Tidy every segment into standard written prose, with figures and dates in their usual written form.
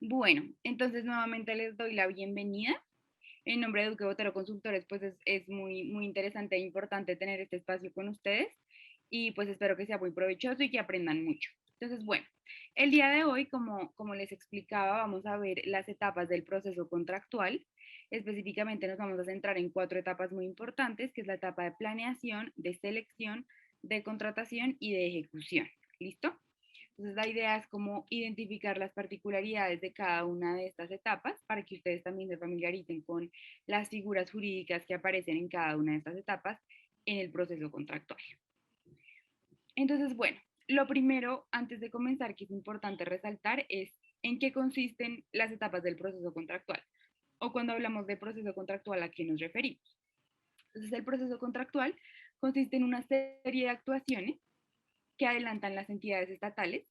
Bueno, entonces nuevamente les doy la bienvenida. En nombre de Duque Botero Consultores, pues es muy interesante e importante tener este espacio con ustedes y pues espero que sea muy provechoso y que aprendan mucho. Entonces, bueno, el día de hoy, como les explicaba, vamos a ver las etapas del proceso contractual. Específicamente nos vamos a centrar en cuatro etapas muy importantes, que es la etapa de planeación, de selección, de contratación y de ejecución. ¿Listo? Entonces la idea es como identificar las particularidades de cada una de estas etapas para que ustedes también se familiaricen con las figuras jurídicas que aparecen en cada una de estas etapas en el proceso contractual. Entonces, bueno, lo primero, antes de comenzar, que es importante resaltar, es en qué consisten las etapas del proceso contractual. O cuando hablamos de proceso contractual, ¿a qué nos referimos? Entonces, el proceso contractual consiste en una serie de actuaciones que adelantan las entidades estatales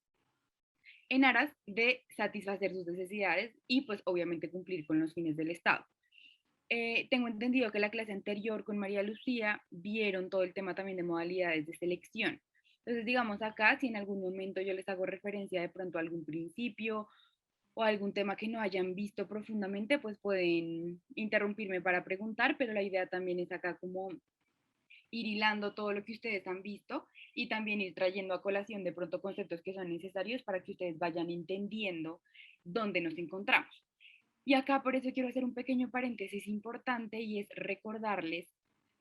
en aras de satisfacer sus necesidades y pues obviamente cumplir con los fines del Estado. Tengo entendido que la clase anterior con María Lucía vieron todo el tema también de modalidades de selección. Entonces, digamos acá, si en algún momento yo les hago referencia de pronto a algún principio o algún tema que no hayan visto profundamente, pues pueden interrumpirme para preguntar, pero la idea también es acá como ir hilando todo lo que ustedes han visto y también ir trayendo a colación de pronto conceptos que son necesarios para que ustedes vayan entendiendo dónde nos encontramos. Y acá por eso quiero hacer un pequeño paréntesis importante y es recordarles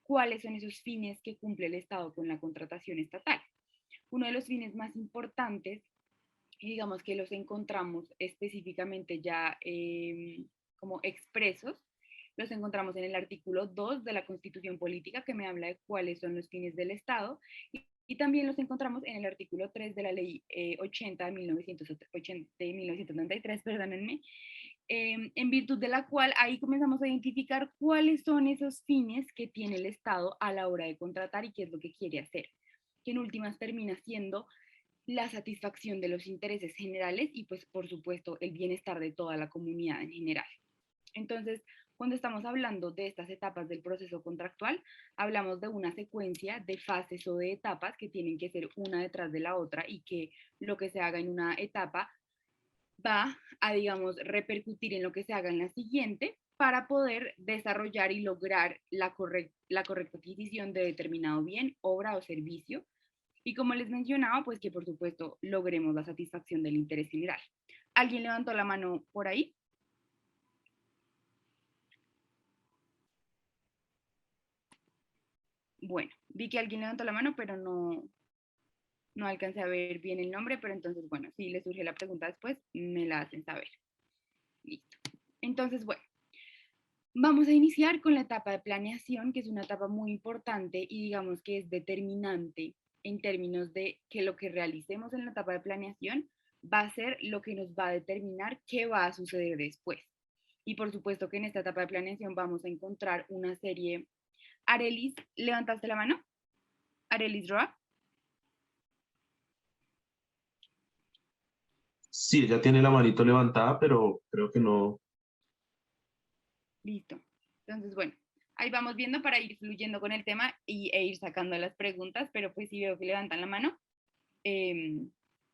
cuáles son esos fines que cumple el Estado con la contratación estatal. Uno de los fines más importantes, y digamos que los encontramos específicamente ya como expresos, los encontramos en el artículo 2 de la Constitución Política, que me habla de cuáles son los fines del Estado, y también los encontramos en el artículo 3 de la Ley 80 de 1933, perdónenme, en virtud de la cual ahí comenzamos a identificar cuáles son esos fines que tiene el Estado a la hora de contratar y qué es lo que quiere hacer, que en últimas termina siendo la satisfacción de los intereses generales y pues por supuesto el bienestar de toda la comunidad en general. Entonces, cuando estamos hablando de estas etapas del proceso contractual, hablamos de una secuencia de fases o de etapas que tienen que ser una detrás de la otra y que lo que se haga en una etapa va a, digamos, repercutir en lo que se haga en la siguiente para poder desarrollar y lograr la correcta adquisición de determinado bien, obra o servicio. Y como les mencionaba, pues que por supuesto logremos la satisfacción del interés general. ¿Alguien levantó la mano por ahí? Bueno, vi que alguien levantó la mano, pero no alcancé a ver bien el nombre, pero entonces, bueno, si les surge la pregunta después, me la hacen saber. Listo. Entonces, bueno, vamos a iniciar con la etapa de planeación, que es una etapa muy importante y digamos que es determinante en términos de que lo que realicemos en la etapa de planeación va a ser lo que nos va a determinar qué va a suceder después. Y por supuesto que en esta etapa de planeación vamos a encontrar una serie. Arelis, ¿levantaste la mano? Arelis Roa. Sí, ella tiene la manito levantada, pero creo que no. Listo. Entonces, bueno, ahí vamos viendo para ir fluyendo con el tema e ir sacando las preguntas, pero pues si veo que levantan la mano, eh,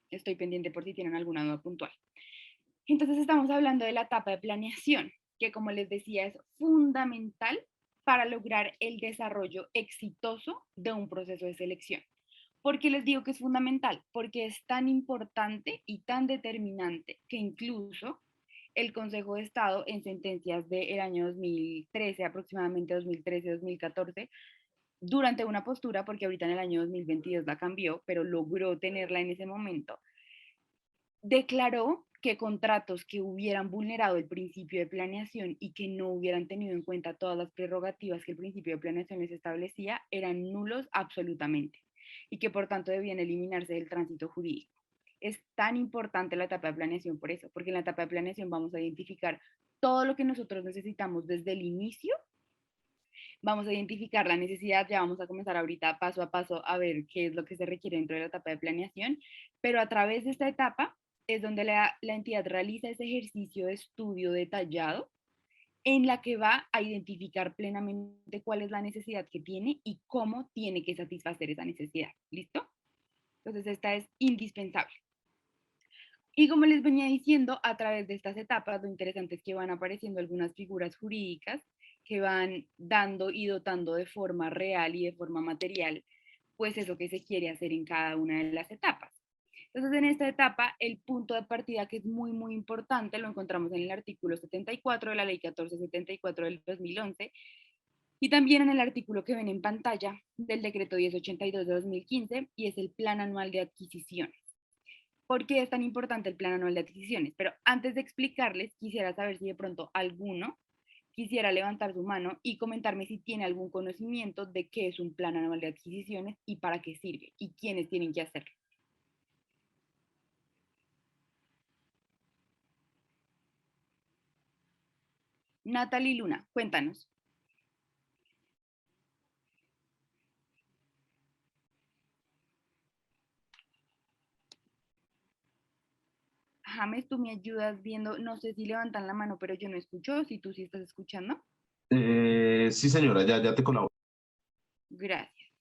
estoy pendiente por si tienen alguna duda puntual. Entonces estamos hablando de la etapa de planeación, que como les decía es fundamental para lograr el desarrollo exitoso de un proceso de selección. ¿Por qué les digo que es fundamental? Porque es tan importante y tan determinante que incluso el Consejo de Estado en sentencias del año 2013, aproximadamente 2013-2014, durante una postura, porque ahorita en el año 2022 la cambió, pero logró tenerla en ese momento, declaró que contratos que hubieran vulnerado el principio de planeación y que no hubieran tenido en cuenta todas las prerrogativas que el principio de planeación les establecía eran nulos absolutamente y que por tanto debían eliminarse del tránsito jurídico. Es tan importante la etapa de planeación por eso, porque en la etapa de planeación vamos a identificar todo lo que nosotros necesitamos desde el inicio, vamos a identificar la necesidad, ya vamos a comenzar ahorita paso a paso a ver qué es lo que se requiere dentro de la etapa de planeación, pero a través de esta etapa es donde la entidad realiza ese ejercicio de estudio detallado en la que va a identificar plenamente cuál es la necesidad que tiene y cómo tiene que satisfacer esa necesidad. ¿Listo? Entonces esta es indispensable. Y como les venía diciendo, a través de estas etapas, lo interesante es que van apareciendo algunas figuras jurídicas que van dando y dotando de forma real y de forma material, pues eso que se quiere hacer en cada una de las etapas. Entonces, en esta etapa, el punto de partida que es muy, muy importante, lo encontramos en el artículo 74 de la Ley 1474 del 2011 y también en el artículo que ven en pantalla del Decreto 1082 de 2015 y es el Plan Anual de Adquisiciones. ¿Por qué es tan importante el Plan Anual de Adquisiciones? Pero antes de explicarles, quisiera saber si de pronto alguno quisiera levantar su mano y comentarme si tiene algún conocimiento de qué es un Plan Anual de Adquisiciones y para qué sirve y quiénes tienen que hacerlo. Natalie Luna, cuéntanos. James, tú me ayudas viendo, no sé si levantan la mano, pero yo no escucho, si tú sí estás escuchando. Sí, señora, ya te colaboro. Gracias.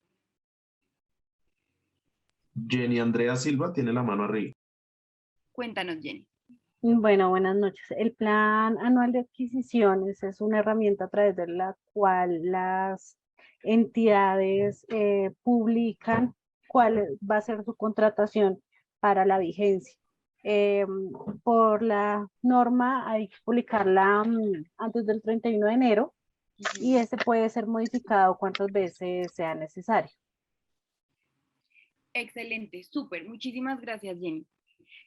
Jenny Andrea Silva tiene la mano arriba. Cuéntanos, Jenny. Bueno, buenas noches. El Plan Anual de Adquisiciones es una herramienta a través de la cual las entidades publican cuál va a ser su contratación para la vigencia. Eh, por la norma hay que publicarla antes del 31 de enero y este puede ser modificado cuantas veces sea necesario. Excelente, súper. Muchísimas gracias, Jenny.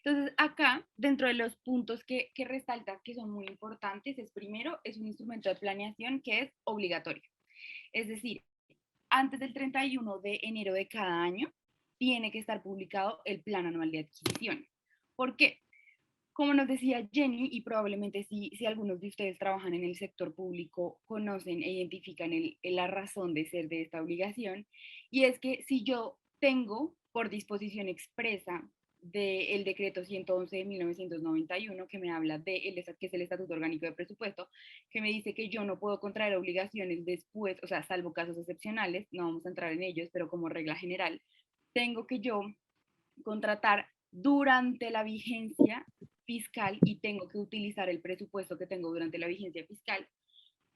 Entonces, acá, dentro de los puntos que resaltas que son muy importantes, es primero, es un instrumento de planeación que es obligatorio. Es decir, antes del 31 de enero de cada año, tiene que estar publicado el Plan Anual de Adquisiciones. ¿Por qué? Como nos decía Jenny, y probablemente si algunos de ustedes trabajan en el sector público, conocen e identifican la razón de ser de esta obligación, y es que si yo tengo por disposición expresa del decreto 111 de 1991 que me habla que es el Estatuto Orgánico de Presupuesto, que me dice que yo no puedo contraer obligaciones después, o sea, salvo casos excepcionales, no vamos a entrar en ellos, pero como regla general, tengo que yo contratar durante la vigencia fiscal y tengo que utilizar el presupuesto que tengo durante la vigencia fiscal,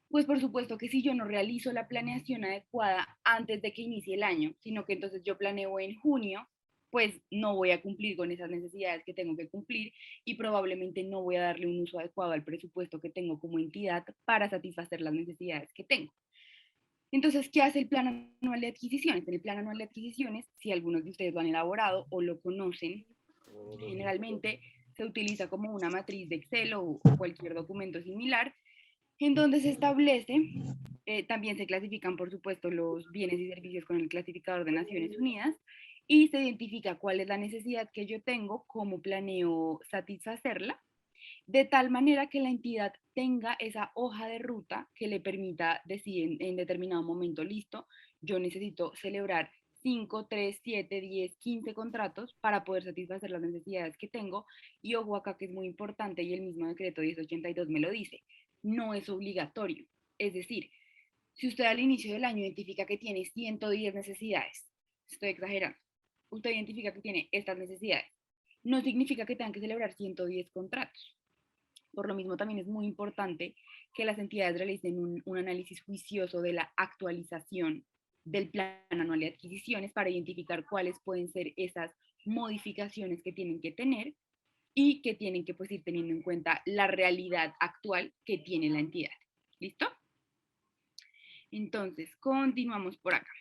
pues por supuesto que si yo no realizo la planeación adecuada antes de que inicie el año, sino que entonces yo planeo en junio, pues no voy a cumplir con esas necesidades que tengo que cumplir y probablemente no voy a darle un uso adecuado al presupuesto que tengo como entidad para satisfacer las necesidades que tengo. Entonces, ¿qué hace el Plan Anual de Adquisiciones? En el Plan Anual de Adquisiciones, si algunos de ustedes lo han elaborado o lo conocen, generalmente se utiliza como una matriz de Excel o cualquier documento similar, en donde se establece, también se clasifican, por supuesto, los bienes y servicios con el clasificador de Naciones Unidas, y se identifica cuál es la necesidad que yo tengo, cómo planeo satisfacerla, de tal manera que la entidad tenga esa hoja de ruta que le permita decir en determinado momento, listo, yo necesito celebrar 5, 3, 7, 10, 15 contratos para poder satisfacer las necesidades que tengo. Y ojo acá que es muy importante y el mismo decreto 1082 me lo dice, no es obligatorio. Es decir, si usted al inicio del año identifica que tiene 110 necesidades, estoy exagerando, usted identifica que tiene estas necesidades, no significa que tengan que celebrar 110 contratos. Por lo mismo, también es muy importante que las entidades realicen un análisis juicioso de la actualización del plan anual de adquisiciones para identificar cuáles pueden ser esas modificaciones que tienen que tener y que tienen que pues, ir teniendo en cuenta la realidad actual que tiene la entidad. ¿Listo? Entonces, continuamos por acá.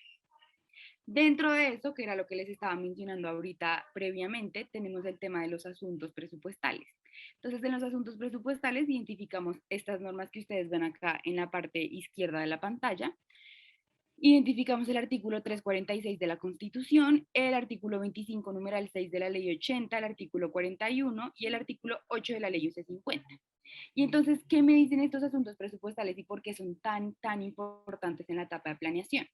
Dentro de eso, que era lo que les estaba mencionando ahorita previamente, tenemos el tema de los asuntos presupuestales. Entonces, en los asuntos presupuestales identificamos estas normas que ustedes ven acá en la parte izquierda de la pantalla. Identificamos el artículo 346 de la Constitución, el artículo 25, numeral 6 de la Ley 80, el artículo 41 y el artículo 8 de la Ley UC 50. Y entonces, ¿qué me dicen estos asuntos presupuestales y por qué son tan importantes en la etapa de planeación?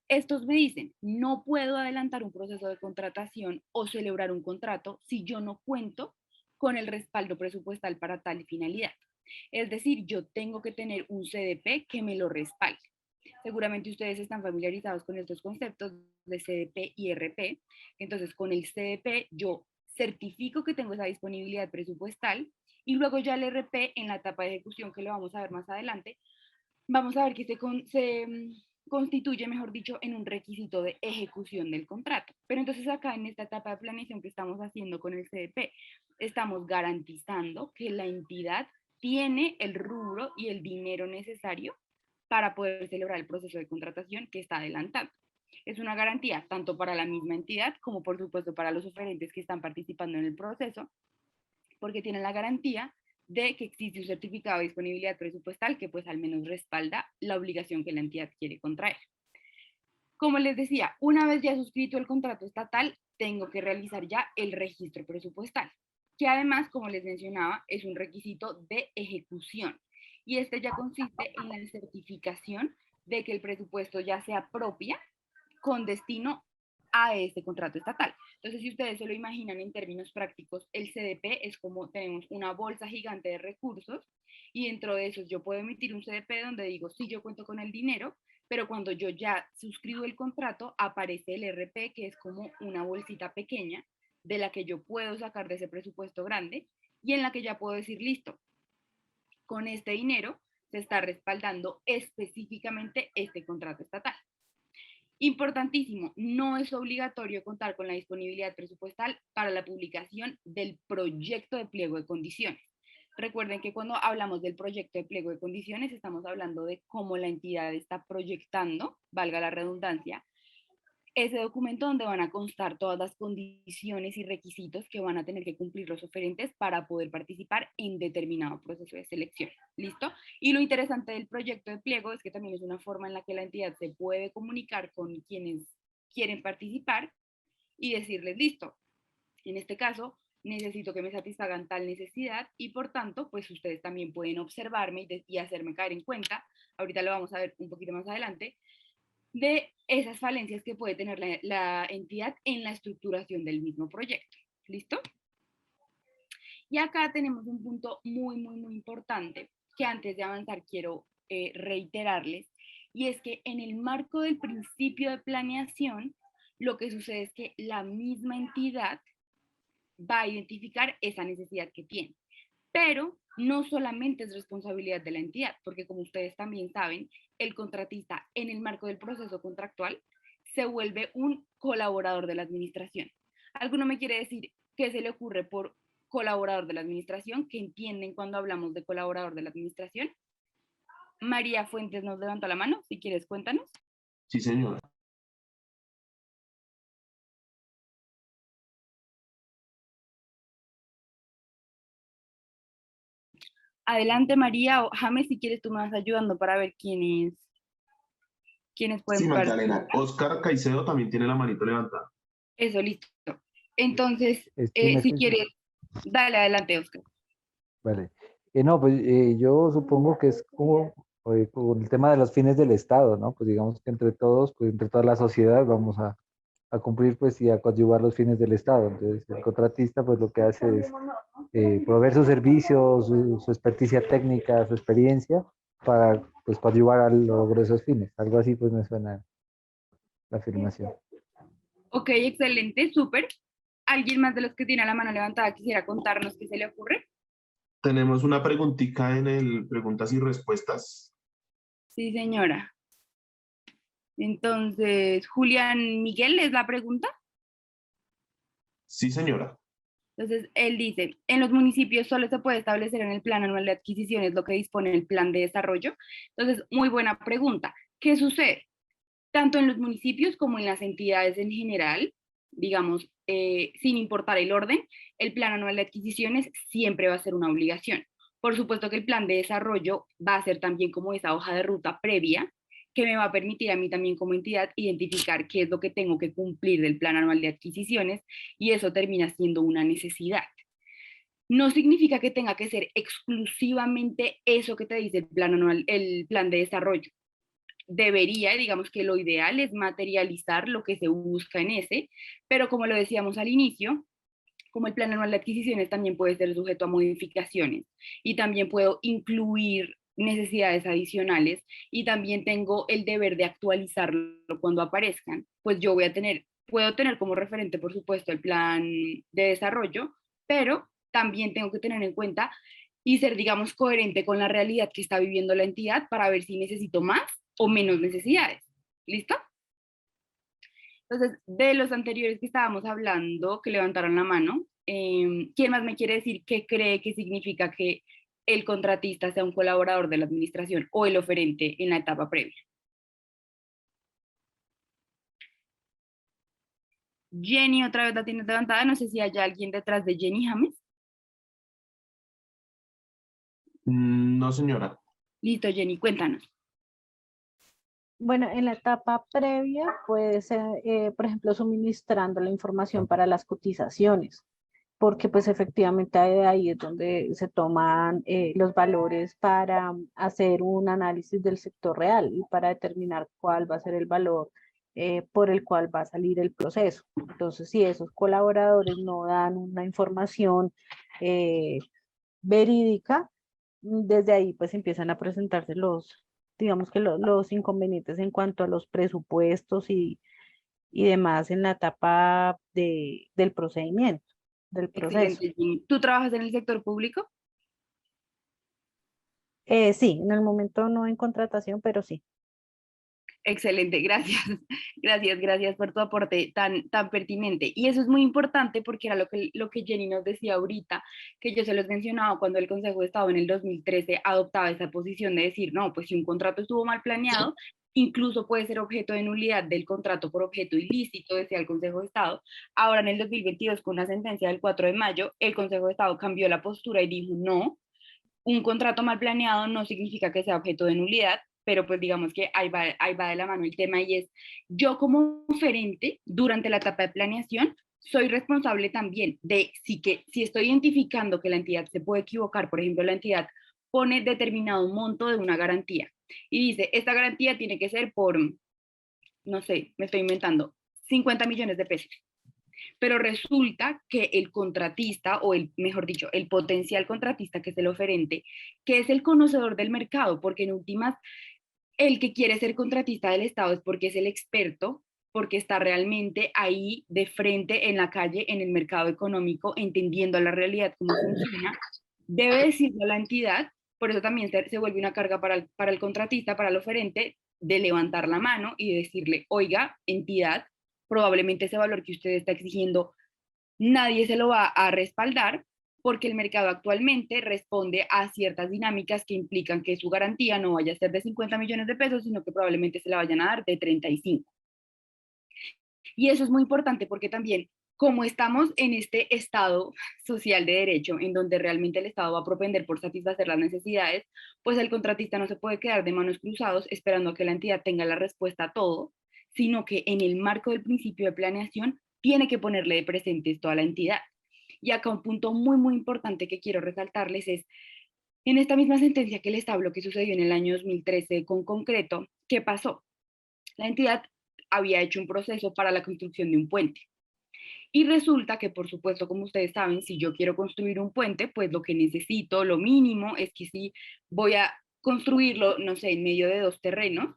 Estos me dicen, no puedo adelantar un proceso de contratación o celebrar un contrato si yo no cuento con el respaldo presupuestal para tal finalidad. Es decir, yo tengo que tener un CDP que me lo respalde. Seguramente ustedes están familiarizados con estos conceptos de CDP y RP. Entonces, con el CDP yo certifico que tengo esa disponibilidad presupuestal y luego ya el RP en la etapa de ejecución que lo vamos a ver más adelante, vamos a ver que constituye, mejor dicho, en un requisito de ejecución del contrato. Pero entonces acá en esta etapa de planeación que estamos haciendo con el CDP, estamos garantizando que la entidad tiene el rubro y el dinero necesario para poder celebrar el proceso de contratación que está adelantando. Es una garantía tanto para la misma entidad como por supuesto para los oferentes que están participando en el proceso, porque tienen la garantía de que existe un certificado de disponibilidad presupuestal que pues al menos respalda la obligación que la entidad quiere contraer. Como les decía, una vez ya suscrito el contrato estatal, tengo que realizar ya el registro presupuestal, que además, como les mencionaba, es un requisito de ejecución. Y este ya consiste en la certificación de que el presupuesto ya se apropia con destino a este contrato estatal. Entonces, si ustedes se lo imaginan en términos prácticos, el CDP es como tenemos una bolsa gigante de recursos y dentro de esos yo puedo emitir un CDP donde digo, sí, yo cuento con el dinero, pero cuando yo ya suscribo el contrato, aparece el RP, que es como una bolsita pequeña de la que yo puedo sacar de ese presupuesto grande y en la que ya puedo decir, listo, con este dinero se está respaldando específicamente este contrato estatal. Importantísimo, no es obligatorio contar con la disponibilidad presupuestal para la publicación del proyecto de pliego de condiciones. Recuerden que cuando hablamos del proyecto de pliego de condiciones estamos hablando de cómo la entidad está proyectando, valga la redundancia, ese documento donde van a constar todas las condiciones y requisitos que van a tener que cumplir los oferentes para poder participar en determinado proceso de selección. ¿Listo? Y lo interesante del proyecto de pliego es que también es una forma en la que la entidad se puede comunicar con quienes quieren participar y decirles, listo, en este caso necesito que me satisfagan tal necesidad y por tanto, pues ustedes también pueden observarme y hacerme caer en cuenta, ahorita lo vamos a ver un poquito más adelante, de esas falencias que puede tener la entidad en la estructuración del mismo proyecto. ¿Listo? Y acá tenemos un punto muy importante que antes de avanzar quiero reiterarles, y es que en el marco del principio de planeación, lo que sucede es que la misma entidad va a identificar esa necesidad que tiene. Pero no solamente es responsabilidad de la entidad, porque como ustedes también saben, el contratista en el marco del proceso contractual se vuelve un colaborador de la administración. ¿Alguno me quiere decir qué se le ocurre por colaborador de la administración? ¿Qué entienden cuando hablamos de colaborador de la administración? María Fuentes nos levantó la mano, si quieres cuéntanos. Sí, señora. Adelante María o James, si quieres tú me vas ayudando para ver quiénes Sí, pueden Magdalena. participar. Oscar Caicedo también tiene la manito levantada. Eso, listo. Entonces, ¿Sí me si escucha? quieres, dale adelante, Oscar. Vale. No, pues yo supongo que es como con el tema de los fines del Estado, ¿no? Pues digamos que entre todos, pues entre toda la sociedad vamos a cumplir pues y a coadyuvar los fines del Estado. Entonces el contratista pues lo que hace es proveer sus servicios, su experticia técnica, su experiencia para pues coadyuvar al logro de esos fines. Algo así pues me suena la afirmación. Ok, excelente, súper. ¿Alguien más de los que tiene la mano levantada quisiera contarnos qué se le ocurre? Tenemos una preguntita en el preguntas y respuestas. Sí, señora. Entonces, Julián Miguel es la pregunta. Sí, señora. Entonces, él dice, en los municipios solo se puede establecer en el plan anual de adquisiciones lo que dispone el plan de desarrollo. Entonces, muy buena pregunta. ¿Qué sucede? Tanto en los municipios como en las entidades en general, digamos, sin importar el orden, el plan anual de adquisiciones siempre va a ser una obligación. Por supuesto que el plan de desarrollo va a ser también como esa hoja de ruta previa que me va a permitir a mí también como entidad identificar qué es lo que tengo que cumplir del plan anual de adquisiciones y eso termina siendo una necesidad. No significa que tenga que ser exclusivamente eso que te dice el plan anual, el plan de desarrollo. Debería, digamos que lo ideal es materializar lo que se busca en ese, pero como lo decíamos al inicio, como el plan anual de adquisiciones también puede ser sujeto a modificaciones y también puedo incluir necesidades adicionales y también tengo el deber de actualizarlo cuando aparezcan, pues yo voy a tener puedo tener como referente, por supuesto, el plan de desarrollo, pero también tengo que tener en cuenta y ser, digamos, coherente con la realidad que está viviendo la entidad para ver si necesito más o menos necesidades. ¿Listo? Entonces, de los anteriores que estábamos hablando, que levantaron la mano, ¿quién más me quiere decir qué cree que significa que el contratista sea un colaborador de la administración o el oferente en la etapa previa? Jenny, otra vez la tienes levantada. No sé si hay alguien detrás de Jenny James. No, señora. Listo, Jenny, cuéntanos. Bueno, en la etapa previa puede ser, por ejemplo, suministrando la información para las cotizaciones, porque pues efectivamente ahí es donde se toman los valores para hacer un análisis del sector real y para determinar cuál va a ser el valor por el cual va a salir el proceso. Entonces, si esos colaboradores no dan una información eh, verídica, desde ahí pues empiezan a presentarse digamos que los inconvenientes en cuanto a los presupuestos y demás en la etapa del procedimiento, del proceso. Excelente, Jenny. ¿Tú trabajas en el sector público? Sí, en el momento no en contratación, pero sí. Excelente, gracias. Gracias por tu aporte tan pertinente. Y eso es muy importante porque era lo que Jenny nos decía ahorita, que yo se los mencionaba cuando el Consejo de Estado en el 2013 adoptaba esa posición de decir, no, pues si un contrato estuvo mal planeado, incluso puede ser objeto de nulidad del contrato por objeto ilícito, decía el Consejo de Estado. Ahora en el 2022, con una sentencia del 4 de mayo, el Consejo de Estado cambió la postura y dijo, no, un contrato mal planeado no significa que sea objeto de nulidad, pero pues digamos que ahí va de la mano el tema y es, yo como oferente durante la etapa de planeación soy responsable también de si estoy identificando que la entidad se puede equivocar, por ejemplo, la entidad pone determinado monto de una garantía y dice, esta garantía tiene que ser por, no sé, me estoy inventando, 50 millones de pesos, pero resulta que el contratista, o mejor dicho, el potencial contratista, que es el oferente, que es el conocedor del mercado, porque en últimas, el que quiere ser contratista del Estado es porque es el experto, porque está realmente ahí de frente en la calle, en el mercado económico, entendiendo la realidad, cómo funciona, debe decirle a la entidad, por eso también se vuelve una carga para el contratista, para el oferente, de levantar la mano y decirle, oiga, entidad, probablemente ese valor que usted está exigiendo, nadie se lo va a respaldar porque el mercado actualmente responde a ciertas dinámicas que implican que su garantía no vaya a ser de 50 millones de pesos, sino que probablemente se la vayan a dar de 35. Y eso es muy importante porque también, como estamos en este estado social de derecho, en donde realmente el Estado va a propender por satisfacer las necesidades, pues el contratista no se puede quedar de manos cruzados esperando a que la entidad tenga la respuesta a todo, sino que en el marco del principio de planeación tiene que ponerle de presentes toda la entidad. Y acá un punto muy importante que quiero resaltarles es, en esta misma sentencia que les hablo que sucedió en el año 2013 con concreto, ¿qué pasó? La entidad había hecho un proceso para la construcción de un puente. Y resulta que, por supuesto, como ustedes saben, si yo quiero construir un puente, pues lo que necesito, lo mínimo, es que si voy a construirlo, no sé, en medio de dos terrenos,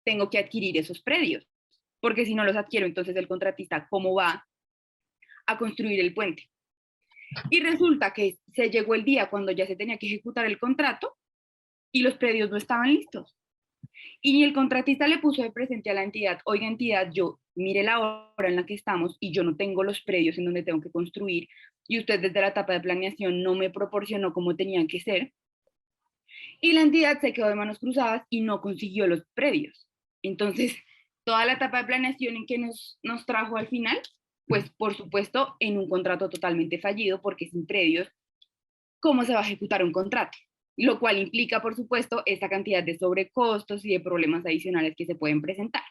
tengo que adquirir esos predios, porque si no los adquiero, entonces el contratista, ¿cómo va a construir el puente? Y resulta que se llegó el día cuando ya se tenía que ejecutar el contrato y los predios no estaban listos. Y el contratista le puso de presente a la entidad, oiga entidad, yo mire la hora en la que estamos y yo no tengo los predios en donde tengo que construir y usted desde la etapa de planeación no me proporcionó cómo tenían que ser. Y la entidad se quedó de manos cruzadas y no consiguió los predios. Entonces, toda la etapa de planeación en que nos trajo al final, pues por supuesto en un contrato totalmente fallido porque sin predios, ¿cómo se va a ejecutar un contrato? Lo cual implica, por supuesto, esta cantidad de sobrecostos y de problemas adicionales que se pueden presentar.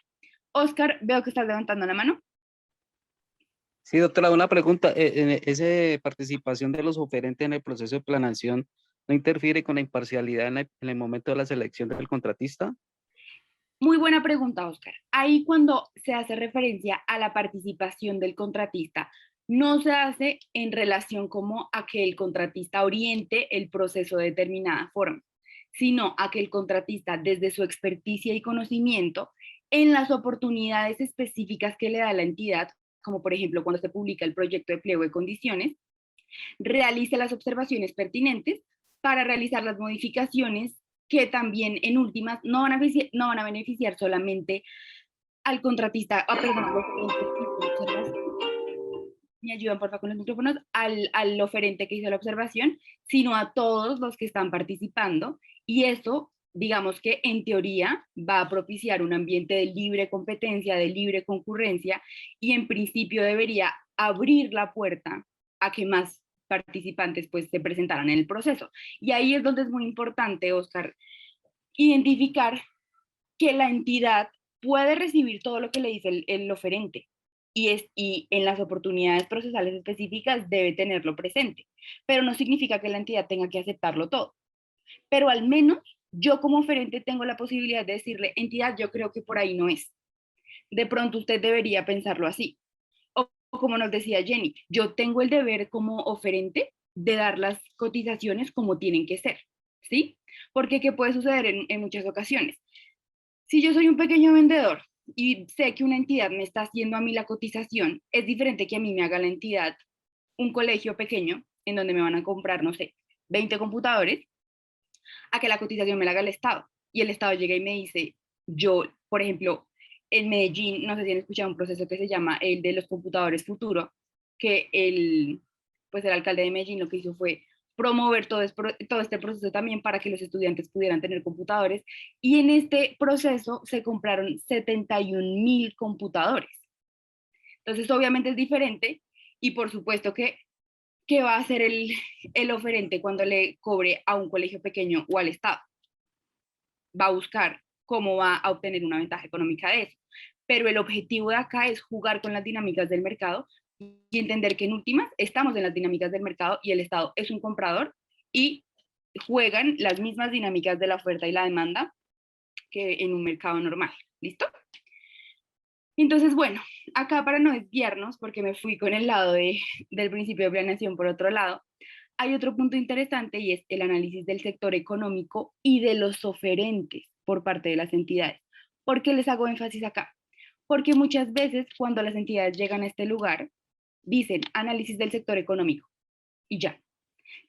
Oscar, veo que estás levantando la mano. Sí, doctora, una pregunta. ¿Esa participación de los oferentes en el proceso de planeación no interfiere con la imparcialidad en el momento de la selección del contratista? Muy buena pregunta, Oscar. Ahí cuando se hace referencia a la participación del contratista, no se hace en relación como a que el contratista oriente el proceso de determinada forma, sino a que el contratista, desde su experticia y conocimiento, en las oportunidades específicas que le da la entidad, como por ejemplo cuando se publica el proyecto de pliego de condiciones, realice las observaciones pertinentes para realizar las modificaciones que también en últimas no van a beneficiar solamente al contratista, perdón, a los clientes, me ayudan por favor con los micrófonos, al oferente que hizo la observación, sino a todos los que están participando, y eso, digamos que en teoría va a propiciar un ambiente de libre competencia, de libre concurrencia, y en principio debería abrir la puerta a que más participantes pues se presentaran en el proceso. Y ahí es donde es muy importante, Oscar, identificar que la entidad puede recibir todo lo que le dice el oferente, y en las oportunidades procesales específicas debe tenerlo presente, pero no significa que la entidad tenga que aceptarlo todo. Pero al menos yo como oferente tengo la posibilidad de decirle, entidad, yo creo que por ahí no es. De pronto usted debería pensarlo así. O como nos decía Jenny, yo tengo el deber como oferente de dar las cotizaciones como tienen que ser, ¿sí? Porque ¿qué puede suceder en muchas ocasiones? Si yo soy un pequeño vendedor y sé que una entidad me está haciendo a mí la cotización, es diferente que a mí me haga la entidad un colegio pequeño en donde me van a comprar, no sé, 20 computadores, a que la cotización me la haga el Estado. Y el Estado llega y me dice, yo, por ejemplo, en Medellín, no sé si han escuchado un proceso que se llama el de los computadores futuro, que pues el alcalde de Medellín lo que hizo fue promover todo este proceso también para que los estudiantes pudieran tener computadores, y en este proceso se compraron 71.000 computadores. Entonces, obviamente es diferente, y por supuesto que ¿qué va a hacer el oferente cuando le cobre a un colegio pequeño o al Estado? Va a buscar cómo va a obtener una ventaja económica de eso. Pero el objetivo de acá es jugar con las dinámicas del mercado y entender que en últimas estamos en las dinámicas del mercado y el Estado es un comprador, y juegan las mismas dinámicas de la oferta y la demanda que en un mercado normal. ¿Listo? Entonces, bueno, acá para no desviarnos, porque me fui con el lado del principio de planeación por otro lado, hay otro punto interesante y es el análisis del sector económico y de los oferentes por parte de las entidades. ¿Por qué les hago énfasis acá? Porque muchas veces cuando las entidades llegan a este lugar, dicen análisis del sector económico y ya,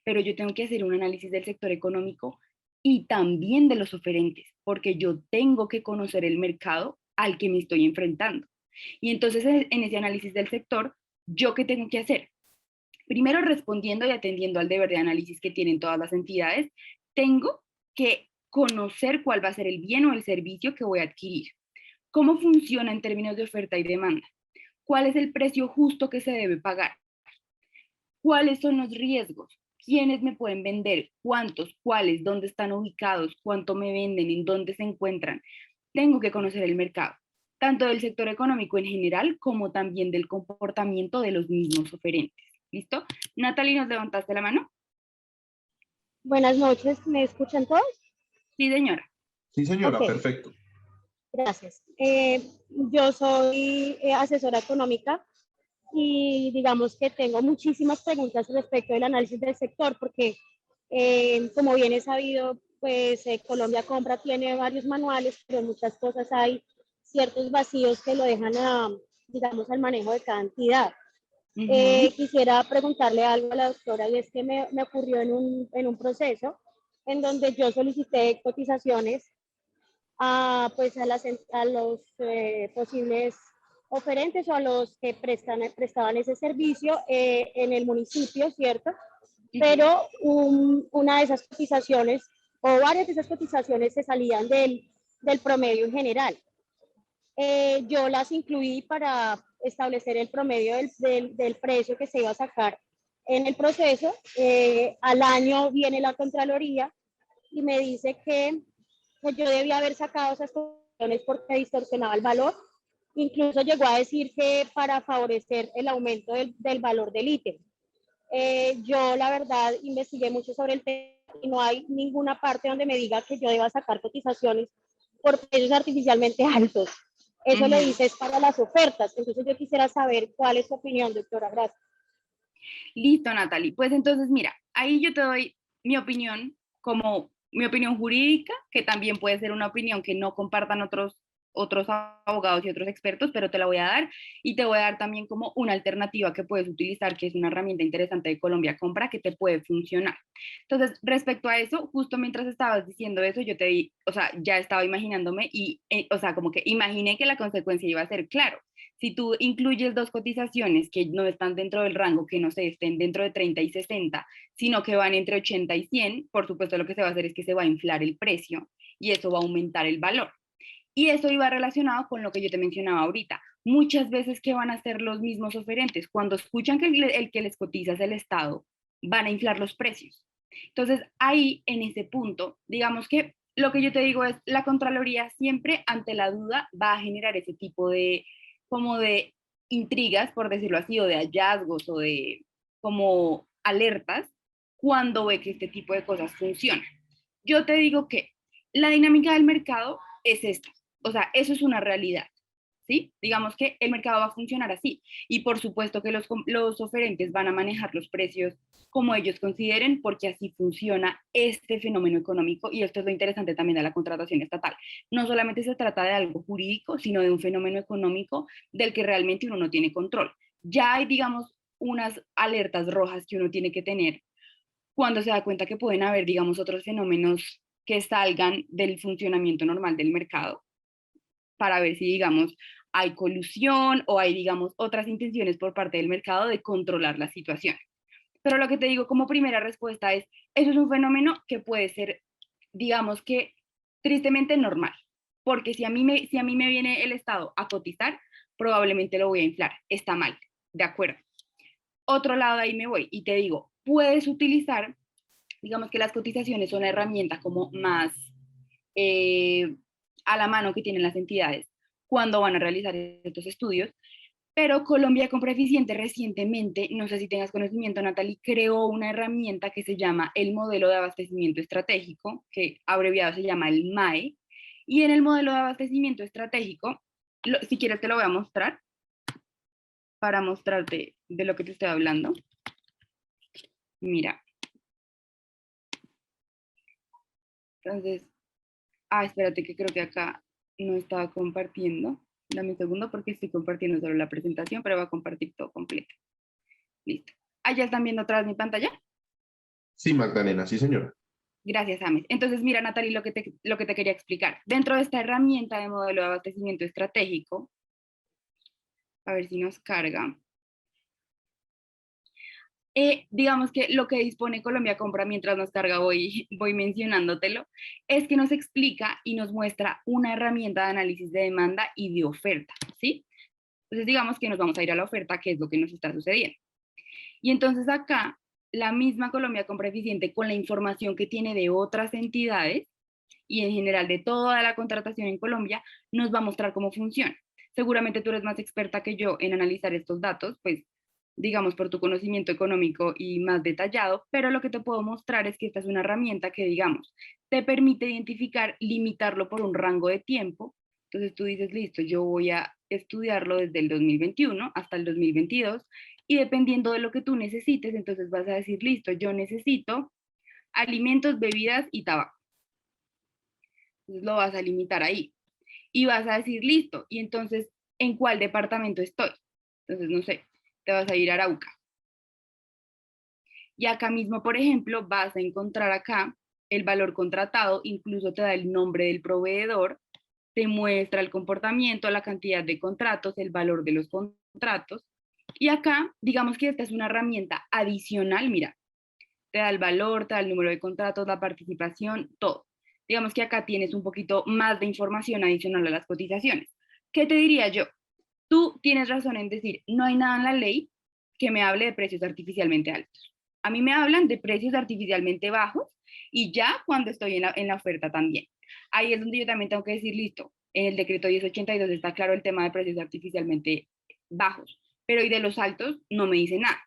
pero yo tengo que hacer un análisis del sector económico y también de los oferentes, porque yo tengo que conocer el mercado al que me estoy enfrentando. Y entonces en ese análisis del sector, ¿yo qué tengo que hacer? Primero, respondiendo y atendiendo al deber de análisis que tienen todas las entidades, tengo que conocer cuál va a ser el bien o el servicio que voy a adquirir. ¿Cómo funciona en términos de oferta y demanda? ¿Cuál es el precio justo que se debe pagar? ¿Cuáles son los riesgos? ¿Quiénes me pueden vender? ¿Cuántos? ¿Cuáles? ¿Dónde están ubicados? ¿Cuánto me venden? ¿En dónde se encuentran? Tengo que conocer el mercado, tanto del sector económico en general como también del comportamiento de los mismos oferentes. ¿Listo? Natalie, ¿nos levantaste la mano? Buenas noches, ¿me escuchan todos? Sí, señora. Sí, señora, Ok. perfecto. Gracias. Yo soy asesora económica y digamos que tengo muchísimas preguntas respecto del análisis del sector porque como bien es sabido, pues Colombia Compra tiene varios manuales, pero en muchas cosas hay ciertos vacíos que lo dejan digamos, al manejo de cada entidad. Quisiera preguntarle algo a la doctora, y es que me ocurrió en un proceso en donde yo solicité cotizaciones pues a los posibles oferentes o a los que prestaban ese servicio en el municipio, ¿cierto? Pero una de esas cotizaciones o varias de esas cotizaciones se salían del promedio en general. Yo las incluí para establecer el promedio del precio que se iba a sacar en el proceso. Al año viene la Contraloría y me dice que yo debía haber sacado esas cotizaciones porque distorsionaba el valor. Incluso llegó a decir que para favorecer el aumento del valor del ítem. Yo la verdad investigué mucho sobre el tema y no hay ninguna parte donde me diga que yo deba sacar cotizaciones por precios artificialmente altos. Eso lo dices para las ofertas. Entonces yo quisiera saber cuál es su opinión, doctora. Gracias. Listo, Natalie. Pues entonces, mira, ahí yo te doy mi opinión como mi opinión jurídica, que también puede ser una opinión que no compartan otros otros abogados y otros expertos, pero te la voy a dar y te voy a dar también como una alternativa que puedes utilizar, que es una herramienta interesante de Colombia Compra que te puede funcionar. Entonces, respecto a eso, justo mientras estabas diciendo eso, yo te di, o sea, ya estaba imaginándome y, o sea, como que imaginé que la consecuencia iba a ser claro. Si tú incluyes dos cotizaciones que no están dentro del rango, que no se estén dentro de 30 y 60, sino que van entre 80 y 100, por supuesto lo que se va a hacer es que se va a inflar el precio y eso va a aumentar el valor. Y eso iba relacionado con lo que yo te mencionaba ahorita. Muchas veces que van a ser los mismos oferentes, cuando escuchan que el que les cotiza es el Estado, van a inflar los precios. Entonces, ahí, en ese punto, digamos que lo que yo te digo es, la Contraloría siempre, ante la duda, va a generar ese tipo de, como de intrigas, por decirlo así, o de hallazgos, o de como alertas, cuando ve que este tipo de cosas funcionan. Yo te digo que la dinámica del mercado es esta. O sea, eso es una realidad, ¿sí? Digamos que el mercado va a funcionar así. Y por supuesto que los oferentes van a manejar los precios como ellos consideren, porque así funciona este fenómeno económico. Y esto es lo interesante también de la contratación estatal. No solamente se trata de algo jurídico, sino de un fenómeno económico del que realmente uno no tiene control. Ya hay, digamos, unas alertas rojas que uno tiene que tener cuando se da cuenta que pueden haber, digamos, otros fenómenos que salgan del funcionamiento normal del mercado, para ver si, digamos, hay colusión o hay, digamos, otras intenciones por parte del mercado de controlar la situación. Pero lo que te digo como primera respuesta es, eso es un fenómeno que puede ser, digamos que, tristemente normal, porque si a mí me viene el Estado a cotizar, probablemente lo voy a inflar, está mal, de acuerdo. Otro lado de ahí me voy y te digo, puedes utilizar, digamos que las cotizaciones son la herramienta como más eh, a la mano que tienen las entidades cuando van a realizar estos estudios, pero Colombia Compra Eficiente recientemente, no sé si tengas conocimiento, Natalie, creó una herramienta que se llama el modelo de abastecimiento estratégico, que abreviado se llama el MAE, y en el modelo de abastecimiento estratégico, si quieres te lo voy a mostrar para mostrarte de lo que te estoy hablando. Mira. Entonces, espérate que creo que acá no estaba compartiendo. Dame un segundo porque estoy compartiendo solo la presentación, pero voy a compartir todo completo. Listo. ¿Ya están viendo atrás mi pantalla? Sí, Magdalena, sí, señora. Gracias, James. Entonces, mira, Natalie, lo que te quería explicar. Dentro de esta herramienta de modelo de abastecimiento estratégico, a ver si nos carga. Digamos que lo que dispone Colombia Compra mientras nos carga, voy mencionándotelo, es que nos explica y nos muestra una herramienta de análisis de demanda y de oferta, ¿sí? Entonces digamos que nos vamos a ir a la oferta, que es lo que nos está sucediendo. Y entonces acá, la misma Colombia Compra Eficiente, con la información que tiene de otras entidades y en general de toda la contratación en Colombia, nos va a mostrar cómo funciona. Seguramente tú eres más experta que yo en analizar estos datos, pues digamos, por tu conocimiento económico y más detallado, pero lo que te puedo mostrar es que esta es una herramienta que, digamos, te permite identificar, limitarlo por un rango de tiempo. Entonces tú dices, listo, yo voy a estudiarlo desde el 2021 hasta el 2022 y dependiendo de lo que tú necesites, entonces vas a decir, listo, yo necesito alimentos, bebidas y tabaco. Entonces lo vas a limitar ahí. Y vas a decir, listo, y entonces, ¿en cuál departamento estoy? Entonces, no sé, te vas a ir a Arauca. Y acá mismo, por ejemplo, vas a encontrar acá el valor contratado, incluso te da el nombre del proveedor, te muestra el comportamiento, la cantidad de contratos, el valor de los contratos. Y acá, digamos que esta es una herramienta adicional, mira, te da el valor, te da el número de contratos, la participación, todo. Digamos que acá tienes un poquito más de información adicional a las cotizaciones. ¿Qué te diría yo? Tú tienes razón en decir, no hay nada en la ley que me hable de precios artificialmente altos. A mí me hablan de precios artificialmente bajos y ya cuando estoy en la oferta también. Ahí es donde yo también tengo que decir, listo, en el decreto 1082 está claro el tema de precios artificialmente bajos, pero y de los altos no me dice nada.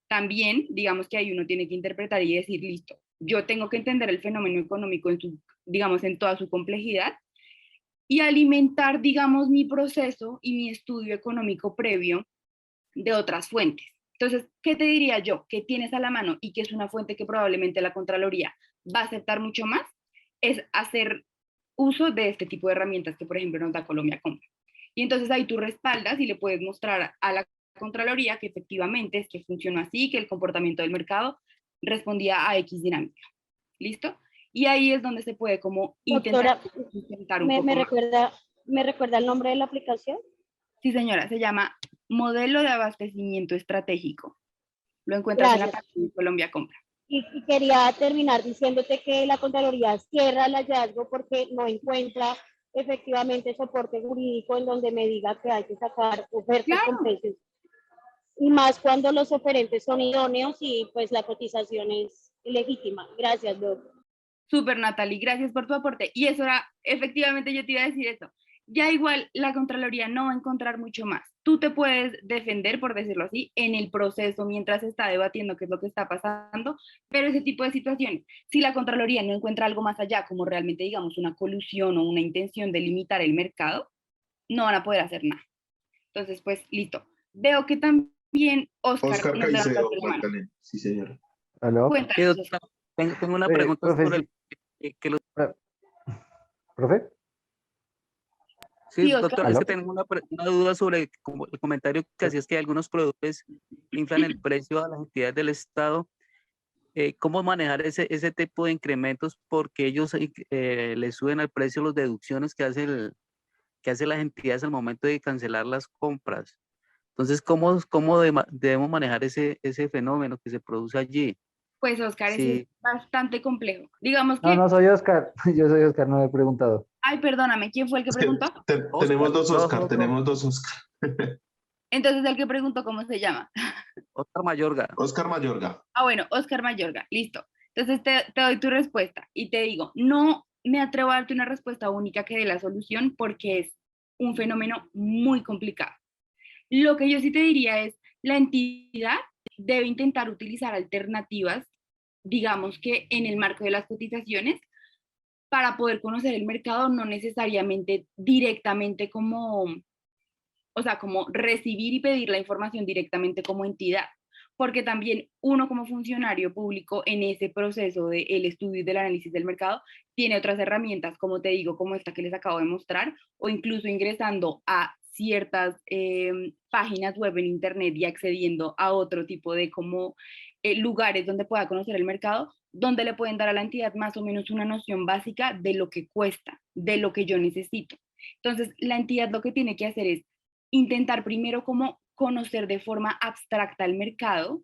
También, digamos que ahí uno tiene que interpretar y decir, listo, yo tengo que entender el fenómeno económico en su, digamos, en toda su complejidad y alimentar, digamos, mi proceso y mi estudio económico previo de otras fuentes. Entonces, ¿qué te diría yo? Que tienes a la mano y que es una fuente que probablemente la Contraloría va a aceptar mucho más, es hacer uso de este tipo de herramientas que, por ejemplo, nos da Colombia Compra. Y entonces ahí tú respaldas y le puedes mostrar a la Contraloría que efectivamente es que funcionó así, que el comportamiento del mercado respondía a X dinámica. ¿Listo? Y ahí es donde se puede como Doctora, intentar un ¿me, poco me más. recuerda, ¿me recuerda el nombre de la aplicación? Sí, señora, se llama Modelo de Abastecimiento Estratégico. Lo encuentras en la Gracias. página de Colombia Compra. Y quería terminar diciéndote que la Contraloría cierra el hallazgo porque no encuentra efectivamente soporte jurídico en donde me diga que hay que sacar ofertas con Claro, precios. Y más cuando los oferentes son idóneos y pues la cotización es legítima. Gracias, doctor. súper Natalie, gracias por tu aporte. Y eso era, efectivamente yo te iba a decir eso. Ya igual la Contraloría no va a encontrar mucho más. Tú te puedes defender, por decirlo así, en el proceso mientras se está debatiendo qué es lo que está pasando, pero ese tipo de situaciones, si la Contraloría no encuentra algo más allá, como realmente, digamos, una colusión o una intención de limitar el mercado, no van a poder hacer nada. Entonces, pues, listo. Veo que también Oscar Oscar nos Caicedo, levantaste la mano. Magdalena. Sí, señora. ¿Aló? Sí, Cuéntanos, Oscar. doctora, tengo una pregunta Profe, sobre el, que los. ah, ¿profe? Sí, Sí, Oscar. doctor, es que ¿Aló? tengo una duda sobre como el comentario que hacías que algunos productores inflan el precio a las entidades del Estado. ¿Cómo manejar ese tipo de incrementos? Porque ellos le suben al precio las deducciones que hace las entidades al momento de cancelar las compras. Entonces, ¿cómo debemos manejar ese fenómeno que se produce allí? Pues Oscar, eso es Sí, bastante complejo. Digamos No, que, no soy Oscar. Yo soy Oscar, no he preguntado. ay, perdóname, ¿quién fue el que preguntó? Tenemos Oscar, dos no, Oscar, no, no, tenemos dos Oscar. Entonces el que preguntó cómo se llama. Oscar Mayorga. Oscar Mayorga. Ah, bueno, Oscar Mayorga, listo. Entonces te doy tu respuesta y te digo, no me atrevo a darte una respuesta única que dé la solución porque es un fenómeno muy complicado. Lo que yo sí te diría es, la entidad debe intentar utilizar alternativas, digamos que en el marco de las cotizaciones, para poder conocer el mercado, no necesariamente directamente como, o sea, como recibir y pedir la información directamente como entidad, porque también uno como funcionario público en ese proceso del estudio y del análisis del mercado tiene otras herramientas, como te digo, como esta que les acabo de mostrar, o incluso ingresando a ciertas páginas web en internet y accediendo a otro tipo de como lugares donde pueda conocer el mercado, donde le pueden dar a la entidad más o menos una noción básica de lo que cuesta, de lo que yo necesito. Entonces, la entidad lo que tiene que hacer es intentar primero como conocer de forma abstracta el mercado,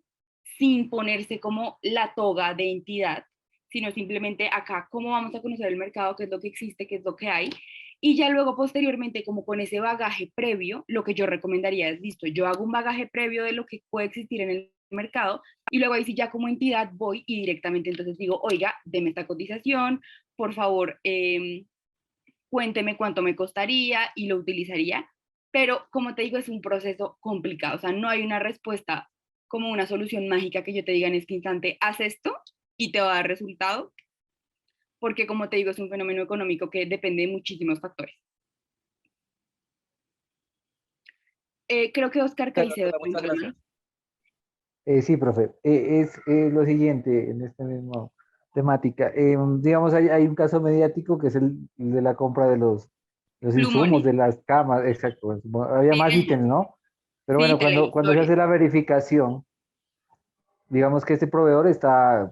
sin ponerse como la toga de entidad, sino simplemente acá cómo vamos a conocer el mercado, qué es lo que existe, qué es lo que hay, y ya luego posteriormente como con ese bagaje previo, lo que yo recomendaría es, listo, yo hago un bagaje previo de lo que puede existir en el mercado y luego ahí sí ya como entidad voy y directamente entonces digo, oiga, deme esta cotización, por favor, cuénteme cuánto me costaría y lo utilizaría, pero como te digo, es un proceso complicado, o sea, no hay una respuesta como una solución mágica que yo te diga en este instante, haz esto y te va a dar resultado, porque como te digo, es un fenómeno económico que depende de muchísimos factores. Creo que Oscar Caicedo Doctora, muchas levantó la gracias. mano. Sí, profe. Es lo siguiente en esta misma temática. Digamos, hay un caso mediático que es el de la compra de los insumos, Plumones. de las camas, exacto. Había más ítems, ¿no? Pero Sí, bueno, cuando se televisores. hace la verificación, digamos que este proveedor está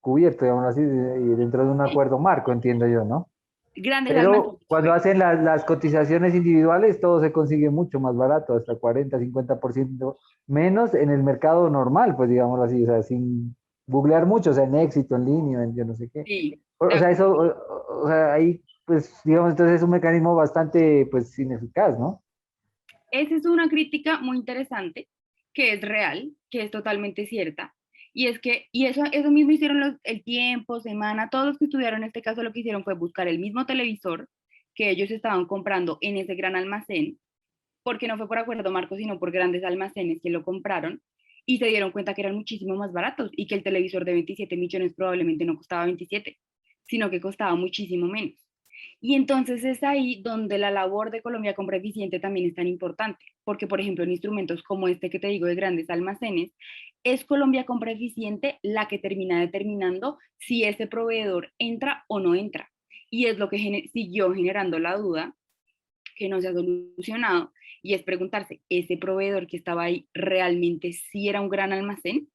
cubierto, digamos así, dentro de un Sí. acuerdo marco, entiendo yo, ¿no? Grandes Pero almacenes. cuando hacen las cotizaciones individuales, todo se consigue mucho más barato, hasta 40, 50% menos en el mercado normal, pues digámoslo así, o sea, sin googlear mucho, o sea, en éxito, en línea, en yo no sé qué. Sí, de O sea, acuerdo. eso, o sea, ahí, pues, digamos, entonces es un mecanismo bastante, pues, ineficaz, ¿no? Esa es una crítica muy interesante, que es real, que es totalmente cierta. Y es que, y eso mismo hicieron el Tiempo, Semana, todos los que estudiaron este caso lo que hicieron fue buscar el mismo televisor que ellos estaban comprando en ese gran almacén, porque no fue por acuerdo marco, sino por grandes almacenes que lo compraron, y se dieron cuenta que eran muchísimo más baratos y que el televisor de 27 millones probablemente no costaba 27, sino que costaba muchísimo menos. Y entonces es ahí donde la labor de Colombia Compra Eficiente también es tan importante, porque por ejemplo en instrumentos como este que te digo de grandes almacenes, es Colombia Compra Eficiente la que termina determinando si ese proveedor entra o no entra. y es lo que siguió generando la duda que no se ha solucionado, y es preguntarse, ¿ese proveedor que estaba ahí realmente sí era un gran almacén?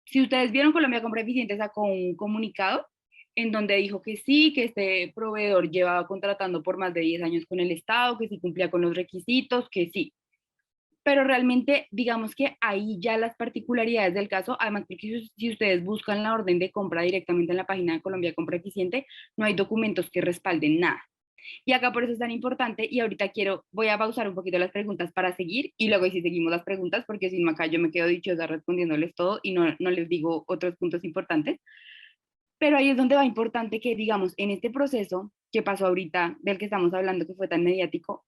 Si ustedes vieron, Colombia Compra Eficiente sacó un comunicado en donde dijo que sí, que este proveedor llevaba contratando por más de 10 años con el Estado, que sí cumplía con los requisitos, que sí. Pero realmente, digamos que ahí ya las particularidades del caso, además porque si ustedes buscan la orden de compra directamente en la página de Colombia Compra Eficiente, no hay documentos que respalden nada. Y acá por eso es tan importante, y ahorita voy a pausar un poquito las preguntas para seguir, y luego sí seguimos las preguntas, porque si no acá yo me quedo dichosa respondiéndoles todo y no les digo otros puntos importantes. Pero ahí es donde va importante que, digamos, en este proceso que pasó ahorita, del que estamos hablando, que fue tan mediático,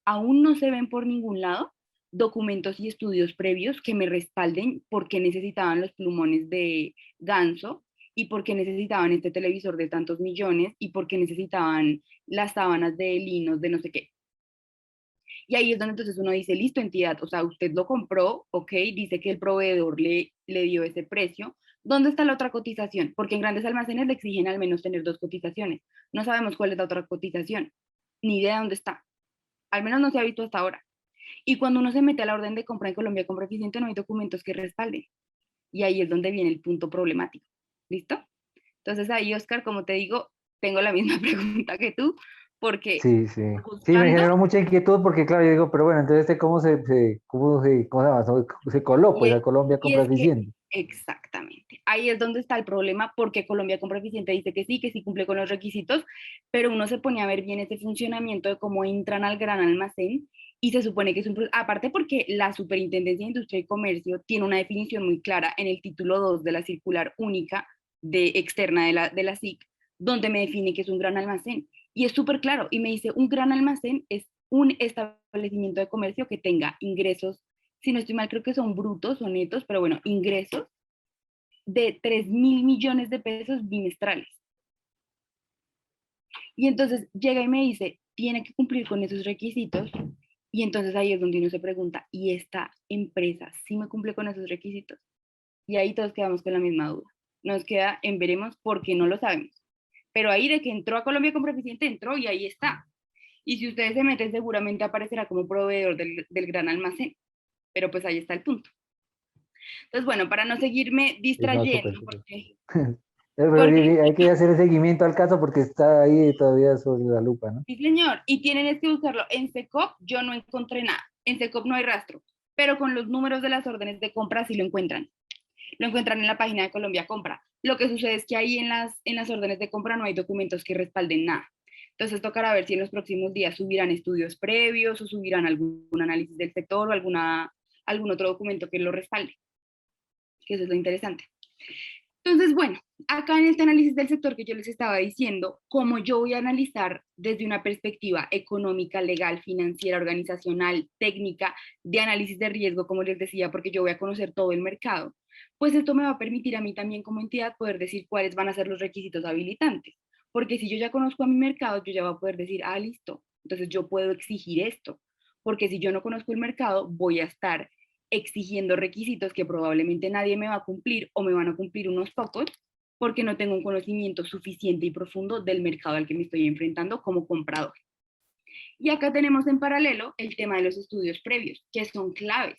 aún no se ven por ningún lado documentos y estudios previos que me respalden por qué necesitaban los plumones de ganso y por qué necesitaban este televisor de tantos millones y por qué necesitaban las sábanas de linos de no sé qué. Y ahí es donde entonces uno dice, listo, entidad, o sea, usted lo compró, ok, dice que el proveedor le dio ese precio. ¿Dónde está la otra cotización? Porque en grandes almacenes le exigen al menos tener 2 cotizaciones. No sabemos cuál es la otra cotización, ni idea de dónde está. Al menos no se ha visto hasta ahora. Y cuando uno se mete a la orden de compra en Colombia Compra Eficiente, no hay documentos que respalden. Y ahí es donde viene el punto problemático. ¿Listo? Entonces ahí, Oscar, como te digo, tengo la misma pregunta que tú, porque Sí, sí. Sí, me buscando generó mucha inquietud porque, claro, yo digo, pero bueno, entonces, ¿cómo se llama? Se coló, pues, a Colombia y Compra es que, Eficiente. exactamente, ahí es donde está el problema, porque Colombia Compra Eficiente dice que sí cumple con los requisitos, pero uno se pone a ver bien ese funcionamiento de cómo entran al gran almacén, y se supone que es aparte porque la Superintendencia de Industria y Comercio tiene una definición muy clara en el título 2 de la circular única externa de la SIC, donde me define que es un gran almacén, y es súper claro, y me dice, un gran almacén es un establecimiento de comercio que tenga ingresos, si no estoy mal, creo que son brutos o netos, pero bueno, ingresos de 3.000 millones de pesos bimestrales. Y entonces llega y me dice, tiene que cumplir con esos requisitos. Y entonces ahí es donde uno se pregunta, ¿y esta empresa sí me cumple con esos requisitos? Y ahí todos quedamos con la misma duda. Nos queda en veremos porque no lo sabemos. Pero ahí de que entró a Colombia Compra Eficiente, entró y ahí está. Y si ustedes se meten, seguramente aparecerá como proveedor del gran almacén. Pero pues ahí está el punto. Entonces, bueno, para no seguirme Sí, no, distrayendo, súper, súper. porque, Pero porque hay que hacer el seguimiento al caso porque está ahí todavía sobre la lupa, ¿no? sí, señor, y tienen es que buscarlo. En SECOP yo no encontré nada, en SECOP no hay rastro, pero con los números de las órdenes de compra sí lo encuentran. Lo encuentran en la página de Colombia Compra. Lo que sucede es que ahí en las órdenes de compra no hay documentos que respalden nada. Entonces tocará ver si en los próximos días subirán estudios previos o subirán algún análisis del sector o algún otro documento que lo respalde, que eso es lo interesante. Entonces, bueno, acá en este análisis del sector que yo les estaba diciendo, como yo voy a analizar desde una perspectiva económica, legal, financiera, organizacional, técnica, de análisis de riesgo, como les decía, porque yo voy a conocer todo el mercado, pues esto me va a permitir a mí también como entidad poder decir cuáles van a ser los requisitos habilitantes. Porque si yo ya conozco a mi mercado, yo ya voy a poder decir, ah, listo, entonces yo puedo exigir esto. Porque si yo no conozco el mercado, voy a estar exigiendo requisitos que probablemente nadie me va a cumplir o me van a cumplir unos pocos porque no tengo un conocimiento suficiente y profundo del mercado al que me estoy enfrentando como comprador. Y acá tenemos en paralelo el tema de los estudios previos, que son claves.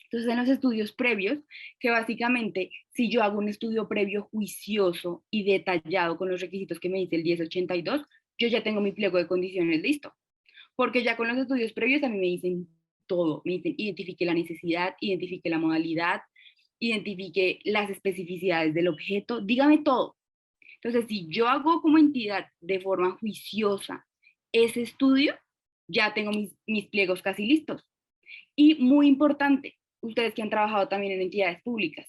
Entonces, en los estudios previos, que básicamente, si yo hago un estudio previo juicioso y detallado con los requisitos que me dice el 1082, yo ya tengo mi pliego de condiciones listo. Porque ya con los estudios previos a mí me dicen todo, me dicen identifique la necesidad, identifique la modalidad, identifique las especificidades del objeto, dígame todo. Entonces, si yo hago como entidad de forma juiciosa ese estudio, ya tengo mis pliegos casi listos. Y muy importante, ustedes que han trabajado también en entidades públicas,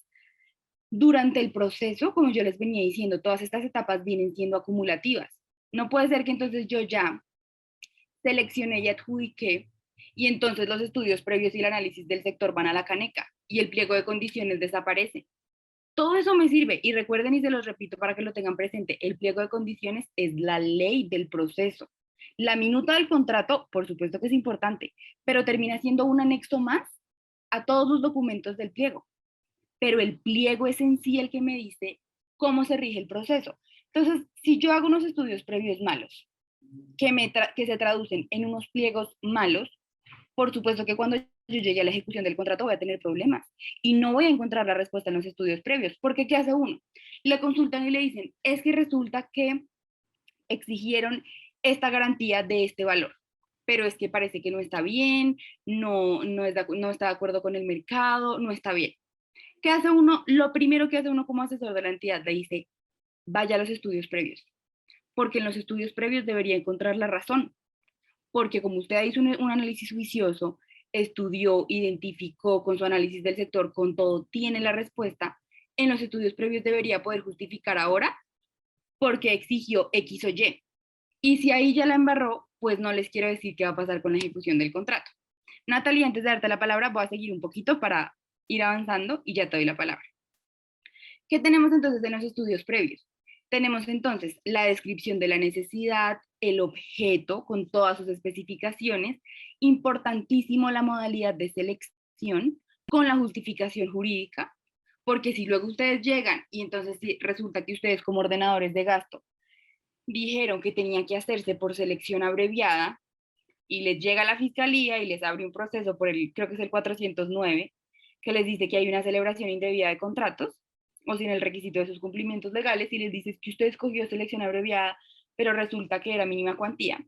durante el proceso, como yo les venía diciendo, todas estas etapas vienen siendo acumulativas. No puede ser que entonces yo ya seleccioné y adjudiqué, y entonces los estudios previos y el análisis del sector van a la caneca y el pliego de condiciones desaparece. Todo eso me sirve, y recuerden y se los repito para que lo tengan presente, el pliego de condiciones es la ley del proceso. La minuta del contrato, por supuesto que es importante, pero termina siendo un anexo más a todos los documentos del pliego. Pero el pliego es en sí el que me dice cómo se rige el proceso. Entonces, si yo hago unos estudios previos malos, que se traducen en unos pliegos malos, por supuesto que cuando yo llegue a la ejecución del contrato voy a tener problemas y no voy a encontrar la respuesta en los estudios previos, porque ¿qué hace uno? Le consultan y le dicen, es que resulta que exigieron esta garantía de este valor, pero es que parece que no está bien, no está de acuerdo con el mercado, no está bien. ¿Qué hace uno? Lo primero que hace uno como asesor de la entidad le dice, vaya a los estudios previos, porque en los estudios previos debería encontrar la razón, porque como usted hizo un análisis juicioso, estudió, identificó con su análisis del sector, con todo, tiene la respuesta, en los estudios previos debería poder justificar ahora porque exigió X o Y. Y si ahí ya la embarró, pues no les quiero decir qué va a pasar con la ejecución del contrato. Natalie, antes de darte la palabra, voy a seguir un poquito para ir avanzando y ya te doy la palabra. ¿Qué tenemos entonces en los estudios previos? Tenemos entonces la descripción de la necesidad, el objeto con todas sus especificaciones, importantísimo la modalidad de selección con la justificación jurídica, porque si luego ustedes llegan y entonces resulta que ustedes como ordenadores de gasto dijeron que tenía que hacerse por selección abreviada y les llega a la fiscalía y les abre un proceso por el, creo que es el 409, que les dice que hay una celebración indebida de contratos o sin el requisito de sus cumplimientos legales y les dice que usted escogió selección abreviada, pero resulta que era mínima cuantía.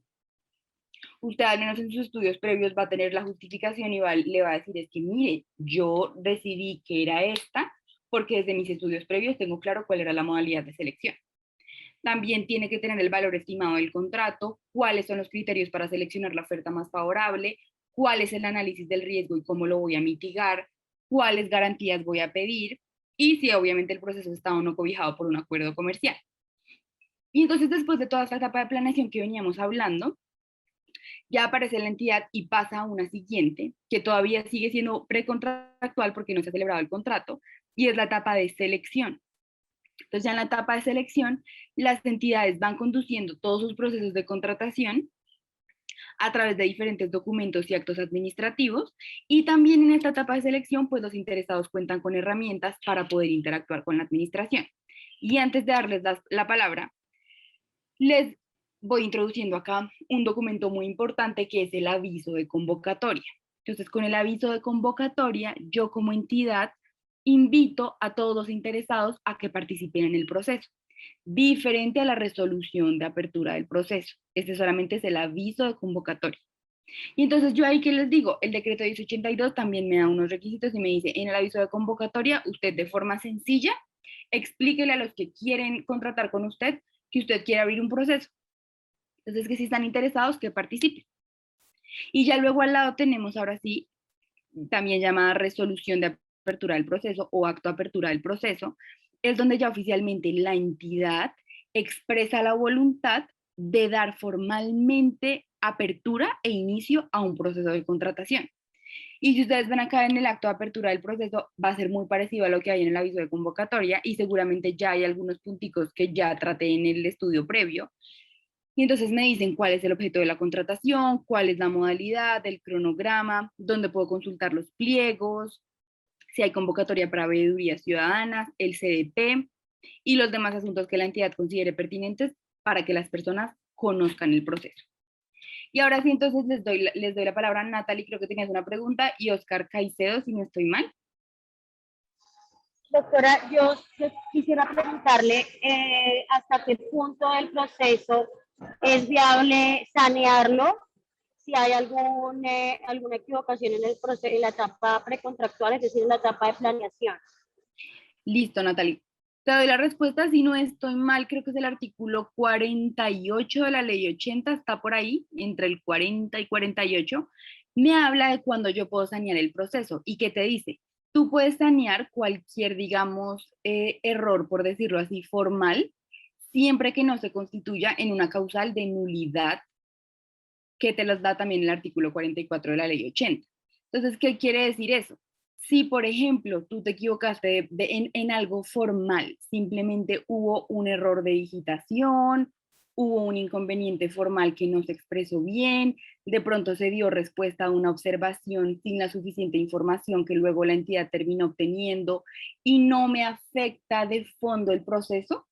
Usted al menos en sus estudios previos va a tener la justificación y le va a decir, es que mire, yo decidí que era esta porque desde mis estudios previos tengo claro cuál era la modalidad de selección. También tiene que tener el valor estimado del contrato, cuáles son los criterios para seleccionar la oferta más favorable, cuál es el análisis del riesgo y cómo lo voy a mitigar, cuáles garantías voy a pedir y si obviamente el proceso está o no cobijado por un acuerdo comercial. Y entonces después de toda esta etapa de planeación que veníamos hablando, ya aparece la entidad y pasa a una siguiente, que todavía sigue siendo precontractual porque no se ha celebrado el contrato, y es la etapa de selección. Entonces ya en la etapa de selección, las entidades van conduciendo todos sus procesos de contratación a través de diferentes documentos y actos administrativos, y también en esta etapa de selección, pues los interesados cuentan con herramientas para poder interactuar con la administración. Y antes de darles la palabra, les voy introduciendo acá un documento muy importante que es el aviso de convocatoria. Entonces, con el aviso de convocatoria, yo como entidad invito a todos los interesados a que participen en el proceso, diferente a la resolución de apertura del proceso. Este solamente es el aviso de convocatoria. Y entonces yo ahí que les digo, el decreto 1082 también me da unos requisitos y me dice, en el aviso de convocatoria, usted de forma sencilla, explíquele a los que quieren contratar con usted que usted quiere abrir un proceso. Entonces, que si están interesados, que participen. Y ya luego al lado tenemos ahora sí, también llamada resolución de apertura del proceso o acto de apertura del proceso, es donde ya oficialmente la entidad expresa la voluntad de dar formalmente apertura e inicio a un proceso de contratación. Y si ustedes ven acá en el acto de apertura del proceso, va a ser muy parecido a lo que hay en el aviso de convocatoria y seguramente ya hay algunos punticos que ya traté en el estudio previo. Y entonces me dicen cuál es el objeto de la contratación, cuál es la modalidad, el cronograma, dónde puedo consultar los pliegos, si hay convocatoria para veedurías ciudadanas, el CDP y los demás asuntos que la entidad considere pertinentes para que las personas conozcan el proceso. Y ahora sí, entonces les doy la palabra a Natalie, creo que tenías una pregunta, y Oscar Caicedo, si no estoy mal. Doctora, yo quisiera preguntarle hasta qué punto del proceso es viable sanearlo, si hay alguna equivocación en el proceso, en la etapa precontractual, es decir, en la etapa de planeación. Listo, Natalie. Te doy la respuesta, si no estoy mal, creo que es el artículo 48 de la ley 80, está por ahí, entre el 40 y 48, me habla de cuando yo puedo sanear el proceso. ¿Y qué te dice? Tú puedes sanear cualquier, digamos, error, por decirlo así, formal, siempre que no se constituya en una causal de nulidad, que te las da también el artículo 44 de la ley 80. Entonces, ¿qué quiere decir eso? Si, por ejemplo, tú te equivocaste en algo formal, simplemente hubo un error de digitación, hubo un inconveniente formal que no se expresó bien, de pronto se dio respuesta a una observación sin la suficiente información que luego la entidad terminó obteniendo y no me afecta de fondo el proceso,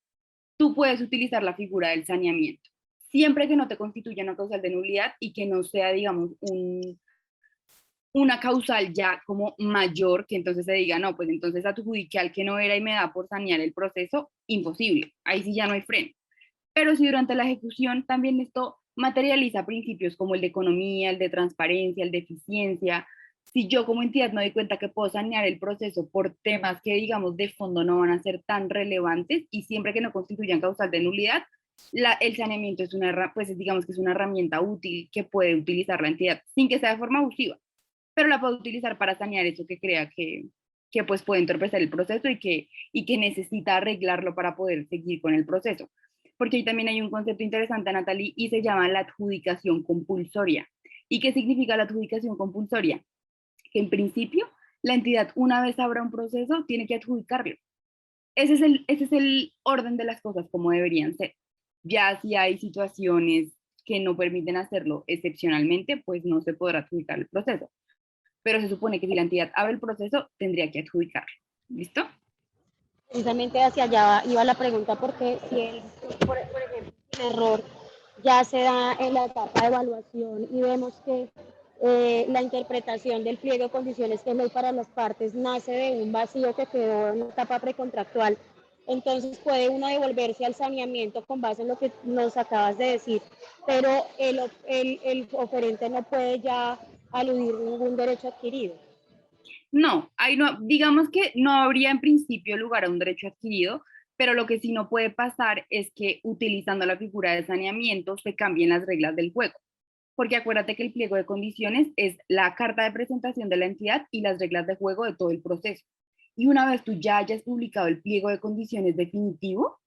tú puedes utilizar la figura del saneamiento, siempre que no te constituya una causal de nulidad y que no sea, digamos, una causal ya como mayor, que entonces se diga, no, pues entonces adjudiqué al que no era y me da por sanear el proceso, imposible, ahí sí ya no hay freno. Pero si durante la ejecución también esto materializa principios como el de economía, el de transparencia, el de eficiencia, si yo como entidad me doy cuenta que puedo sanear el proceso por temas que digamos de fondo no van a ser tan relevantes y siempre que no constituyan causal de nulidad, el saneamiento es pues digamos que es una herramienta útil que puede utilizar la entidad sin que sea de forma abusiva, pero la puede utilizar para sanear eso que crea que pues puede entorpecer el proceso y que necesita arreglarlo para poder seguir con el proceso. Porque ahí también hay un concepto interesante, Natalie, y se llama la adjudicación compulsoria. ¿Y qué significa la adjudicación compulsoria? Que en principio la entidad una vez abra un proceso tiene que adjudicarlo. Ese es el orden de las cosas como deberían ser. Ya si hay situaciones que no permiten hacerlo excepcionalmente, pues no se podrá adjudicar el proceso. Pero se supone que si la entidad abre el proceso, tendría que adjudicarlo. ¿Listo? Precisamente hacia allá iba la pregunta, porque si por ejemplo, el error ya se da en la etapa de evaluación y vemos que la interpretación del pliego de condiciones que es ley para las partes nace de un vacío que quedó en la etapa precontractual, entonces puede uno devolverse al saneamiento con base en lo que nos acabas de decir, pero el oferente no puede ya aludir ningún derecho adquirido. No, digamos que no habría en principio lugar a un derecho adquirido, pero lo que sí no puede pasar es que utilizando la figura de saneamiento se cambien las reglas del juego. Porque acuérdate que el pliego de condiciones es la carta de presentación de la entidad y las reglas de juego de todo el proceso. Y una vez tú ya hayas publicado el pliego de condiciones definitivo,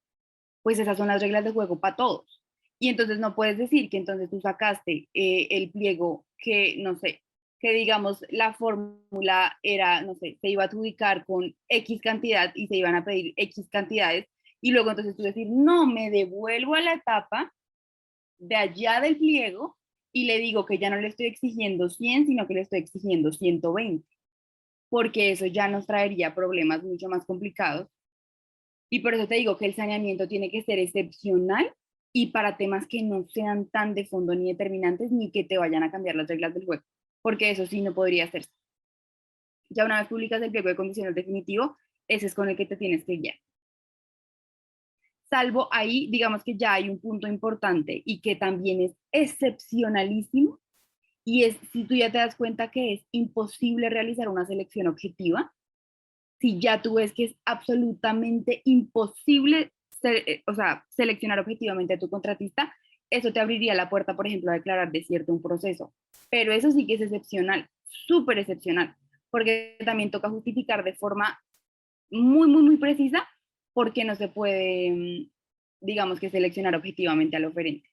pues esas son las reglas de juego para todos. Y entonces no puedes decir que entonces tú sacaste el pliego que, no sé, que digamos la fórmula era, no sé, se iba a adjudicar con X cantidad y se iban a pedir X cantidades, y luego entonces tú decir, no, me devuelvo a la etapa de allá del pliego y le digo que ya no le estoy exigiendo 100, sino que le estoy exigiendo 120, porque eso ya nos traería problemas mucho más complicados. Y por eso te digo que el saneamiento tiene que ser excepcional y para temas que no sean tan de fondo ni determinantes ni que te vayan a cambiar las reglas del juego, porque eso sí no podría hacerse. Ya una vez publicas el pliego de condiciones definitivo, ese es con el que te tienes que guiar. Salvo ahí, digamos que ya hay un punto importante y que también es excepcionalísimo, y es si tú ya te das cuenta que es imposible realizar una selección objetiva, si ya tú ves que es absolutamente imposible seleccionar objetivamente a tu contratista, eso te abriría la puerta, por ejemplo, a declarar desierto un proceso. Pero eso sí que es excepcional, súper excepcional, porque también toca justificar de forma muy precisa por qué no se puede, digamos que seleccionar objetivamente al oferente.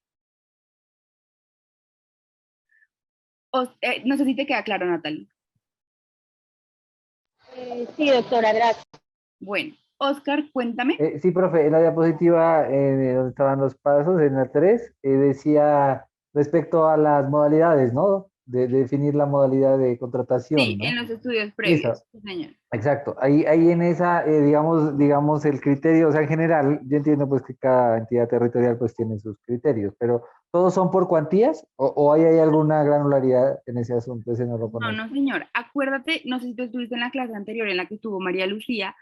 No sé si te queda claro, Natalie. Sí, doctora, gracias. Bueno, Oscar, cuéntame. Sí, profe, en la diapositiva donde estaban los pasos, en la 3, decía respecto a las modalidades, ¿no? De definir la modalidad de contratación, Sí, ¿no? en los estudios previos, Eso, sí, señor. exacto. Ahí en esa, digamos, el criterio, o sea, en general, yo entiendo pues que cada entidad territorial pues tiene sus criterios, pero ¿todos son por cuantías o hay alguna granularidad en ese asunto? Ese no lo conozco. No, señor. Acuérdate, no sé si tú estuviste en la clase anterior en la que estuvo María Lucía,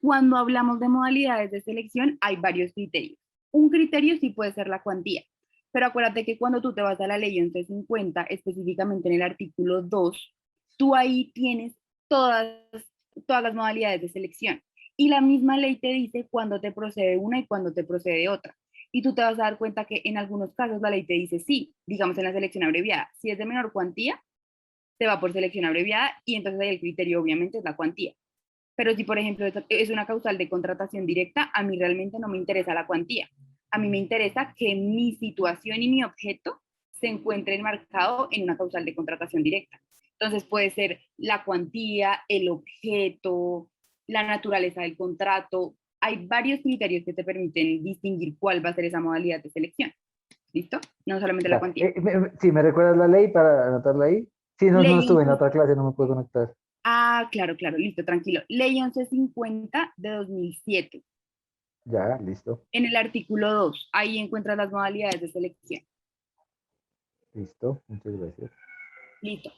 cuando hablamos de modalidades de selección hay varios criterios. Un criterio sí puede ser la cuantía, pero acuérdate que cuando tú te vas a la ley 1150, específicamente en el artículo 2, tú ahí tienes todas las modalidades de selección. Y la misma ley te dice cuándo te procede una y cuándo te procede otra. Y tú te vas a dar cuenta que en algunos casos la ley te dice sí, digamos en la selección abreviada. Si es de menor cuantía, te va por selección abreviada y entonces ahí el criterio obviamente es la cuantía. Pero si, por ejemplo, es una causal de contratación directa, a mí realmente no me interesa la cuantía. A mí me interesa que mi situación y mi objeto se encuentren enmarcado en una causal de contratación directa. Entonces puede ser la cuantía, el objeto, la naturaleza del contrato. Hay varios criterios que te permiten distinguir cuál va a ser esa modalidad de selección. ¿Listo? No solamente la cuantía. Sí, ¿me recuerdas la ley para anotarla ahí? Sí, no Ley estuve en 11. otra clase, no me puedo conectar. Ah, claro, listo, tranquilo. Ley 1150 de 2007. Ya, listo, En el artículo 2, ahí encuentras las modalidades de selección. listo, muchas gracias. Listo.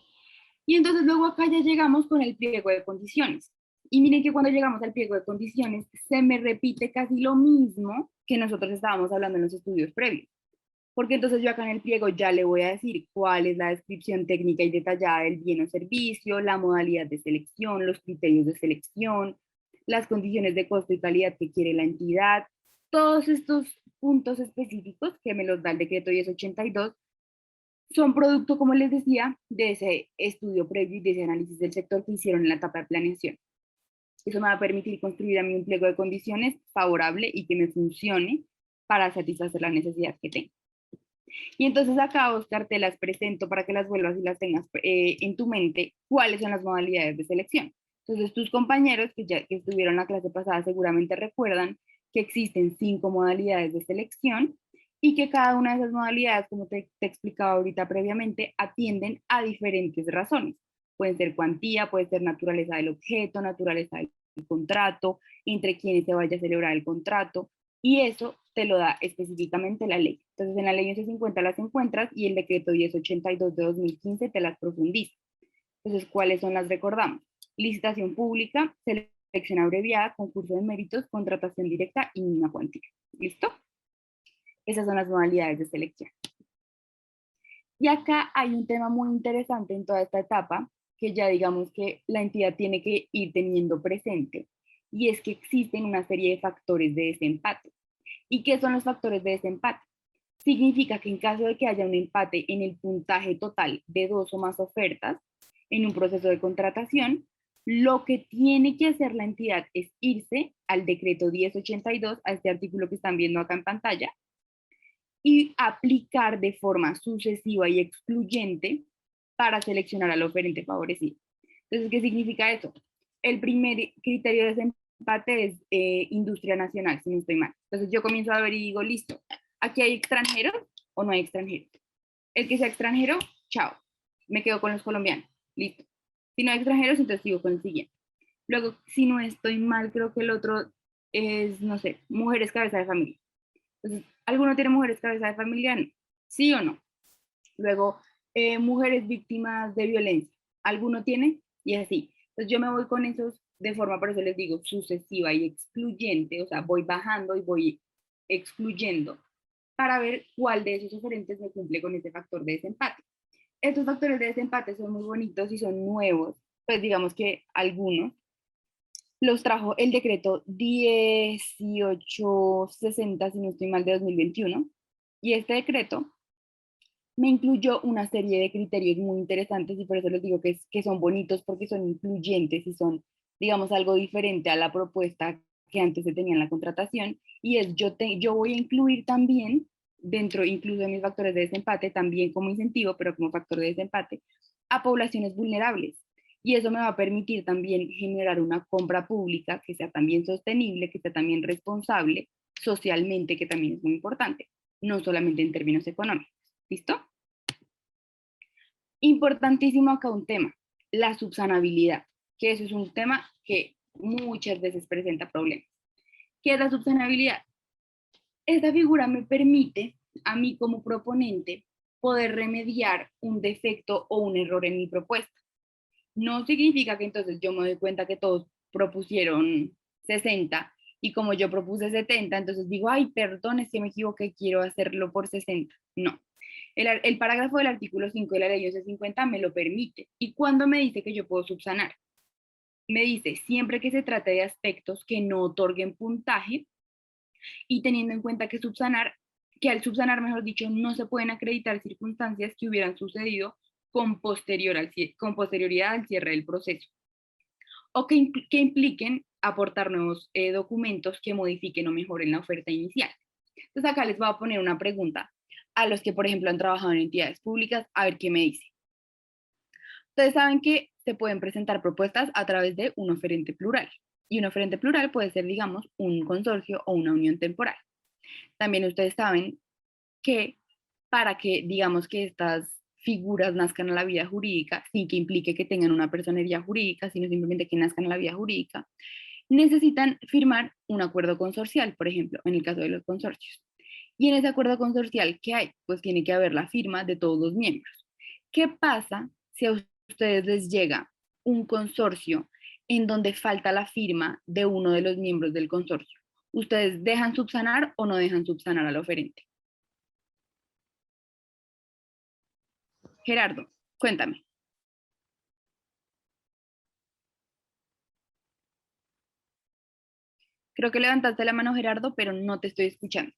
Y entonces luego acá ya llegamos con el pliego de condiciones. Y miren que cuando llegamos al pliego de condiciones se me repite casi lo mismo que nosotros estábamos hablando en los estudios previos. Porque entonces yo acá en el pliego ya le voy a decir cuál es la descripción técnica y detallada del bien o servicio, la modalidad de selección, los criterios de selección, las condiciones de costo y calidad que quiere la entidad, todos estos puntos específicos que me los da el decreto 1082 son producto, como les decía, de ese estudio previo y de ese análisis del sector que hicieron en la etapa de planeación. Eso me va a permitir construir a mí un pliego de condiciones favorable y que me funcione para satisfacer la necesidad que tengo. Y entonces acá, Oscar, te las presento para que las vuelvas y las tengas en tu mente, cuáles son las modalidades de selección. Entonces, tus compañeros que estuvieron la clase pasada seguramente recuerdan que existen 5 modalidades de selección y que cada una de esas modalidades, como te explicaba ahorita previamente, atienden a diferentes razones. Pueden ser cuantía, puede ser naturaleza del objeto, naturaleza del contrato, entre quienes se vaya a celebrar el contrato, y eso te lo da específicamente la ley. Entonces, en la ley 1150 las encuentras y el decreto 1082 de 2015 te las profundiza. Entonces, ¿cuáles son las recordamos? Licitación pública, selección abreviada, concurso de méritos, contratación directa y una cuantía. ¿Listo? Esas son las modalidades de selección. Y acá hay un tema muy interesante en toda esta etapa, que ya digamos que la entidad tiene que ir teniendo presente, y es que existen una serie de factores de desempate. ¿Y qué son los factores de desempate? Significa que en caso de que haya un empate en el puntaje total de 2 o más ofertas en un proceso de contratación, lo que tiene que hacer la entidad es irse al decreto 1082, a este artículo que están viendo acá en pantalla, y aplicar de forma sucesiva y excluyente para seleccionar al oferente favorecido. Entonces, ¿qué significa eso? El primer criterio de desempate es industria nacional, si no estoy mal. Entonces yo comienzo a ver y digo, listo, ¿aquí hay extranjeros o no hay extranjeros? El que sea extranjero, chao, me quedo con los colombianos, listo. Si no hay extranjeros, entonces sigo con el siguiente. Luego, si no estoy mal, creo que el otro es, no sé, mujeres cabeza de familia. Entonces, ¿alguno tiene mujeres cabeza de familia? No. ¿Sí o no? Luego, mujeres víctimas de violencia. ¿Alguno tiene? Y así. Entonces yo me voy con esos de forma, por eso les digo, sucesiva y excluyente, o sea, voy bajando y voy excluyendo para ver cuál de esos oferentes me cumple con ese factor de desempate. Estos factores de desempate son muy bonitos y son nuevos, pues digamos que algunos los trajo el decreto 1860, si no estoy mal, de 2021, y este decreto me incluyó una serie de criterios muy interesantes y por eso les digo que son bonitos porque son incluyentes y son, digamos, algo diferente a la propuesta que antes se tenía en la contratación, y es yo voy a incluir también dentro incluso de mis factores de desempate, también como incentivo, pero como factor de desempate, a poblaciones vulnerables. Y eso me va a permitir también generar una compra pública que sea también sostenible, que sea también responsable socialmente, que también es muy importante, no solamente en términos económicos. ¿Listo? Importantísimo acá un tema, la subsanabilidad, que eso es un tema que muchas veces presenta problemas. ¿Qué es la subsanabilidad? Esta figura me permite a mí como proponente poder remediar un defecto o un error en mi propuesta. No significa que entonces yo me doy cuenta que todos propusieron 60 y como yo propuse 70, entonces digo, ay, perdón, es que me equivoqué, quiero hacerlo por 60. No. El parágrafo del artículo 5 de la ley 1150 me lo permite. ¿Y cuándo me dice que yo puedo subsanar? Me dice, siempre que se trate de aspectos que no otorguen puntaje y teniendo en cuenta que al subsanar, mejor dicho, no se pueden acreditar circunstancias que hubieran sucedido con posterioridad al cierre del proceso o que impliquen aportar nuevos documentos que modifiquen o mejoren la oferta inicial. Entonces acá les voy a poner una pregunta a los que, por ejemplo, han trabajado en entidades públicas, a ver qué me dice. Ustedes saben que se pueden presentar propuestas a través de un oferente plural. Y un oferente plural puede ser, digamos, un consorcio o una unión temporal. También ustedes saben que para que, digamos, que estas figuras nazcan a la vida jurídica, sin que implique que tengan una personería jurídica, sino simplemente que nazcan a la vida jurídica, necesitan firmar un acuerdo consorcial, por ejemplo, en el caso de los consorcios. Y en ese acuerdo consorcial, ¿qué hay? Pues tiene que haber la firma de todos los miembros. ¿Qué pasa si a ustedes les llega un consorcio en donde falta la firma de uno de los miembros del consorcio? ¿Ustedes dejan subsanar o no dejan subsanar al oferente? Gerardo, cuéntame. Creo que levantaste la mano, Gerardo, pero no te estoy escuchando.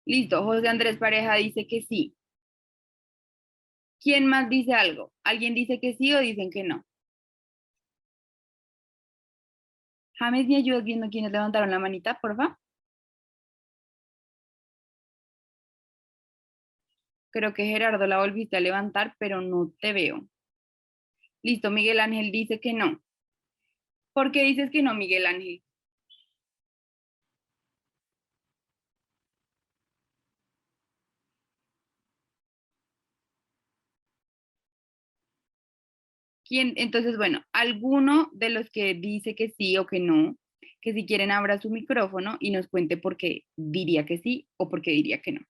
Listo, José Andrés Pareja dice que sí. ¿Quién más dice algo? ¿Alguien dice que sí o dicen que no? James, ¿me ayudas viendo quiénes levantaron la manita, porfa? Creo que Gerardo la volviste a levantar, pero no te veo. Listo, Miguel Ángel dice que no. ¿Por qué dices que no, Miguel Ángel? ¿Quién? Entonces, bueno, alguno de los que dice que sí o que no, que si quieren abra su micrófono y nos cuente por qué diría que sí o por qué diría que no.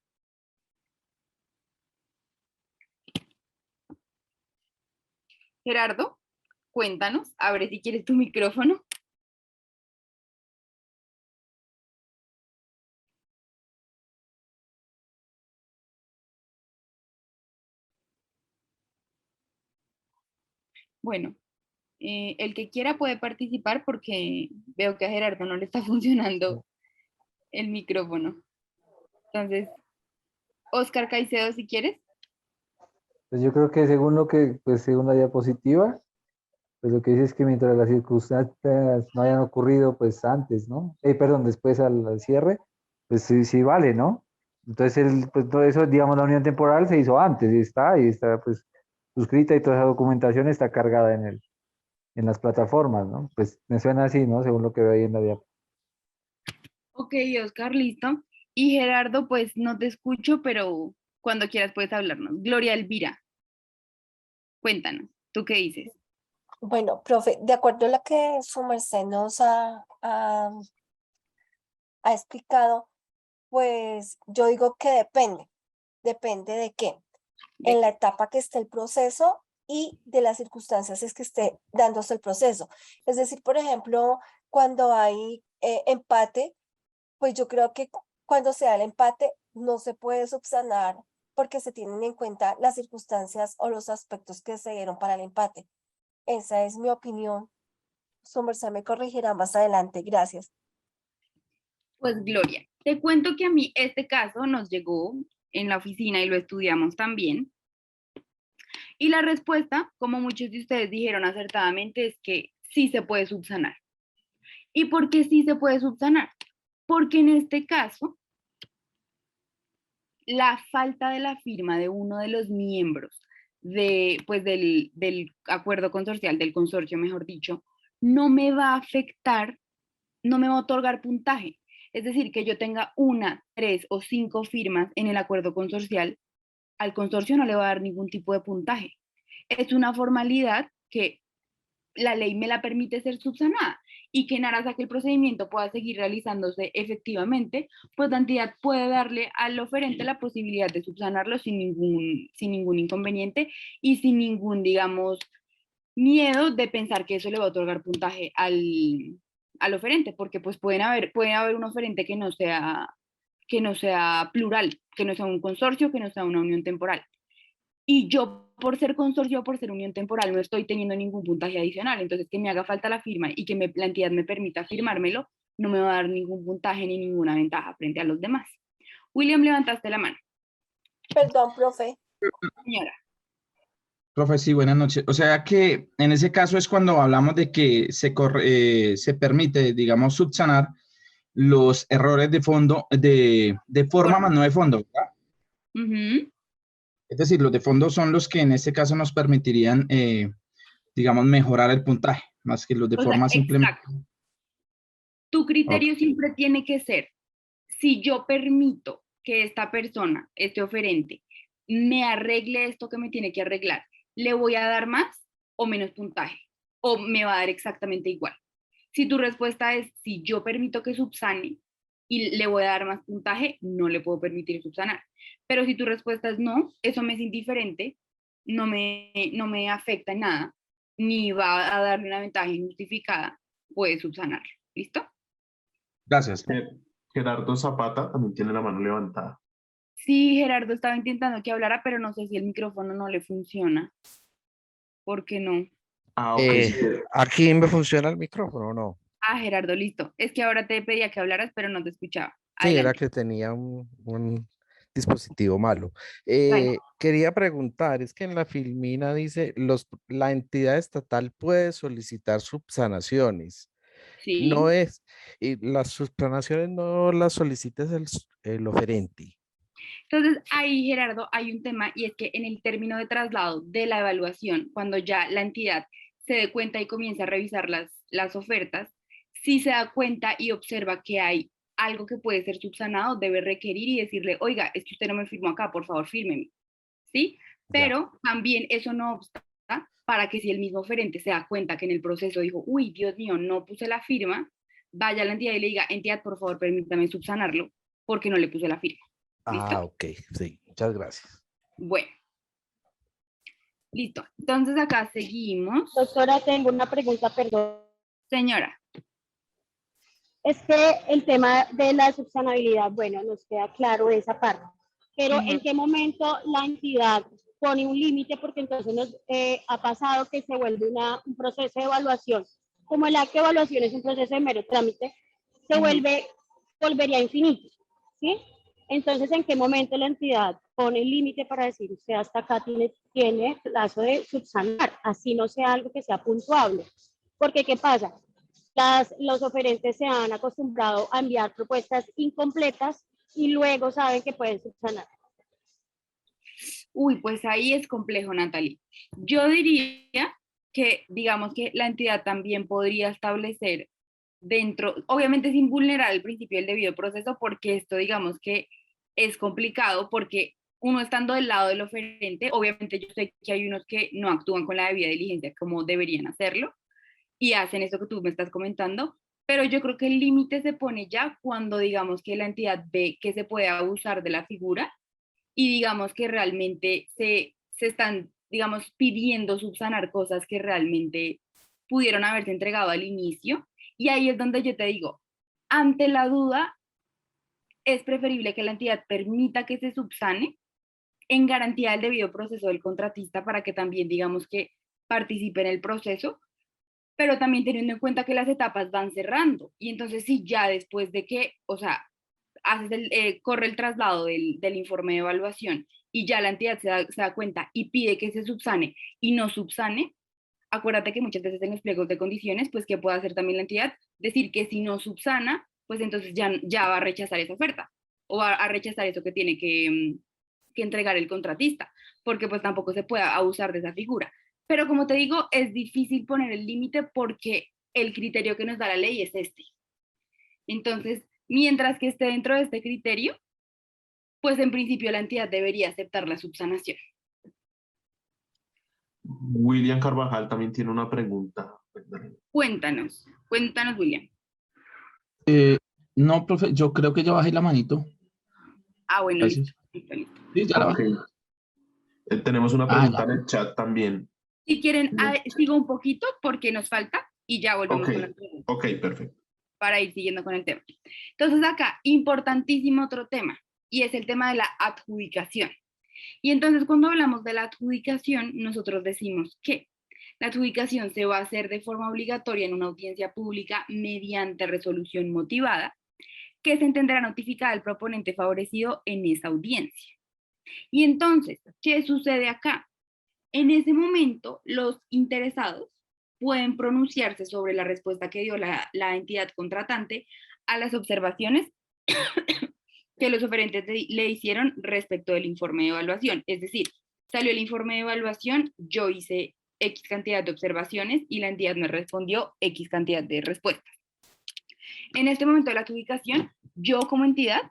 Gerardo, cuéntanos, abre si quieres tu micrófono. Bueno, el que quiera puede participar porque veo que a Gerardo no le está funcionando el micrófono. Entonces, Oscar Caicedo, si quieres. Pues yo creo que según lo que, pues según la diapositiva, pues lo que dice es que mientras las circunstancias no hayan ocurrido, pues antes, ¿no? Perdón, después al cierre, pues sí, sí vale, ¿no? Entonces, pues todo eso, digamos, la unión temporal se hizo antes y está pues suscrita y toda esa documentación está cargada en las plataformas, ¿no? Pues me suena así, ¿no? Según lo que veo ahí en la diapositiva. Ok, Oscar, listo. Y Gerardo, pues no te escucho, pero cuando quieras puedes hablarnos. Gloria Elvira, cuéntanos, ¿tú qué dices? Bueno, profe, de acuerdo a lo que su merced nos ha explicado, pues yo digo que depende de qué, en la etapa que esté el proceso y de las circunstancias es que esté dándose el proceso. Es decir, por ejemplo, cuando hay empate, pues yo creo que cuando se da el empate no se puede subsanar porque se tienen en cuenta las circunstancias o los aspectos que se dieron para el empate. Esa es mi opinión. Su merced me corregirá más adelante. Gracias. Pues Gloria, te cuento que a mí este caso nos llegó en la oficina y lo estudiamos también. Y la respuesta, como muchos de ustedes dijeron acertadamente, es que sí se puede subsanar. ¿Y por qué sí se puede subsanar? Porque en este caso, la falta de la firma de uno de los miembros pues del acuerdo consorcial, del consorcio, mejor dicho, no me va a afectar, no me va a otorgar puntaje. Es decir, que yo tenga una, 3 o 5 firmas en el acuerdo consorcial, al consorcio no le va a dar ningún tipo de puntaje. Es una formalidad que la ley me la permite ser subsanada y que en aras a que el procedimiento pueda seguir realizándose efectivamente, pues la entidad puede darle al oferente la posibilidad de subsanarlo sin ningún inconveniente y sin ningún, digamos, miedo de pensar que eso le va a otorgar puntaje al oferente, porque pues puede haber un oferente que no sea plural, que no sea un consorcio, que no sea una unión temporal. Y yo, por ser consorcio o por ser unión temporal, no estoy teniendo ningún puntaje adicional. Entonces, que me haga falta la firma y que la entidad me permita firmármelo, no me va a dar ningún puntaje ni ninguna ventaja frente a los demás. William, levantaste la mano. Perdón, profe. Señora. Profe, sí, buenas noches. O sea que en ese caso es cuando hablamos de que se permite, digamos, subsanar los errores de fondo, de forma más no de fondo, ¿verdad? Uh-huh. Es decir, los de fondo son los que en este caso nos permitirían, digamos, mejorar el puntaje, más que los de forma simplemente. Exacto. Tu criterio siempre tiene que ser, si yo permito que esta persona, este oferente, me arregle esto que me tiene que arreglar, ¿le voy a dar más o menos puntaje, o me va a dar exactamente igual. Si tu respuesta es si yo permito que subsane y le voy a dar más puntaje, no le puedo permitir subsanar. Pero si tu respuesta es no, eso me es indiferente, no me afecta en nada, ni va a darle una ventaja injustificada, puede subsanar. ¿Listo? Gracias. Gerardo Zapata también tiene la mano levantada. Sí, Gerardo estaba intentando que hablara, pero no sé si el micrófono no le funciona. ¿Por qué no? Ah, ok. ¿Aquí me funciona el micrófono o no? Ah, Gerardo, listo. Es que ahora te pedía que hablaras, pero no te escuchaba. Sí, era Adelante. que tenía un dispositivo malo. Tranqui. Quería preguntar, es que en la Filmina dice, la entidad estatal puede solicitar subsanaciones. No Sí. es, y las subsanaciones no las solicita el oferente. Entonces, ahí, Gerardo, hay un tema y es que en el término de traslado de la evaluación, cuando ya la entidad se dé cuenta y comienza a revisar las ofertas, si se da cuenta y observa que hay algo que puede ser subsanado, debe requerir y decirle, oiga, es que usted no me firmó acá, por favor, fírmeme. ¿Sí? Ya. Pero también eso no obsta para que si el mismo oferente se da cuenta que en el proceso dijo, uy, Dios mío, no puse la firma, vaya a la entidad y le diga, entidad, por favor, permítame subsanarlo porque no le puse la firma. ¿Listo? Ah, ok, sí, muchas gracias. Bueno, listo. Entonces acá seguimos. Doctora, tengo una pregunta, perdón. Señora, Es que el tema de la subsanabilidad, bueno, nos queda claro esa parte, pero ¿en qué momento la entidad pone un límite? Porque entonces nos ha pasado que se vuelve un proceso de evaluación, como la que evaluación es un proceso de mero trámite, se volvería infinito, ¿sí? Entonces, ¿en qué momento la entidad pone el límite para decir usted hasta acá tiene plazo de subsanar, así no sea algo que sea puntuable? Porque, ¿qué pasa? Los oferentes se han acostumbrado a enviar propuestas incompletas y luego saben que pueden subsanar. uy, pues ahí es complejo, Natalie. Yo diría que, digamos que la entidad también podría establecer dentro, obviamente sin vulnerar el principio del debido proceso, porque esto, digamos que es complicado, porque uno estando del lado del oferente, obviamente yo sé que hay unos que no actúan con la debida diligencia como deberían hacerlo y hacen eso que tú me estás comentando, pero yo creo que el límite se pone ya cuando digamos que la entidad ve que se puede abusar de la figura y digamos que realmente se están, digamos, pidiendo subsanar cosas que realmente pudieron haberse entregado al inicio. Y ahí es donde yo te digo, ante la duda, es preferible que la entidad permita que se subsane en garantía del debido proceso del contratista para que también, digamos, que participe en el proceso, pero también teniendo en cuenta que las etapas van cerrando. Y entonces, si ya después de que, o sea, corre el traslado del informe de evaluación y ya la entidad se da cuenta y pide que se subsane y no subsane, acuérdate que muchas veces en los pliegos de condiciones, pues que puede hacer también la entidad, decir que si no subsana, pues entonces ya va a rechazar esa oferta o va a rechazar eso que tiene que entregar el contratista, porque pues tampoco se puede abusar de esa figura. Pero como te digo, es difícil poner el límite porque el criterio que nos da la ley es este. Entonces, mientras que esté dentro de este criterio, pues en principio la entidad debería aceptar la subsanación. William Carvajal también tiene una pregunta. Cuéntanos, William. No, profe, yo creo que ya bajé la manito. Ah, bueno, Gracias. listo. Sí, ya la bajé. Ok. Tenemos una pregunta en el chat también. Si quieren, sigo un poquito porque nos falta y ya volvemos con la pregunta. Ok, perfecto. Para ir siguiendo con el tema. Entonces acá, importantísimo otro tema, y es el tema de la adjudicación. Y entonces cuando hablamos de la adjudicación, nosotros decimos que la adjudicación se va a hacer de forma obligatoria en una audiencia pública mediante resolución motivada, que se entenderá notificada al proponente favorecido en esa audiencia. Y entonces, ¿qué sucede acá? En ese momento, los interesados pueden pronunciarse sobre la respuesta que dio la entidad contratante a las observaciones que los oferentes le hicieron respecto del informe de evaluación. Es decir, salió el informe de evaluación, yo hice X cantidad de observaciones y la entidad me respondió X cantidad de respuestas. En este momento de la adjudicación, yo como entidad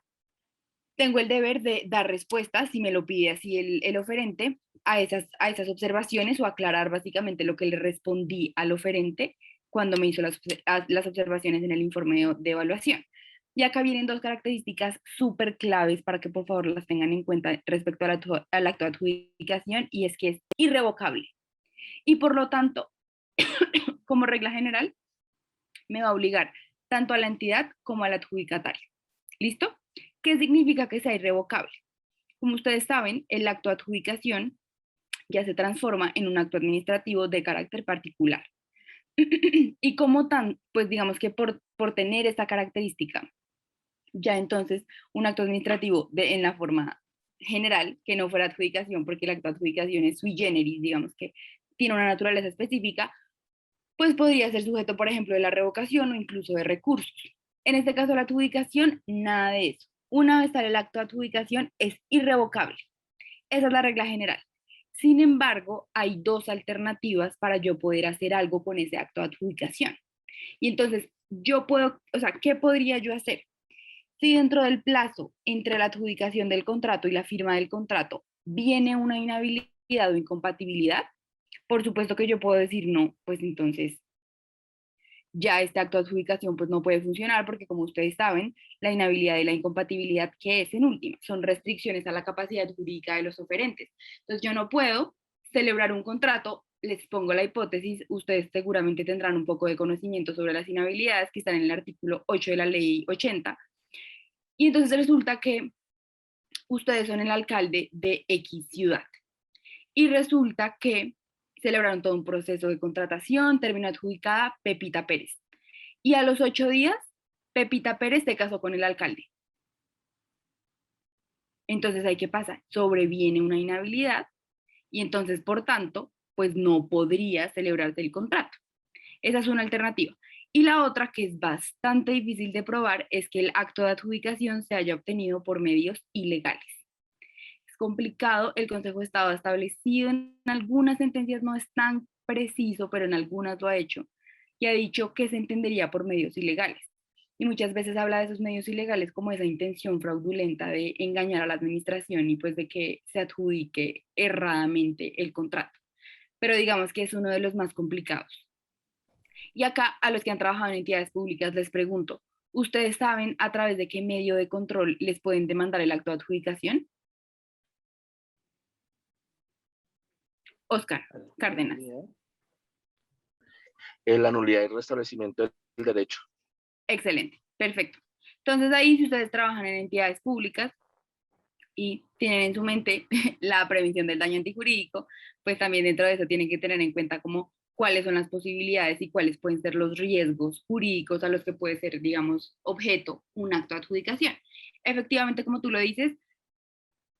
tengo el deber de dar respuestas, si me lo pide así el oferente, a esas observaciones o aclarar básicamente lo que le respondí al oferente cuando me hizo las observaciones en el informe de evaluación. Y acá vienen dos características súper claves para que por favor las tengan en cuenta respecto al acto de adjudicación, y es que es irrevocable. Y por lo tanto, como regla general, me va a obligar tanto a la entidad como al adjudicatario. ¿Listo? ¿Qué significa que sea irrevocable? Como ustedes saben, el acto de adjudicación ya se transforma en un acto administrativo de carácter particular. Y como tan, pues digamos que por tener esta característica, ya entonces un acto administrativo en la forma general, que no fuera adjudicación, porque el acto de adjudicación es sui generis, digamos que tiene una naturaleza específica, pues podría ser sujeto, por ejemplo, de la revocación o incluso de recursos. En este caso, la adjudicación, nada de eso. Una vez sale el acto de adjudicación, es irrevocable. Esa es la regla general. Sin embargo, hay dos alternativas para yo poder hacer algo con ese acto de adjudicación. Y entonces, yo puedo, o sea, ¿qué podría yo hacer? Si dentro del plazo entre la adjudicación del contrato y la firma del contrato viene una inhabilidad o incompatibilidad, por supuesto que yo puedo decir no, pues entonces ya este acto de adjudicación pues no puede funcionar, porque como ustedes saben, la inhabilidad y la incompatibilidad, ¿qué es en última? Son restricciones a la capacidad jurídica de los oferentes. Entonces yo no puedo celebrar un contrato. Les pongo la hipótesis, ustedes seguramente tendrán un poco de conocimiento sobre las inhabilidades que están en el artículo 8 de la ley 80, y entonces resulta que ustedes son el alcalde de X ciudad, y resulta que celebraron todo un proceso de contratación, terminó adjudicada Pepita Pérez. Y a los 8 días, Pepita Pérez se casó con el alcalde. Entonces, ¿ahí qué pasa? Sobreviene una inhabilidad y entonces, por tanto, pues no podría celebrarse el contrato. Esa es una alternativa. Y la otra, que es bastante difícil de probar, es que el acto de adjudicación se haya obtenido por medios ilegales. Complicado, el Consejo de Estado ha establecido en algunas sentencias, no es tan preciso, pero en algunas lo ha hecho, y ha dicho que se entendería por medios ilegales. Y muchas veces habla de esos medios ilegales como esa intención fraudulenta de engañar a la administración y pues de que se adjudique erradamente el contrato. Pero digamos que es uno de los más complicados. Y acá a los que han trabajado en entidades públicas les pregunto, ¿ustedes saben a través de qué medio de control les pueden demandar el acto de adjudicación? Oscar Cárdenas. La nulidad y restablecimiento del derecho. Excelente, perfecto. Entonces ahí, si ustedes trabajan en entidades públicas y tienen en su mente la prevención del daño antijurídico, pues también dentro de eso tienen que tener en cuenta como cuáles son las posibilidades y cuáles pueden ser los riesgos jurídicos a los que puede ser, digamos, objeto un acto de adjudicación. Efectivamente, como tú lo dices,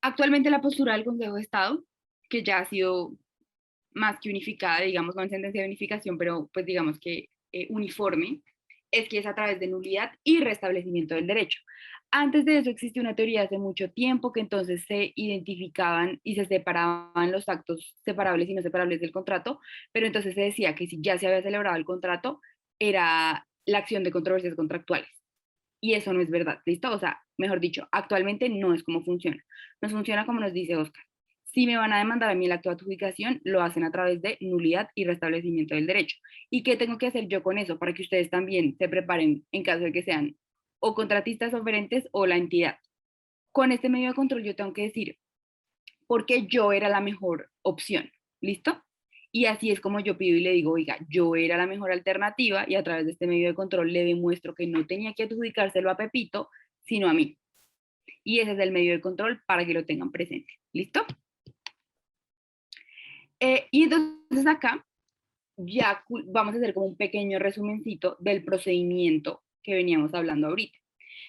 actualmente la postura del Consejo de Estado, que ya ha sido más que unificada, digamos, no en sentencia de unificación, pero pues digamos que uniforme, es que es a través de nulidad y restablecimiento del derecho. Antes de eso existía una teoría hace mucho tiempo que entonces se identificaban y se separaban los actos separables y no separables del contrato, pero entonces se decía que si ya se había celebrado el contrato, era la acción de controversias contractuales. Y eso no es verdad, ¿listo? O sea, mejor dicho, actualmente no es como funciona. Nos funciona como nos dice Oscar. Si me van a demandar a mí el acto de adjudicación, lo hacen a través de nulidad y restablecimiento del derecho. ¿Y qué tengo que hacer yo con eso? Para que ustedes también se preparen en caso de que sean o contratistas oferentes o la entidad. Con este medio de control yo tengo que decir por qué yo era la mejor opción. ¿Listo? Y así es como yo pido y le digo, oiga, yo era la mejor alternativa y a través de este medio de control le demuestro que no tenía que adjudicárselo a Pepito, sino a mí. Y ese es el medio de control para que lo tengan presente. ¿Listo? Y entonces acá ya vamos a hacer como un pequeño resumencito del procedimiento que veníamos hablando ahorita.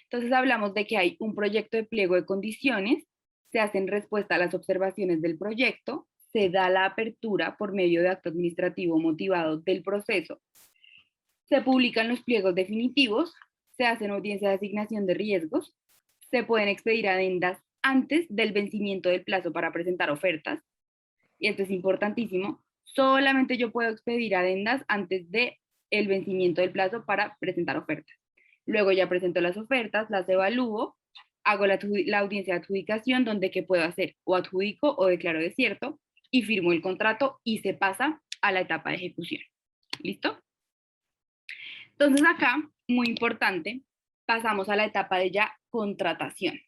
Entonces hablamos de que hay un proyecto de pliego de condiciones, se hace en respuesta a las observaciones del proyecto, se da la apertura por medio de acto administrativo motivado del proceso, se publican los pliegos definitivos, se hacen audiencias de asignación de riesgos, se pueden expedir adendas antes del vencimiento del plazo para presentar ofertas, y esto es importantísimo, solamente yo puedo expedir adendas antes del vencimiento del plazo para presentar ofertas. Luego ya presento las ofertas, las evalúo, hago la audiencia de adjudicación, donde ¿qué puedo hacer? O adjudico o declaro desierto y firmo el contrato y se pasa a la etapa de ejecución. ¿Listo? Entonces acá, muy importante, pasamos a la etapa de ya contratación.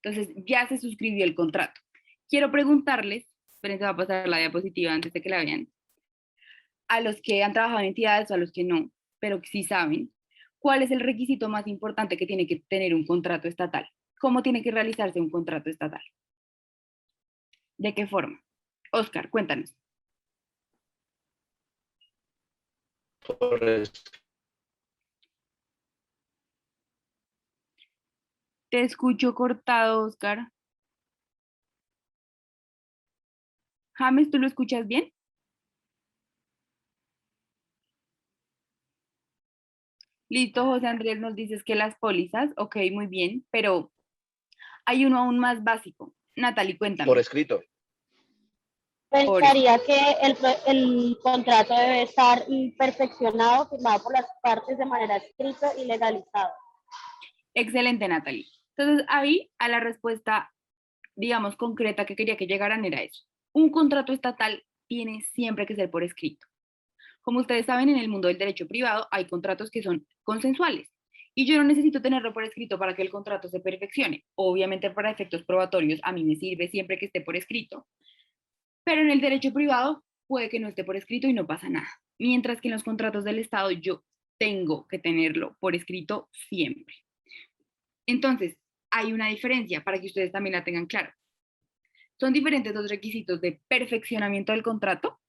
Entonces ya se suscribió el contrato. Quiero preguntarles, espérense, va a pasar la diapositiva antes de que la vean, a los que han trabajado en entidades o a los que no, pero que sí saben, ¿cuál es el requisito más importante que tiene que tener un contrato estatal? ¿Cómo tiene que realizarse un contrato estatal? ¿De qué forma? Oscar, cuéntanos. Por eso. Te escucho cortado, Oscar. James, ¿tú lo escuchas bien? Listo, José Andrés, nos dices que las pólizas, ok, muy bien, pero hay uno aún más básico. Natalie, cuéntame. Por escrito. Pensaría que el contrato debe estar perfeccionado, firmado por las partes de manera escrita y legalizado. Excelente, Natalie. Entonces, ahí a la respuesta, digamos, concreta que quería que llegaran era eso. Un contrato estatal tiene siempre que ser por escrito. Como ustedes saben, en el mundo del derecho privado hay contratos que son consensuales y yo no necesito tenerlo por escrito para que el contrato se perfeccione. Obviamente, para efectos probatorios, a mí me sirve siempre que esté por escrito, pero en el derecho privado puede que no esté por escrito y no pasa nada. Mientras que en los contratos del Estado yo tengo que tenerlo por escrito siempre. Entonces, hay una diferencia para que ustedes también la tengan claro. Son diferentes los requisitos de perfeccionamiento del contrato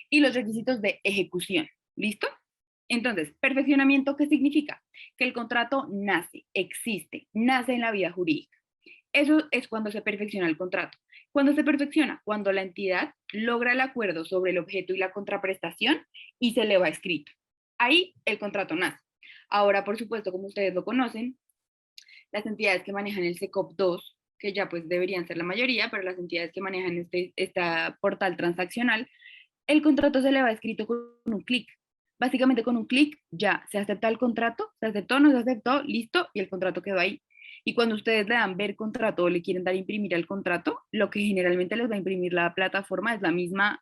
y los requisitos de ejecución. ¿Listo? Entonces, perfeccionamiento, ¿qué significa? Que el contrato nace, existe, nace en la vida jurídica. Eso es cuando se perfecciona el contrato. ¿Cuándo se perfecciona? Cuando la entidad logra el acuerdo sobre el objeto y la contraprestación y se le va escrito. Ahí el contrato nace. Ahora, por supuesto, como ustedes lo conocen, las entidades que manejan el SECOP 2, que ya pues deberían ser la mayoría, pero las entidades que manejan este portal transaccional, el contrato se le va escrito con un clic. Básicamente con un clic ya se acepta el contrato, se aceptó, no se aceptó, listo, y el contrato quedó ahí. Y cuando ustedes le dan ver contrato o le quieren dar imprimir al contrato, lo que generalmente les va a imprimir la plataforma es la misma,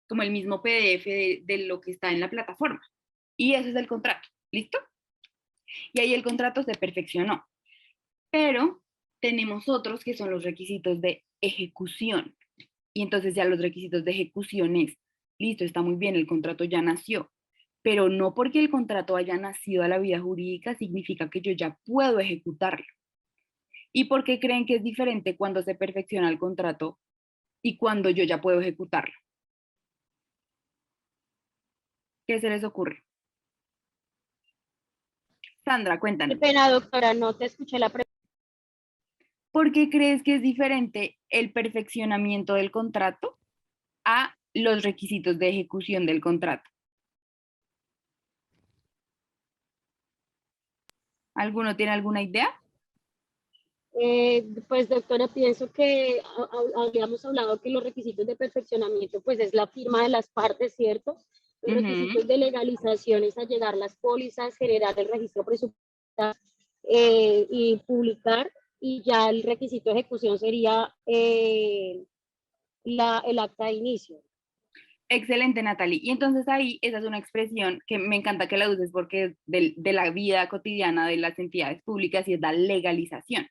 como el mismo PDF de lo que está en la plataforma. Y ese es el contrato, ¿listo? Y ahí el contrato se perfeccionó. Pero tenemos otros que son los requisitos de ejecución. Y entonces ya los requisitos de ejecución es, listo, está muy bien, el contrato ya nació, pero no porque el contrato haya nacido a la vida jurídica significa que yo ya puedo ejecutarlo. ¿Y por qué creen que es diferente cuando se perfecciona el contrato y cuando yo ya puedo ejecutarlo? ¿Qué se les ocurre? Sandra, cuéntanos. Qué pena, doctora, no te escuché la pregunta. ¿Por qué crees que es diferente el perfeccionamiento del contrato a los requisitos de ejecución del contrato? ¿Alguno tiene alguna idea? Pues doctora, pienso que habíamos hablado que los requisitos de perfeccionamiento pues es la firma de las partes, ¿cierto? Los requisitos de legalización es allegar las pólizas, generar el registro presupuestal y publicar, y ya el requisito de ejecución sería el acta de inicio. Excelente, Natalie. Y entonces ahí esa es una expresión que me encanta que la uses porque es de la vida cotidiana de las entidades públicas y es la legalización.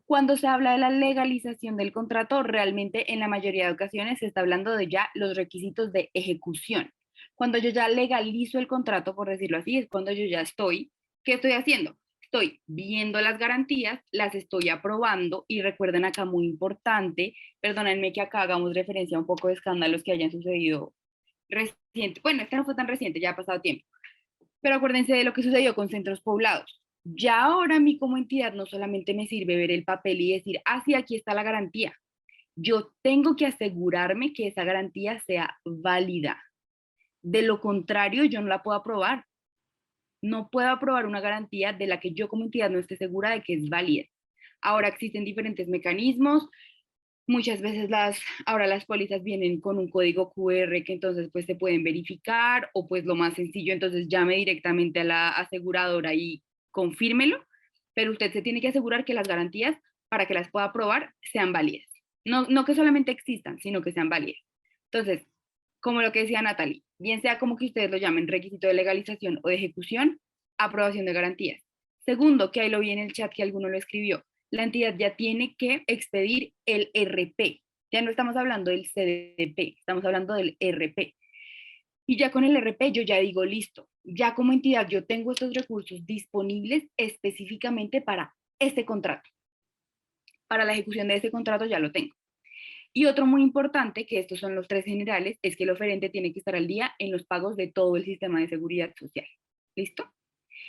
Cuando se habla de la legalización del contrato, realmente en la mayoría de ocasiones se está hablando de ya los requisitos de ejecución. Cuando yo ya legalizo el contrato, por decirlo así, es cuando yo ya estoy, ¿qué estoy haciendo? Estoy viendo las garantías, las estoy aprobando y recuerden acá muy importante, perdónenme que acá hagamos referencia a un poco de escándalos que hayan sucedido reciente. Bueno, este no fue tan reciente, ya ha pasado tiempo, pero acuérdense de lo que sucedió con centros poblados. Ya ahora a mí como entidad no solamente me sirve ver el papel y decir, ah, sí, aquí está la garantía. Yo tengo que asegurarme que esa garantía sea válida. De lo contrario, yo no la puedo aprobar. No puedo aprobar una garantía de la que yo como entidad no esté segura de que es válida. Ahora existen diferentes mecanismos. Muchas veces ahora las pólizas vienen con un código QR que entonces pues se pueden verificar, o pues lo más sencillo, entonces llame directamente a la aseguradora y confírmelo. pero usted se tiene que asegurar que las garantías, para que las pueda aprobar, sean válidas. No que solamente existan, sino que sean válidas. Entonces, como lo que decía Natalie, bien sea como que ustedes lo llamen requisito de legalización o de ejecución, aprobación de garantías. Segundo, que ahí lo vi en el chat que alguno lo escribió, la entidad ya tiene que expedir el RP. Ya no estamos hablando del CDP, estamos hablando del RP. Y ya con el RP yo ya digo, listo, ya como entidad yo tengo estos recursos disponibles específicamente para este contrato. Para la ejecución de este contrato ya lo tengo. Y otro muy importante, que estos son los tres generales, es que el oferente tiene que estar al día en los pagos de todo el sistema de seguridad social. ¿Listo?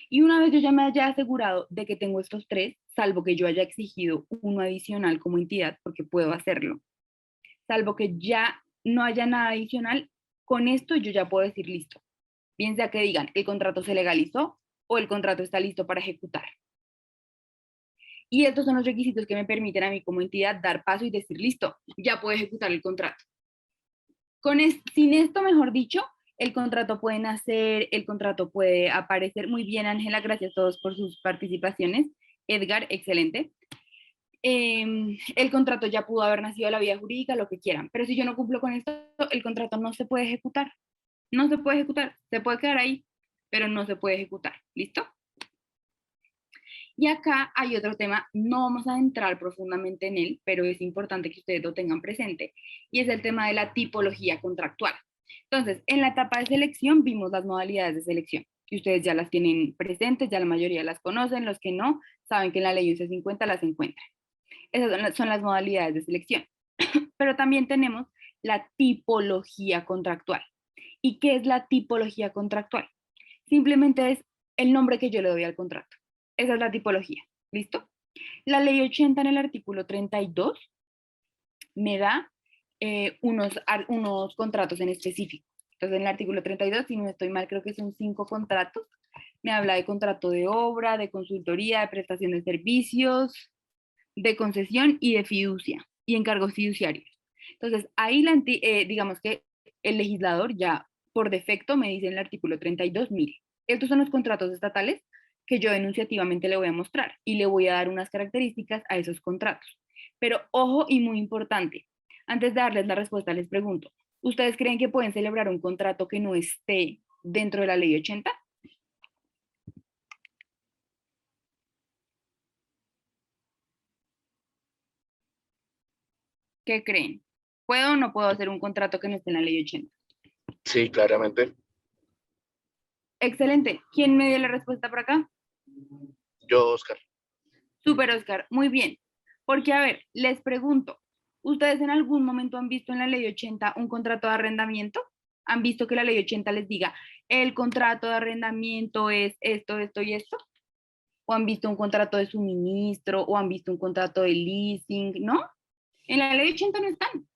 Y una vez yo ya me haya asegurado de que tengo estos tres, salvo que yo haya exigido uno adicional como entidad, porque puedo hacerlo, salvo que ya no haya nada adicional, con esto yo ya puedo decir listo. Bien sea que digan, el contrato se legalizó o el contrato está listo para ejecutar. Y estos son los requisitos que me permiten a mí como entidad dar paso y decir, listo, ya puedo ejecutar el contrato. Sin esto, mejor dicho, el contrato puede nacer, el contrato puede aparecer. Muy bien, Ángela, gracias a todos por sus participaciones. Edgar, excelente. El contrato ya pudo haber nacido a la vía jurídica, lo que quieran. Pero si yo no cumplo con esto, el contrato no se puede ejecutar. No se puede ejecutar. Se puede quedar ahí, pero no se puede ejecutar. ¿Listo? Y acá hay otro tema, no vamos a entrar profundamente en él, pero es importante que ustedes lo tengan presente, y es el tema de la tipología contractual. Entonces, en la etapa de selección vimos las modalidades de selección, y ustedes ya las tienen presentes, ya la mayoría las conocen, los que no, saben que en la ley UC 50 las encuentran. Esas son las modalidades de selección. Pero también tenemos la tipología contractual. ¿Y qué es la tipología contractual? Simplemente es el nombre que yo le doy al contrato. Esa es la tipología, ¿listo? La ley 80 en el artículo 32 me da unos contratos en específico. Entonces, en el artículo 32, si no estoy mal, creo que son 5 contratos. Me habla de contrato de obra, de consultoría, de prestación de servicios, de concesión y de fiducia, y encargos fiduciarios. Entonces, ahí digamos que el legislador ya por defecto me dice en el artículo 32, mire, estos son los contratos estatales que yo enunciativamente le voy a mostrar y le voy a dar unas características a esos contratos. Pero ojo y muy importante, antes de darles la respuesta les pregunto, ¿ustedes creen que pueden celebrar un contrato que no esté dentro de la ley 80? ¿Qué creen? ¿Puedo o no puedo hacer un contrato que no esté en la ley 80? Sí, claramente. Excelente. ¿Quién me dio la respuesta por acá? Yo, Oscar. Súper, Oscar. Muy bien. Porque, a ver, les pregunto, ¿ustedes en algún momento han visto en la ley 80 un contrato de arrendamiento? ¿Han visto que la ley 80 les diga, el contrato de arrendamiento es esto, esto y esto? ¿O han visto un contrato de suministro? ¿O han visto un contrato de leasing? ¿No? En la ley 80 no están.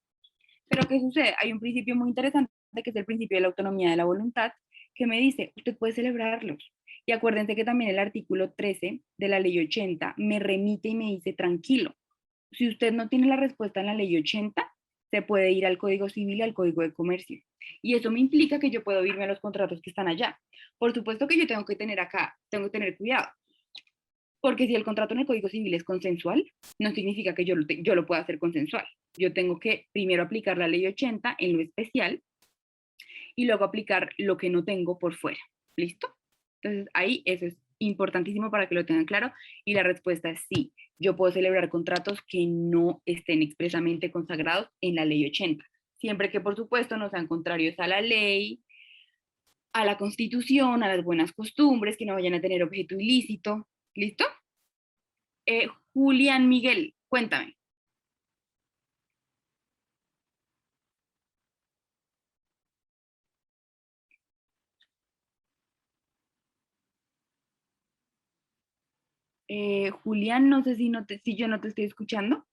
Pero ¿qué sucede? Hay un principio muy interesante que es el principio de la autonomía de la voluntad, que me dice, usted puede celebrarlos. Y acuérdense que también el artículo 13 de la ley 80 me remite y me dice, tranquilo, si usted no tiene la respuesta en la ley 80, se puede ir al Código Civil y al Código de Comercio. Y eso me implica que yo puedo irme a los contratos que están allá. Por supuesto que yo tengo que tener acá, tengo que tener cuidado. Porque si el contrato en el Código Civil es consensual, no significa que yo lo pueda hacer consensual. Yo tengo que primero aplicar la ley 80 en lo especial y luego aplicar lo que no tengo por fuera. ¿Listo? Entonces ahí eso es importantísimo para que lo tengan claro y la respuesta es sí. Yo puedo celebrar contratos que no estén expresamente consagrados en la ley 80, siempre que por supuesto no sean contrarios a la ley, a la Constitución, a las buenas costumbres, que no vayan a tener objeto ilícito. ¿Listo? Julián Miguel, cuéntame. Julián, no sé si yo no te estoy escuchando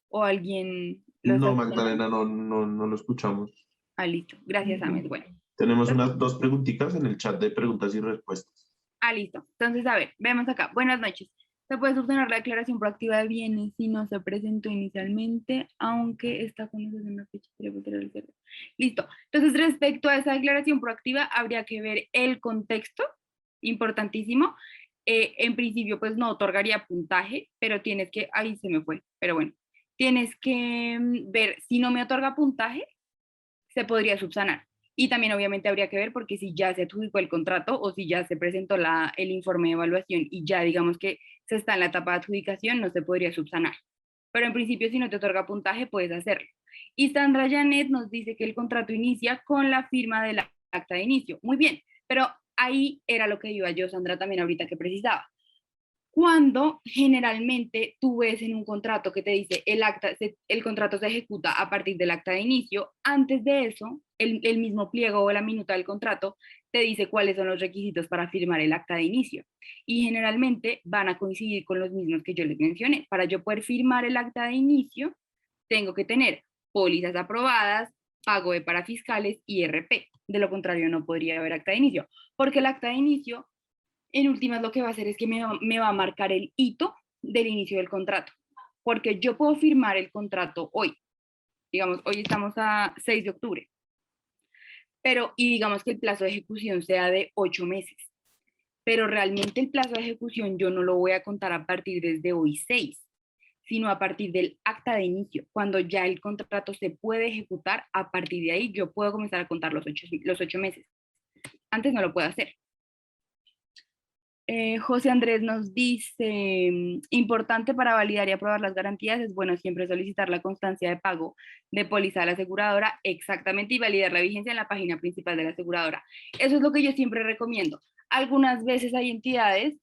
o alguien lo está No, escuchando. Magdalena, no lo escuchamos. Ah, listo. Gracias, Ames. Bueno. Tenemos unas 2 preguntitas en el chat de preguntas y respuestas. Ah, listo. Entonces, a ver, vemos acá. Buenas noches. Se puede subsanar la declaración proactiva de bienes si no se presentó inicialmente, aunque está conocida en la fecha del cierre. Listo. Entonces, respecto a esa declaración proactiva, habría que ver el contexto, importantísimo. en principio pues no otorgaría puntaje, pero tienes que, ahí se me fue, pero bueno, tienes que ver si no me otorga puntaje, se podría subsanar. Y también obviamente habría que ver porque si ya se adjudicó el contrato o si ya se presentó el informe de evaluación y ya digamos que se está en la etapa de adjudicación, no se podría subsanar. Pero en principio si no te otorga puntaje puedes hacerlo. Y Sandra Janet nos dice que el contrato inicia con la firma del acta de inicio. Muy bien, pero ahí era lo que iba yo, Sandra, también ahorita que precisaba. Cuando generalmente tú ves en un contrato que te dice el contrato se ejecuta a partir del acta de inicio, antes de eso, el mismo pliego o la minuta del contrato te dice cuáles son los requisitos para firmar el acta de inicio. Y generalmente van a coincidir con los mismos que yo les mencioné. Para yo poder firmar el acta de inicio, tengo que tener pólizas aprobadas, pago de parafiscales y RP. De lo contrario, no podría haber acta de inicio, porque el acta de inicio en últimas lo que va a hacer es que me va a marcar el hito del inicio del contrato, porque yo puedo firmar el contrato hoy, digamos, hoy estamos a 6 de octubre, y digamos que el plazo de ejecución sea de 8 meses, pero realmente el plazo de ejecución yo no lo voy a contar a partir desde hoy 6, sino a partir del acta de inicio, cuando ya el contrato se puede ejecutar, a partir de ahí yo puedo comenzar a contar los 8 meses, antes no lo puedo hacer. José Andrés nos dice, importante para validar y aprobar las garantías, es bueno siempre solicitar la constancia de pago de póliza de la aseguradora, exactamente, y validar la vigencia en la página principal de la aseguradora. Eso es lo que yo siempre recomiendo. Algunas veces hay entidades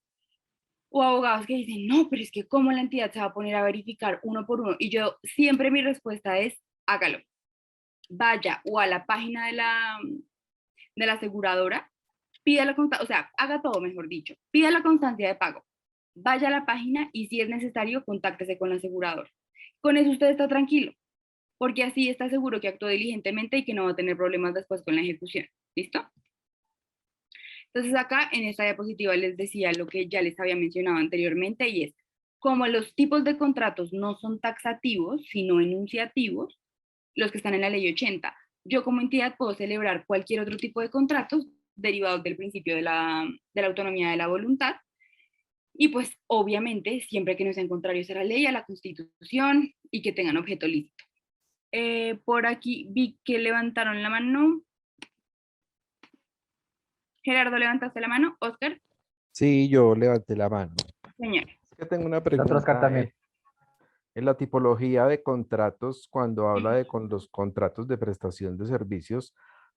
o abogados que dicen, no, pero es que cómo la entidad se va a poner a verificar uno por uno, y yo siempre mi respuesta es, hágalo. Vaya o a la página de la aseguradora, pida la constancia, o sea, haga todo, mejor dicho, pida la constancia de pago, vaya a la página y si es necesario, contáctese con el asegurador. Con eso usted está tranquilo, porque así está seguro que actuó diligentemente y que no va a tener problemas después con la ejecución. ¿Listo? Entonces acá en esta diapositiva les decía lo que ya les había mencionado anteriormente y es, como los tipos de contratos no son taxativos, sino enunciativos, los que están en la ley 80, yo como entidad puedo celebrar cualquier otro tipo de contratos derivados del principio de la autonomía de la voluntad, y pues obviamente siempre que no sean contrarios a la ley, a la Constitución y que tengan objeto lícito. Por aquí vi que levantaron la mano. Gerardo, ¿levantaste la mano? Oscar. Sí, yo levanté la mano. Señor. Es que tengo una Oscar pregunta. también. En la tipología de contratos, cuando habla de con los contratos de prestación de servicios,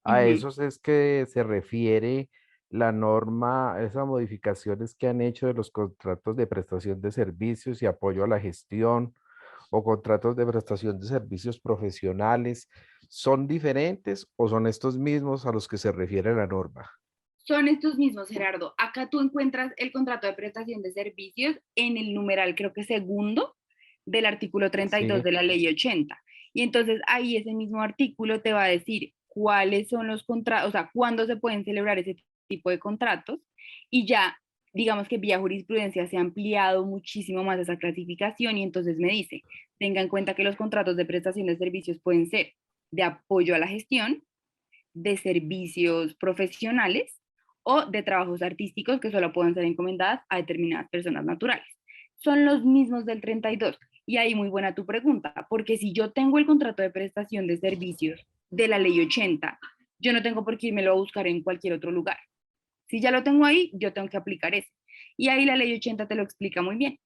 a esos es que se refiere la norma, esas modificaciones que han hecho de los contratos de prestación de servicios y apoyo a la gestión o contratos de prestación de servicios profesionales, ¿son diferentes o son estos mismos a los que se refiere la norma? Son estos mismos, Gerardo. Acá tú encuentras el contrato de prestación de servicios en el numeral, creo que segundo, del artículo 32 de la ley 80. Y entonces ahí ese mismo artículo te va a decir cuáles son los contratos, o sea, cuándo se pueden celebrar ese tipo de contratos. Y ya, digamos que vía jurisprudencia se ha ampliado muchísimo más esa clasificación y entonces me dice, tenga en cuenta que los contratos de prestación de servicios pueden ser de apoyo a la gestión, de servicios profesionales o de trabajos artísticos que solo pueden ser encomendadas a determinadas personas naturales. Son los mismos del 32. Y ahí muy buena tu pregunta, porque si yo tengo el contrato de prestación de servicios de la ley 80, yo no tengo por qué irme a buscar en cualquier otro lugar. Si ya lo tengo ahí, yo tengo que aplicar ese. Y ahí la ley 80 te lo explica muy bien.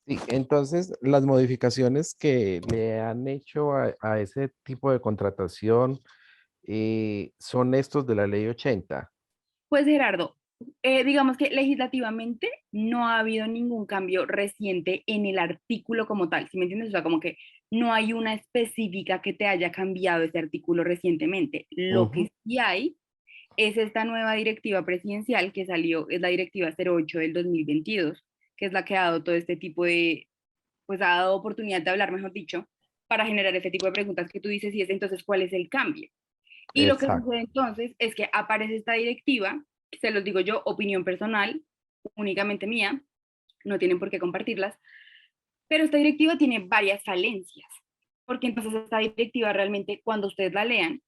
Sí, entonces las modificaciones que le han hecho a ese tipo de contratación son estos de la ley 80. Pues Gerardo, digamos que legislativamente no ha habido ningún cambio reciente en el artículo como tal, ¿sí me entiendes? O sea, como que no hay una específica que te haya cambiado ese artículo recientemente. Lo que sí hay es esta nueva directiva presidencial que salió, es la directiva 08 del 2022, que es la que ha dado todo este tipo de, pues ha dado oportunidad de hablar, mejor dicho, para generar este tipo de preguntas que tú dices y es entonces, ¿cuál es el cambio? Y lo que sucede entonces es que aparece esta directiva, se los digo yo, opinión personal, únicamente mía, no tienen por qué compartirlas, pero esta directiva tiene varias falencias, porque entonces esta directiva realmente, cuando ustedes la lean,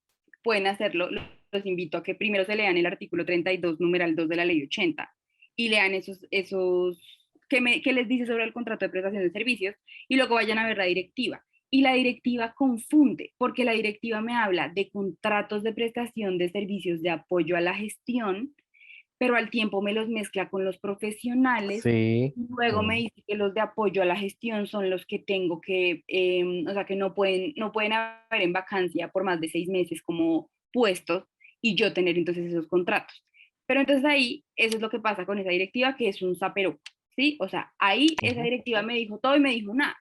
pueden hacerlo, lo los invito a que primero se lean el artículo 32, numeral 2 de la ley 80 y lean qué les dice sobre el contrato de prestación de servicios y luego vayan a ver la directiva. Y la directiva confunde, porque la directiva me habla de contratos de prestación de servicios de apoyo a la gestión, pero al tiempo me los mezcla con los profesionales. Sí. Y luego me dice que los de apoyo a la gestión son los que tengo que, o sea, que no pueden haber en vacancia por más de 6 meses como puestos y yo tener entonces esos contratos. Pero entonces ahí, eso es lo que pasa con esa directiva, que es un zaperoco, ¿sí? O sea, ahí esa directiva me dijo todo y me dijo nada.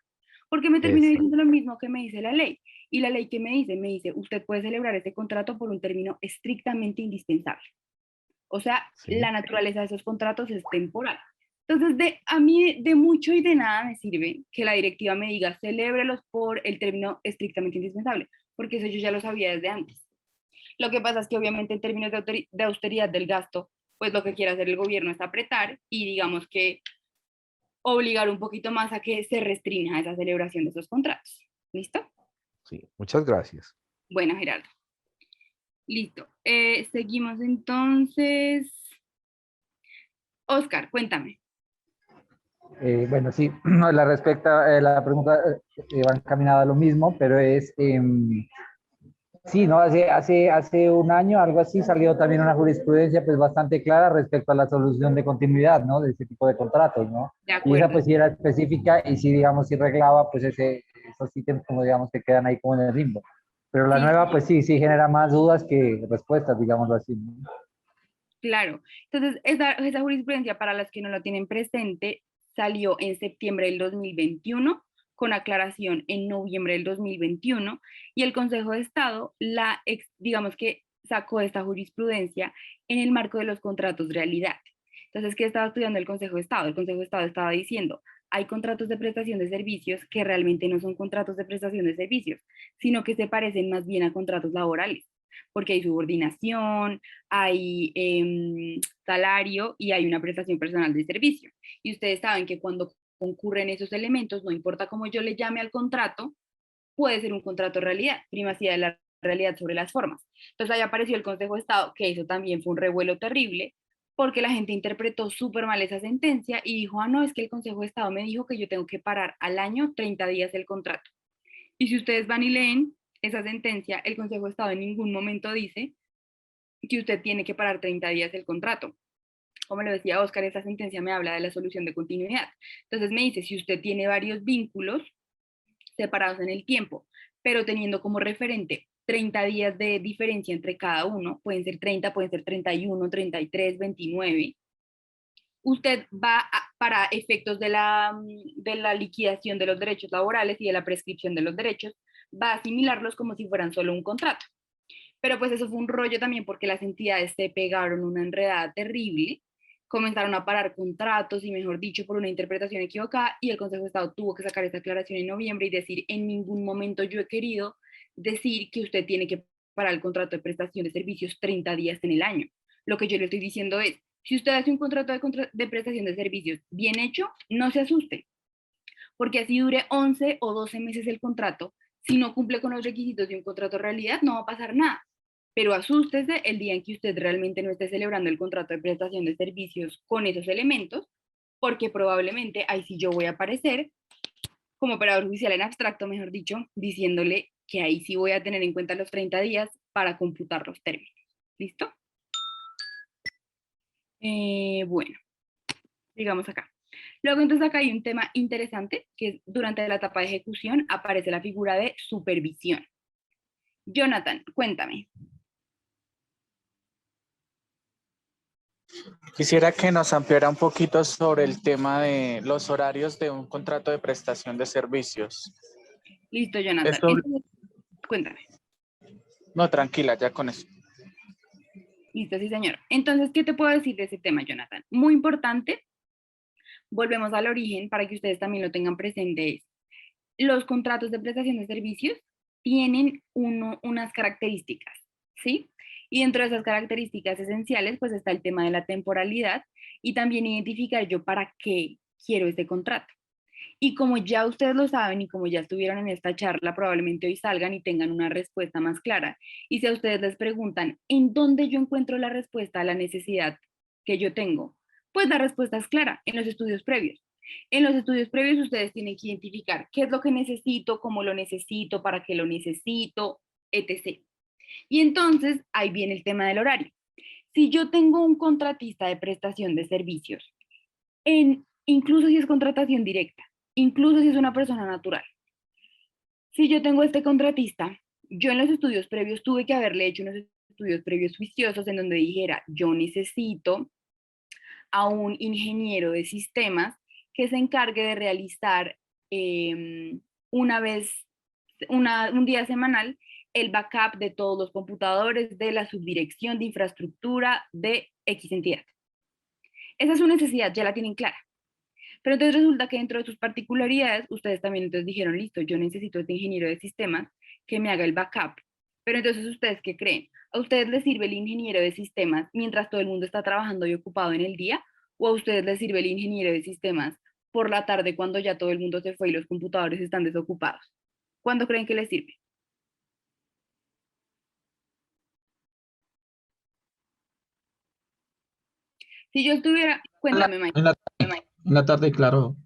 Porque me terminó Eso. diciendo lo mismo que me dice la ley. Y la ley que me dice, usted puede celebrar este contrato por un término estrictamente indispensable. O sea, Sí. la naturaleza de esos contratos es temporal. Entonces, a mí de mucho y de nada me sirve que la directiva me diga, celébrelos por el término estrictamente indispensable, porque eso yo ya lo sabía desde antes. Lo que pasa es que obviamente en términos de austeridad del gasto, pues lo que quiere hacer el gobierno es apretar y digamos que obligar un poquito más a que se restrinja esa celebración de esos contratos. ¿Listo? Sí, muchas gracias. Bueno, Gerardo. Listo. Seguimos entonces. Oscar, cuéntame. Bueno, sí, la pregunta va encaminada a lo mismo, pero es, sí, ¿no? Hace un año, algo así, salió también una jurisprudencia pues bastante clara respecto a la solución de continuidad, ¿no? De este tipo de contratos, ¿no? De Y acuerdo. esa pues sí era específica y sí, digamos, sí reglaba pues esos ítems como digamos que quedan ahí como en el limbo. Pero la Sí, nueva pues sí genera más dudas que respuestas, digámoslo así, ¿no? claro. Entonces, esa jurisprudencia, para las que no lo tienen presente, salió en septiembre del 2021, con aclaración en noviembre del 2021, y el Consejo de Estado, digamos que sacó esta jurisprudencia en el marco de los contratos realidad. Entonces, ¿qué estaba estudiando el Consejo de Estado? El Consejo de Estado estaba diciendo, hay contratos de prestación de servicios que realmente no son contratos de prestación de servicios, sino que se parecen más bien a contratos laborales, porque hay subordinación, hay salario y hay una prestación personal de servicio. Y ustedes saben que cuando concurren esos elementos, no importa cómo yo le llame al contrato, puede ser un contrato realidad, primacía de la realidad sobre las formas. Entonces ahí apareció el Consejo de Estado, que eso también fue un revuelo terrible, porque la gente interpretó súper mal esa sentencia y dijo, no, es que el Consejo de Estado me dijo que yo tengo que parar al año 30 días el contrato. Y si ustedes van y leen esa sentencia, el Consejo de Estado en ningún momento dice que usted tiene que parar 30 días el contrato. Como lo decía Oscar, esa sentencia me habla de la solución de continuidad. Entonces me dice, si usted tiene varios vínculos separados en el tiempo, pero teniendo como referente 30 días de diferencia entre cada uno, pueden ser 30, pueden ser 31, 33, 29, usted para efectos de la liquidación de los derechos laborales y de la prescripción de los derechos, va a asimilarlos como si fueran solo un contrato. Pero pues eso fue un rollo también porque las entidades se pegaron una enredada terrible, comenzaron a parar contratos y mejor dicho por una interpretación equivocada y el Consejo de Estado tuvo que sacar esta aclaración en noviembre y decir en ningún momento yo he querido decir que usted tiene que parar el contrato de prestación de servicios 30 días en el año. Lo que yo le estoy diciendo es, si usted hace un contrato de prestación de servicios bien hecho, no se asuste, porque así dure 11 o 12 meses el contrato, si no cumple con los requisitos de un contrato realidad, no va a pasar nada. Pero asústese el día en que usted realmente no esté celebrando el contrato de prestación de servicios con esos elementos, porque probablemente ahí sí yo voy a aparecer como operador judicial en abstracto, mejor dicho, diciéndole que ahí sí voy a tener en cuenta los 30 días para computar los términos. ¿Listo? Bueno, digamos acá. Luego entonces acá hay un tema interesante, que es durante la etapa de ejecución aparece la figura de supervisión. Jonathan, cuéntame. Quisiera que nos ampliara un poquito sobre el tema de los horarios de un contrato de prestación de servicios. Listo, Jonathan. Esto... Entonces, cuéntame. No, tranquila, ya con eso. Listo, sí, señor. Entonces, ¿qué te puedo decir de ese tema, Jonathan? Muy importante, volvemos al origen para que ustedes también lo tengan presente. Los contratos de prestación de servicios tienen unas características, ¿sí? Y dentro de esas características esenciales, pues está el tema de la temporalidad y también identificar yo para qué quiero este contrato. Y como ya ustedes lo saben y como ya estuvieron en esta charla, probablemente hoy salgan y tengan una respuesta más clara. Y si a ustedes les preguntan, ¿en dónde yo encuentro la respuesta a la necesidad que yo tengo? Pues la respuesta es clara, en los estudios previos. En los estudios previos ustedes tienen que identificar qué es lo que necesito, cómo lo necesito, para qué lo necesito, etc. Y entonces ahí viene el tema del horario. Si yo tengo un contratista de prestación de servicios, incluso si es contratación directa, incluso si es una persona natural, si yo tengo este contratista, yo en los estudios previos tuve que haberle hecho unos estudios previos juiciosos en donde dijera, yo necesito a un ingeniero de sistemas que se encargue de realizar un día semanal el backup de todos los computadores de la subdirección de infraestructura de X entidad. Esa es su necesidad, ya la tienen clara. Pero entonces resulta que dentro de sus particularidades, ustedes también entonces dijeron, listo, yo necesito a este ingeniero de sistemas que me haga el backup. Pero entonces, ¿ustedes qué creen? ¿A ustedes les sirve el ingeniero de sistemas mientras todo el mundo está trabajando y ocupado en el día? ¿O a ustedes les sirve el ingeniero de sistemas por la tarde cuando ya todo el mundo se fue y los computadores están desocupados? ¿Cuándo creen que les sirve? Si yo estuviera, cuéntame, Michael. En la tarde, claro.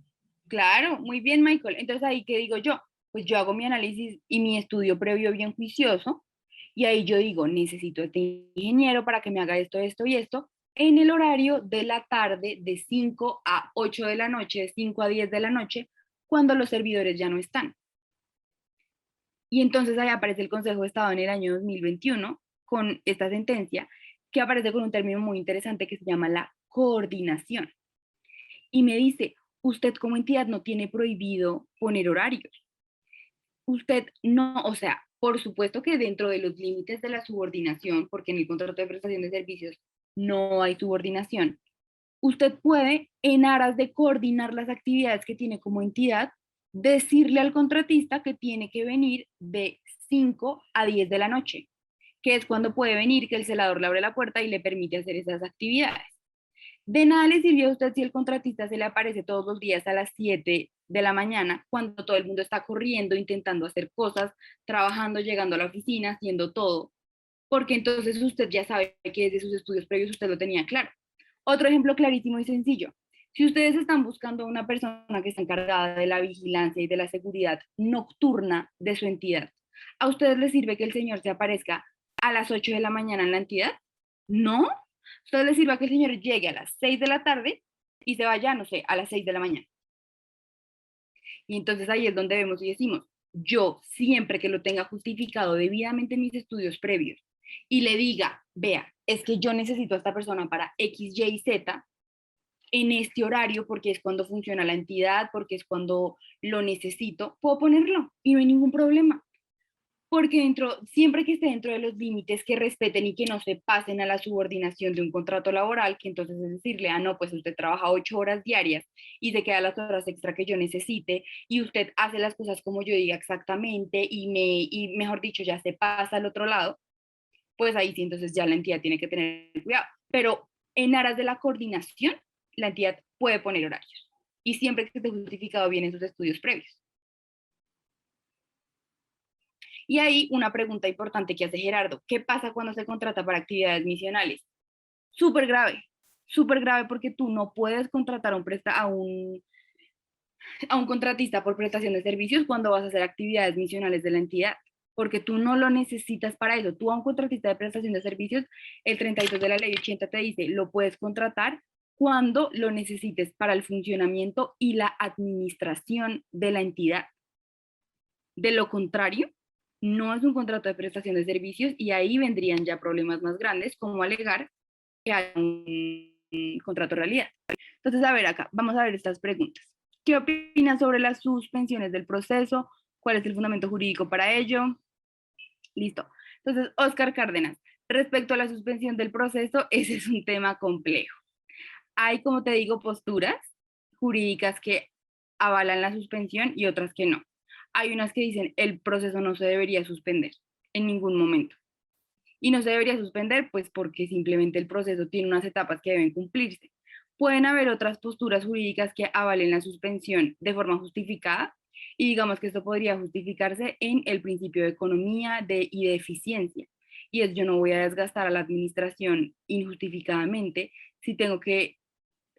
Claro, muy bien, Michael. Entonces ahí, ¿qué digo yo? Pues yo hago mi análisis y mi estudio previo bien juicioso, y ahí yo digo, necesito a este ingeniero para que me haga esto, esto y esto, en el horario de la tarde de 5 a 8 de la noche, de 5 a 10 de la noche, cuando los servidores ya no están. Y entonces ahí aparece el Consejo de Estado en el año 2021 con esta sentencia que aparece con un término muy interesante que se llama la coordinación. Y me dice, usted como entidad no tiene prohibido poner horarios. Usted no, o sea, por supuesto que dentro de los límites de la subordinación, porque en el contrato de prestación de servicios no hay subordinación, usted puede, en aras de coordinar las actividades que tiene como entidad, decirle al contratista que tiene que venir de 5 a 10 de la noche, que es cuando puede venir, que el celador le abre la puerta y le permite hacer esas actividades. De nada le sirvió a usted si el contratista se le aparece todos los días a las 7 de la mañana, cuando todo el mundo está corriendo, intentando hacer cosas, trabajando, llegando a la oficina, haciendo todo, porque entonces usted ya sabe que desde sus estudios previos usted lo tenía claro. Otro ejemplo clarísimo y sencillo. Si ustedes están buscando una persona que está encargada de la vigilancia y de la seguridad nocturna de su entidad, ¿a ustedes les sirve que el señor se aparezca a las 8 de la mañana en la entidad? No. ¿A ustedes les sirve que el señor llegue a las 6 de la tarde y se vaya, no sé, a las 6 de la mañana? Y entonces ahí es donde vemos y decimos, yo siempre que lo tenga justificado debidamente en mis estudios previos y le diga, vea, es que yo necesito a esta persona para X, Y, Z en este horario porque es cuando funciona la entidad, porque es cuando lo necesito, puedo ponerlo y no hay ningún problema. Porque siempre que esté dentro de los límites que respeten y que no se pasen a la subordinación de un contrato laboral, que entonces es decirle, no, pues usted trabaja 8 horas diarias y se queda las horas extra que yo necesite y usted hace las cosas como yo diga exactamente y mejor dicho, ya se pasa al otro lado, pues ahí sí, entonces ya la entidad tiene que tener cuidado. Pero en aras de la coordinación, la entidad puede poner horarios y siempre que esté justificado bien en sus estudios previos. Y ahí una pregunta importante que hace Gerardo, ¿qué pasa cuando se contrata para actividades misionales? Súper grave porque tú no puedes contratar a un contratista por prestación de servicios cuando vas a hacer actividades misionales de la entidad, porque tú no lo necesitas para eso. Tú a un contratista de prestación de servicios, el 32 de la ley 80 te dice, lo puedes contratar cuando lo necesites para el funcionamiento y la administración de la entidad. De lo contrario, no es un contrato de prestación de servicios y ahí vendrían ya problemas más grandes como alegar que hay un contrato de realidad. Entonces, a ver acá, vamos a ver estas preguntas. ¿Qué opinas sobre las suspensiones del proceso? ¿Cuál es el fundamento jurídico para ello? Listo. Entonces, Oscar Cárdenas, respecto a la suspensión del proceso, ese es un tema complejo. Hay, como te digo, posturas jurídicas que avalan la suspensión y otras que no. Hay unas que dicen el proceso no se debería suspender en ningún momento. Y no se debería suspender pues porque simplemente el proceso tiene unas etapas que deben cumplirse. Pueden haber otras posturas jurídicas que avalen la suspensión de forma justificada, y digamos que esto podría justificarse en el principio de economía y de eficiencia. Y es, yo no voy a desgastar a la administración injustificadamente si tengo que,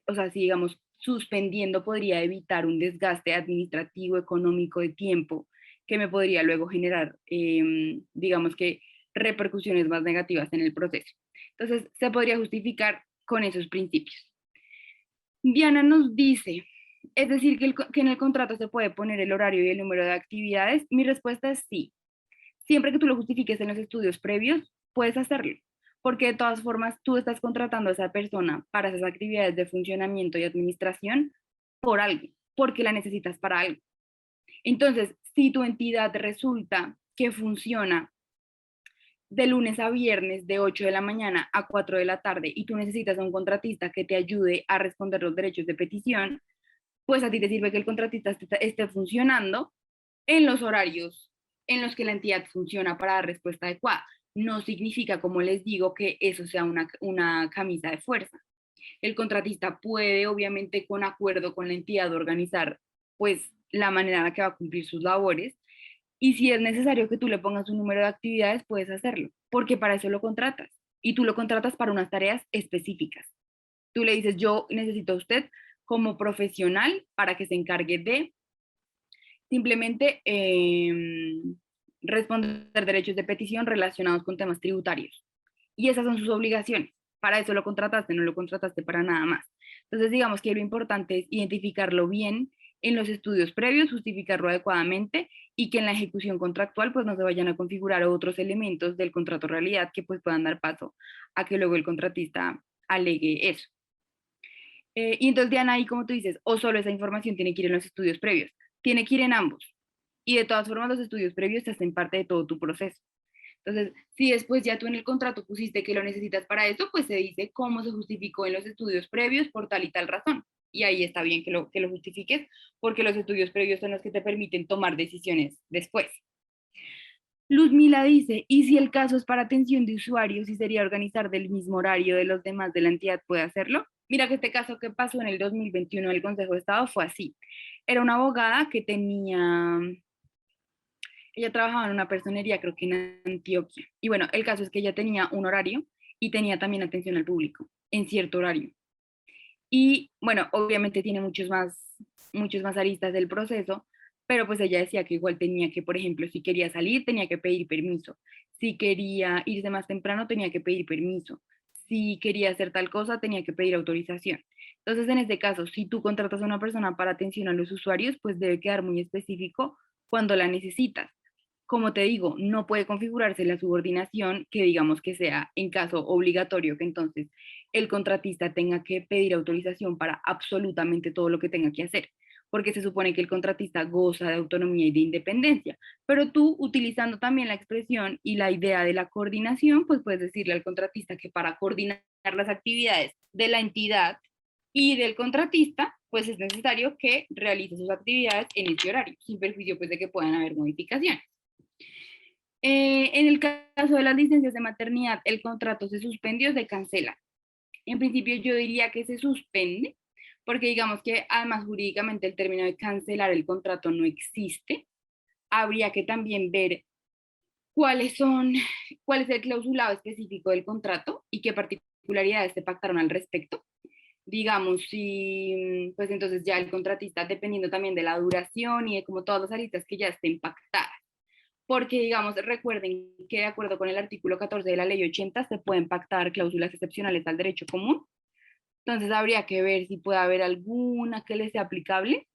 o sea, si digamos suspendiendo podría evitar un desgaste administrativo, económico, de tiempo, que me podría luego generar, digamos que, repercusiones más negativas en el proceso. Entonces, se podría justificar con esos principios. Diana nos dice, es decir, que en el contrato se puede poner el horario y el número de actividades. Mi respuesta es sí. Siempre que tú lo justifiques en los estudios previos, puedes hacerlo, porque de todas formas tú estás contratando a esa persona para esas actividades de funcionamiento y administración por algo, porque la necesitas para algo. Entonces, si tu entidad resulta que funciona de lunes a viernes de 8 de la mañana a 4 de la tarde y tú necesitas a un contratista que te ayude a responder los derechos de petición, pues a ti te sirve que el contratista esté funcionando en los horarios en los que la entidad funciona para dar respuesta adecuada. No significa, como les digo, que eso sea una camisa de fuerza. El contratista puede, obviamente, con acuerdo con la entidad, organizar pues la manera en la que va a cumplir sus labores, y si es necesario que tú le pongas un número de actividades, puedes hacerlo, porque para eso lo contratas, y tú lo contratas para unas tareas específicas. Tú le dices, yo necesito a usted como profesional para que se encargue de simplemente responder derechos de petición relacionados con temas tributarios. Y esas son sus obligaciones. Para eso lo contrataste, no lo contrataste para nada más. Entonces, digamos que lo importante es identificarlo bien en los estudios previos, justificarlo adecuadamente, y que en la ejecución contractual pues no se vayan a configurar otros elementos del contrato realidad que pues puedan dar paso a que luego el contratista alegue eso. Y entonces, Diana, ahí como tú dices, o solo esa información tiene que ir en los estudios previos, tiene que ir en ambos. Y de todas formas los estudios previos te hacen parte de todo tu proceso. Entonces, si después ya tú en el contrato pusiste que lo necesitas para eso, pues se dice cómo se justificó en los estudios previos por tal y tal razón. Y ahí está bien que lo justifiques, porque los estudios previos son los que te permiten tomar decisiones después. Luzmila dice, ¿y si el caso es para atención de usuarios y sería organizar del mismo horario de los demás de la entidad, puede hacerlo? Mira que este caso que pasó en el 2021 del Consejo de Estado fue así. Era una abogada que ella trabajaba en una personería, creo que en Antioquia. Y bueno, el caso es que ella tenía un horario y tenía también atención al público en cierto horario. Y bueno, obviamente tiene muchos más aristas del proceso, pero pues ella decía que igual tenía que, por ejemplo, si quería salir, tenía que pedir permiso. Si quería irse más temprano, tenía que pedir permiso. Si quería hacer tal cosa, tenía que pedir autorización. Entonces, en este caso, si tú contratas a una persona para atención a los usuarios, pues debe quedar muy específico cuando la necesitas. Como te digo, no puede configurarse la subordinación que digamos que sea en caso obligatorio, que entonces el contratista tenga que pedir autorización para absolutamente todo lo que tenga que hacer, porque se supone que el contratista goza de autonomía y de independencia, pero tú, utilizando también la expresión y la idea de la coordinación, pues puedes decirle al contratista que para coordinar las actividades de la entidad y del contratista, pues es necesario que realice sus actividades en ese horario, sin perjuicio pues de que puedan haber modificaciones. En el caso de las licencias de maternidad, el contrato se suspendió o se cancela. En principio yo diría que se suspende, porque digamos que además jurídicamente el término de cancelar el contrato no existe. Habría que también ver cuál es el clausulado específico del contrato y qué particularidades se pactaron al respecto. Digamos, si pues entonces ya el contratista, dependiendo también de la duración y de como todas las aristas que ya estén pactadas. Porque, digamos, recuerden que de acuerdo con el artículo 14 de la ley 80 se pueden pactar cláusulas excepcionales al derecho común. Entonces habría que ver si puede haber alguna que le sea aplicable,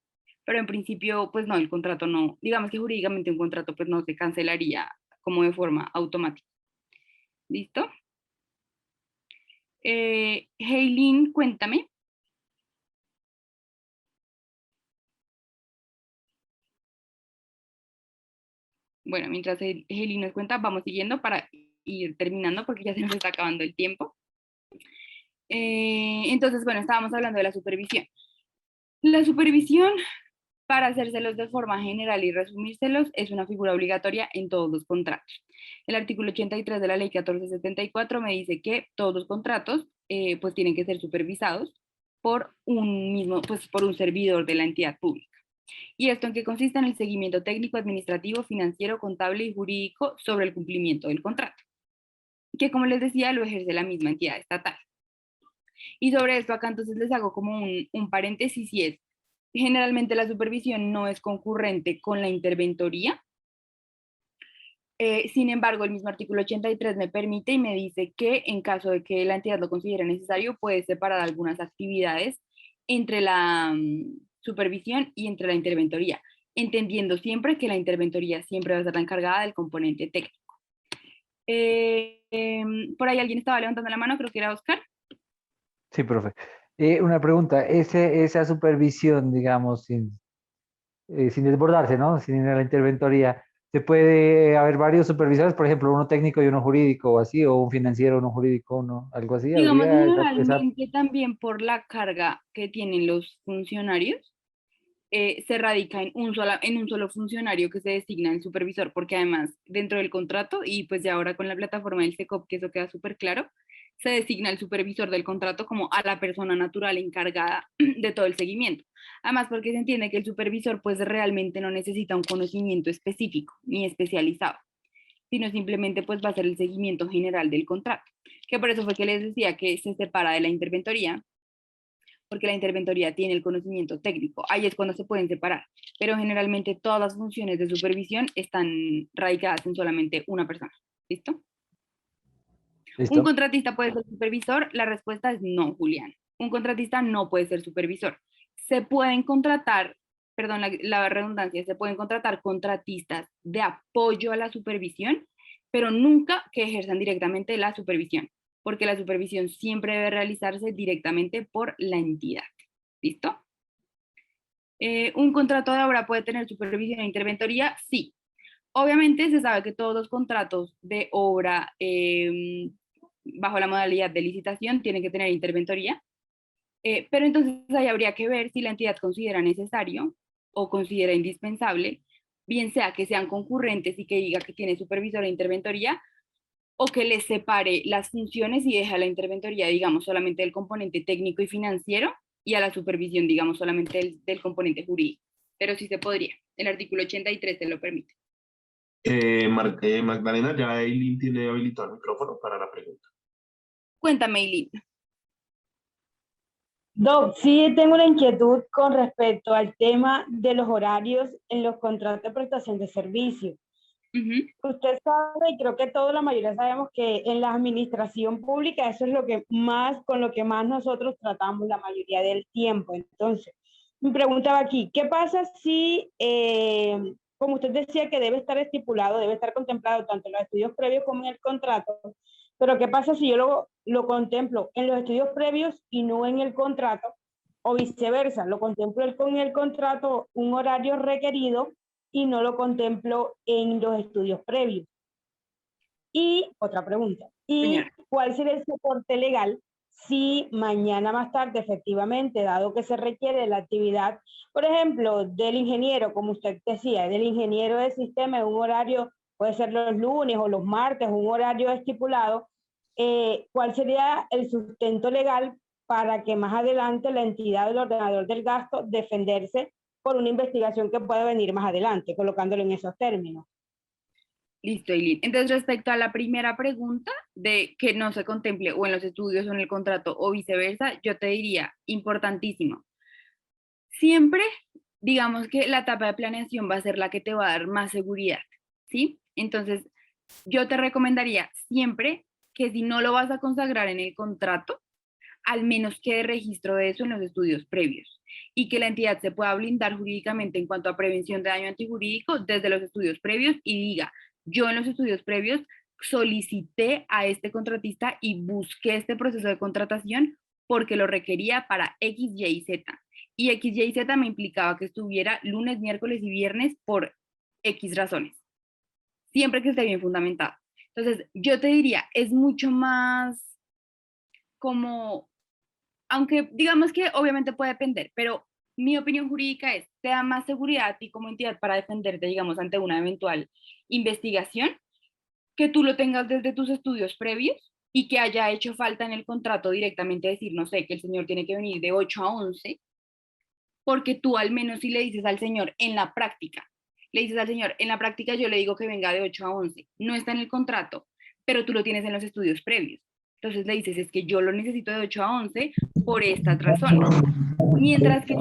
pero en principio, pues no, el contrato no, digamos que jurídicamente un contrato pues no se cancelaría como de forma automática. ¿Listo? Heilin, cuéntame. Bueno, mientras Heilin nos cuenta, vamos siguiendo para ir terminando porque ya se nos está acabando el tiempo. Entonces, bueno, estábamos hablando de la supervisión. La supervisión, para hacérselos de forma general y resumírselos, es una figura obligatoria en todos los contratos. El artículo 83 de la ley 1474 me dice que todos los contratos pues tienen que ser supervisados por un mismo, pues por un servidor de la entidad pública. ¿Y esto en qué consiste? En el seguimiento técnico, administrativo, financiero, contable y jurídico sobre el cumplimiento del contrato, que como les decía, lo ejerce la misma entidad estatal. Y sobre esto acá entonces les hago como un paréntesis y es, generalmente la supervisión no es concurrente con la interventoría. Sin embargo, el mismo artículo 83 me permite y me dice que en caso de que la entidad lo considere necesario, puede separar algunas actividades entre la supervisión y entre la interventoría, entendiendo siempre que la interventoría siempre va a ser la encargada del componente técnico. Por ahí alguien estaba levantando la mano, creo que era Oscar. Sí, profe. Una pregunta, esa supervisión, digamos, sin desbordarse, ¿no? Sin ir a la interventoría, ¿se puede haber varios supervisores, por ejemplo, uno técnico y uno jurídico o así, o un financiero, uno jurídico, uno, algo así? Digamos, ¿Habría esa... generalmente también por la carga que tienen los funcionarios, se radica en un solo funcionario que se designa el supervisor, porque además dentro del contrato, y pues ya ahora con la plataforma del SECOP, que eso queda súper claro, se designa el supervisor del contrato como a la persona natural encargada de todo el seguimiento. Además, porque se entiende que el supervisor pues realmente no necesita un conocimiento específico ni especializado, sino simplemente pues va a ser el seguimiento general del contrato, que por eso fue que les decía que se separa de la interventoría, porque la interventoría tiene el conocimiento técnico, ahí es cuando se pueden separar, pero generalmente todas las funciones de supervisión están radicadas en solamente una persona. ¿Listo? ¿Un contratista puede ser supervisor? La respuesta es no, Julián. Un contratista no puede ser supervisor. Se pueden contratar, perdón la redundancia, se pueden contratar contratistas de apoyo a la supervisión, pero nunca que ejerzan directamente la supervisión, porque la supervisión siempre debe realizarse directamente por la entidad. ¿Listo? ¿Un contrato de obra puede tener supervisión e interventoría? Sí. Obviamente se sabe que todos los contratos de obra bajo la modalidad de licitación tienen que tener interventoría, pero entonces ahí habría que ver si la entidad considera necesario o considera indispensable, bien sea que sean concurrentes y que diga que tiene supervisor e interventoría, o que les separe las funciones y deja la interventoría, digamos, solamente del componente técnico y financiero y a la supervisión, digamos, solamente del componente jurídico. Pero sí se podría. El artículo 83 te lo permite. Magdalena, ya Eileen tiene habilitado el micrófono para la pregunta. Cuéntame, Eileen. Doc, sí tengo una inquietud con respecto al tema de los horarios en los contratos de prestación de servicios. Usted sabe, y creo que toda la mayoría sabemos que en la administración pública eso es lo que más, con lo que más nosotros tratamos la mayoría del tiempo. Entonces, me preguntaba aquí, ¿qué pasa si, como usted decía que debe estar estipulado, debe estar contemplado tanto en los estudios previos como en el contrato, pero qué pasa si yo lo contemplo en los estudios previos y no en el contrato, o viceversa, lo contemplo con el contrato un horario requerido y no lo contemplo en los estudios previos? Y otra pregunta, ¿y cuál sería el soporte legal si mañana más tarde, efectivamente, dado que se requiere la actividad, por ejemplo, del ingeniero, como usted decía, del ingeniero de sistema en un horario, puede ser los lunes o los martes, un horario estipulado, ¿cuál sería el sustento legal para que más adelante la entidad del ordenador del gasto defenderse por una investigación que pueda venir más adelante, colocándolo en esos términos? Listo, Eileen. Entonces, respecto a la primera pregunta de que no se contemple o en los estudios o en el contrato o viceversa, yo te diría, importantísimo. Siempre, digamos que la etapa de planeación va a ser la que te va a dar más seguridad, ¿sí? Entonces, yo te recomendaría siempre que si no lo vas a consagrar en el contrato, al menos quede registro de eso en los estudios previos y que la entidad se pueda blindar jurídicamente en cuanto a prevención de daño antijurídico desde los estudios previos y diga, yo en los estudios previos solicité a este contratista y busqué este proceso de contratación porque lo requería para X, Y y Z. Y X, Y y Z me implicaba que estuviera lunes, miércoles y viernes por X razones. Siempre que esté bien fundamentado. Entonces, yo te diría, es mucho más como, aunque digamos que obviamente puede depender, pero mi opinión jurídica es, te da más seguridad a ti como entidad para defenderte, digamos, ante una eventual investigación, que tú lo tengas desde tus estudios previos y que haya hecho falta en el contrato directamente decir, no sé, que el señor tiene que venir de 8 a 11, porque tú al menos si le dices al señor en la práctica, le dices al señor, en la práctica yo le digo que venga de 8 a 11, no está en el contrato, pero tú lo tienes en los estudios previos. Entonces le dices, es que yo lo necesito de 8 a 11 por estas razones. Mientras que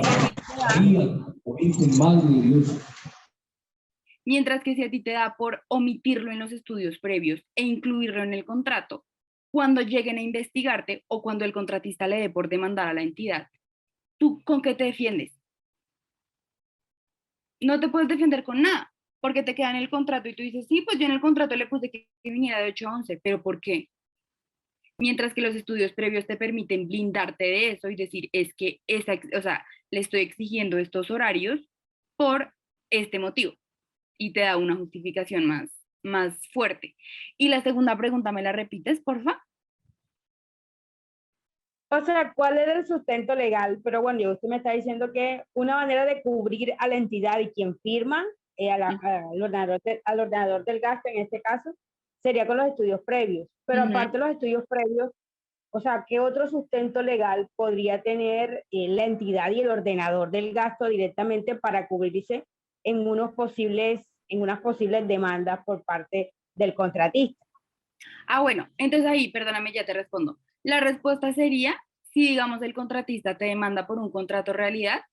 si a ti te da por omitirlo en los estudios previos e incluirlo en el contrato, cuando lleguen a investigarte o cuando el contratista le dé por demandar a la entidad, ¿tú con qué te defiendes? No te puedes defender con nada, porque te queda en el contrato y tú dices, sí, pues yo en el contrato le puse que viniera de 8 a 11, pero ¿por qué? Mientras que los estudios previos te permiten blindarte de eso y decir, es que o sea, le estoy exigiendo estos horarios por este motivo, y te da una justificación más fuerte. Y la segunda pregunta, ¿me la repites, porfa? O sea, ¿cuál es el sustento legal? Pero bueno, usted me está diciendo que una manera de cubrir a la entidad y quien firma, al ordenador del gasto en este caso, sería con los estudios previos. Pero aparte de los estudios previos, o sea, ¿qué otro sustento legal podría tener la entidad y el ordenador del gasto directamente para cubrirse en unas posibles demandas por parte del contratista? Ah, bueno, entonces ahí, perdóname, ya te respondo. La respuesta sería, si digamos el contratista te demanda por un contrato realidad,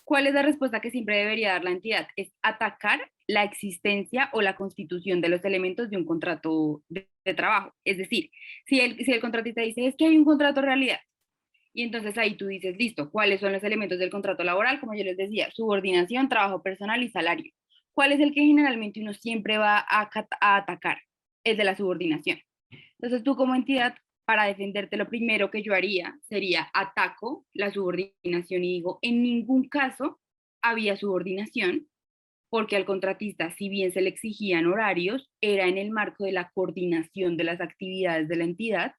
¿cuál es la respuesta que siempre debería dar la entidad? Es atacar la existencia o la constitución de los elementos de un contrato de trabajo. Es decir, si el contratista dice, es que hay un contrato realidad, y entonces ahí tú dices, listo, ¿cuáles son los elementos del contrato laboral? Como yo les decía, subordinación, trabajo personal y salario. ¿Cuál es el que generalmente uno siempre va a atacar? El de la subordinación. Entonces tú como entidad, para defenderte, lo primero que yo haría sería ataco la subordinación y digo, en ningún caso había subordinación, porque al contratista, si bien se le exigían horarios, era en el marco de la coordinación de las actividades de la entidad,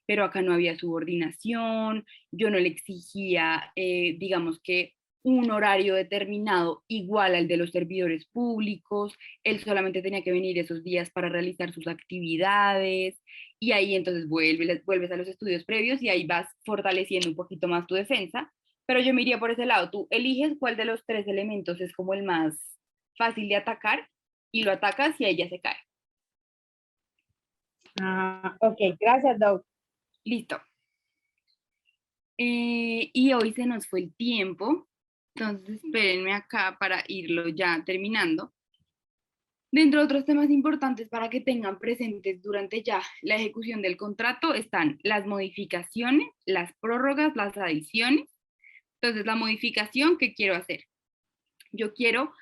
pero acá no había subordinación, yo no le exigía, digamos que un horario determinado igual al de los servidores públicos, él solamente tenía que venir esos días para realizar sus actividades, y ahí entonces vuelves a los estudios previos y ahí vas fortaleciendo un poquito más tu defensa, pero yo me iría por ese lado, tú eliges cuál de los tres elementos es como el más fácil de atacar y lo atacas y ahí ya se cae. Ok, gracias, Doc. Listo. Y hoy se nos fue el tiempo, entonces espérenme acá para irlo ya terminando. Dentro de otros temas importantes para que tengan presentes durante ya la ejecución del contrato están las modificaciones, las prórrogas, las adiciones. Entonces, la modificación, ¿qué quiero hacer? Yo quiero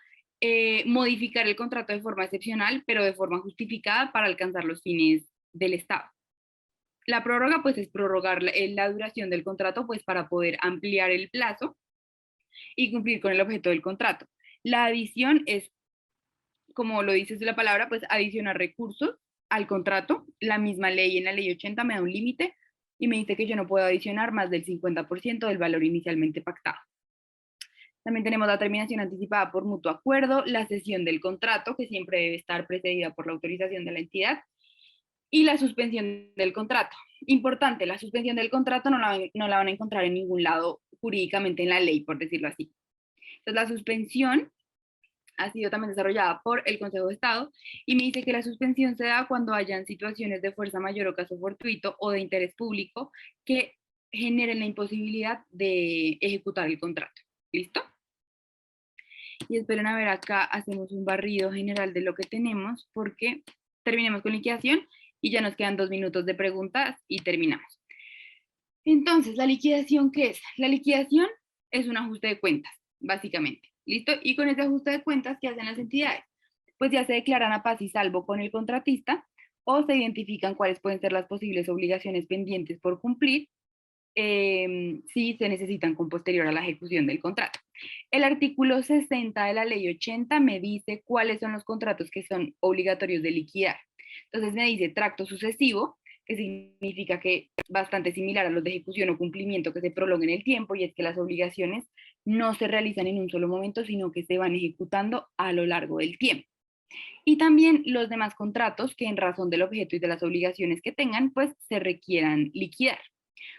modificar el contrato de forma excepcional, pero de forma justificada para alcanzar los fines del Estado. La prórroga, pues, es prorrogar la duración del contrato, pues, para poder ampliar el plazo y cumplir con el objeto del contrato. La adición es, como lo dice la palabra, pues, adicionar recursos al contrato. La misma ley, en la ley 80, me da un límite y me dice que yo no puedo adicionar más del 50% del valor inicialmente pactado. También tenemos la terminación anticipada por mutuo acuerdo, la cesión del contrato, que siempre debe estar precedida por la autorización de la entidad, y la suspensión del contrato. Importante, la suspensión del contrato no la van a encontrar en ningún lado jurídicamente en la ley, por decirlo así. Entonces, la suspensión ha sido también desarrollada por el Consejo de Estado y me dice que la suspensión se da cuando hayan situaciones de fuerza mayor o caso fortuito o de interés público que generen la imposibilidad de ejecutar el contrato. ¿Listo? Y esperen a ver, acá hacemos un barrido general de lo que tenemos porque terminemos con liquidación y ya nos quedan 2 minutos de preguntas y terminamos. Entonces, ¿la liquidación qué es? La liquidación es un ajuste de cuentas, básicamente. ¿Listo? Y con ese ajuste de cuentas, ¿qué hacen las entidades? Pues ya se declaran a paz y salvo con el contratista o se identifican cuáles pueden ser las posibles obligaciones pendientes por cumplir si se necesitan con posterior a la ejecución del contrato. El artículo 60 de la ley 80 me dice cuáles son los contratos que son obligatorios de liquidar. Entonces me dice tracto sucesivo, que significa que bastante similar a los de ejecución o cumplimiento que se prolonga en el tiempo, y es que las obligaciones no se realizan en un solo momento, sino que se van ejecutando a lo largo del tiempo. Y también los demás contratos que en razón del objeto y de las obligaciones que tengan, pues se requieran liquidar,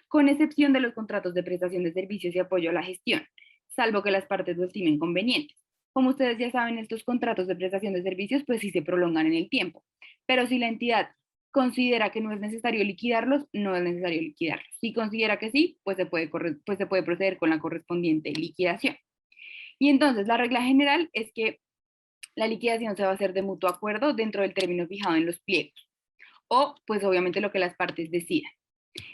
con excepción de los contratos de prestación de servicios y apoyo a la gestión, salvo que las partes lo estimen convenientes. Como ustedes ya saben, estos contratos de prestación de servicios pues sí se prolongan en el tiempo, pero si la entidad considera que no es necesario liquidarlos, no es necesario liquidarlos. Si considera que sí, pues se puede proceder con la correspondiente liquidación. Y entonces la regla general es que la liquidación se va a hacer de mutuo acuerdo dentro del término fijado en los pliegos, o pues obviamente lo que las partes decidan.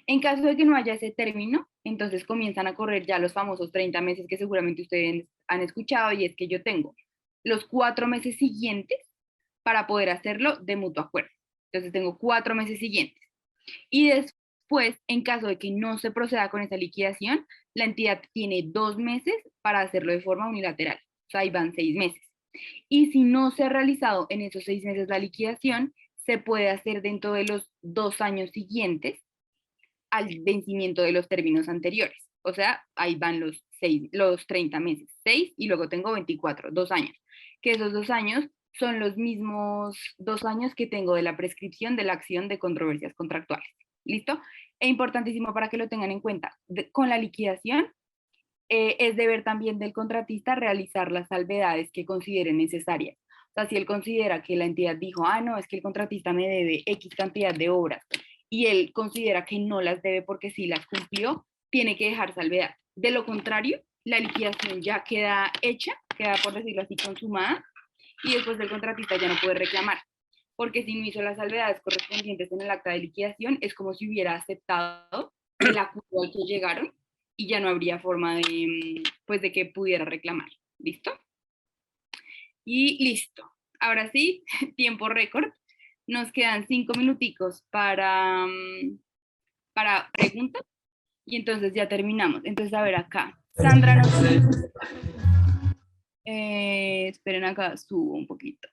En caso de que no haya ese término, entonces comienzan a correr ya los famosos 30 meses que seguramente ustedes han escuchado, y es que yo tengo los 4 meses siguientes para poder hacerlo de mutuo acuerdo. Entonces tengo 4 meses siguientes. Y después, en caso de que no se proceda con esa liquidación, la entidad tiene 2 meses para hacerlo de forma unilateral. O sea, ahí van 6 meses. Y si no se ha realizado en esos 6 meses la liquidación, se puede hacer dentro de los 2 años siguientes al vencimiento de los términos anteriores. O sea, ahí van los 30 meses, 6 y luego tengo 24, 2 años. Que esos 2 años son los mismos 2 años que tengo de la prescripción de la acción de controversias contractuales. ¿Listo? Es importantísimo para que lo tengan en cuenta. Con la liquidación, es deber también del contratista realizar las salvedades que considere necesarias. O sea, si él considera que la entidad dijo, no, es que el contratista me debe X cantidad de obras, y él considera que no las debe porque sí las cumplió, tiene que dejar salvedad. De lo contrario, la liquidación ya queda hecha, queda, por decirlo así, consumada, y después el contratista ya no puede reclamar, porque si no hizo las salvedades correspondientes en el acta de liquidación, es como si hubiera aceptado el acuerdo al que llegaron, y ya no habría forma de, pues, de que pudiera reclamar. ¿Listo? Y listo. Ahora sí, tiempo récord. Nos quedan 5 minuticos para preguntas, y entonces ya terminamos. Entonces, a ver acá. Sandra nos... esperen acá, subo un poquito.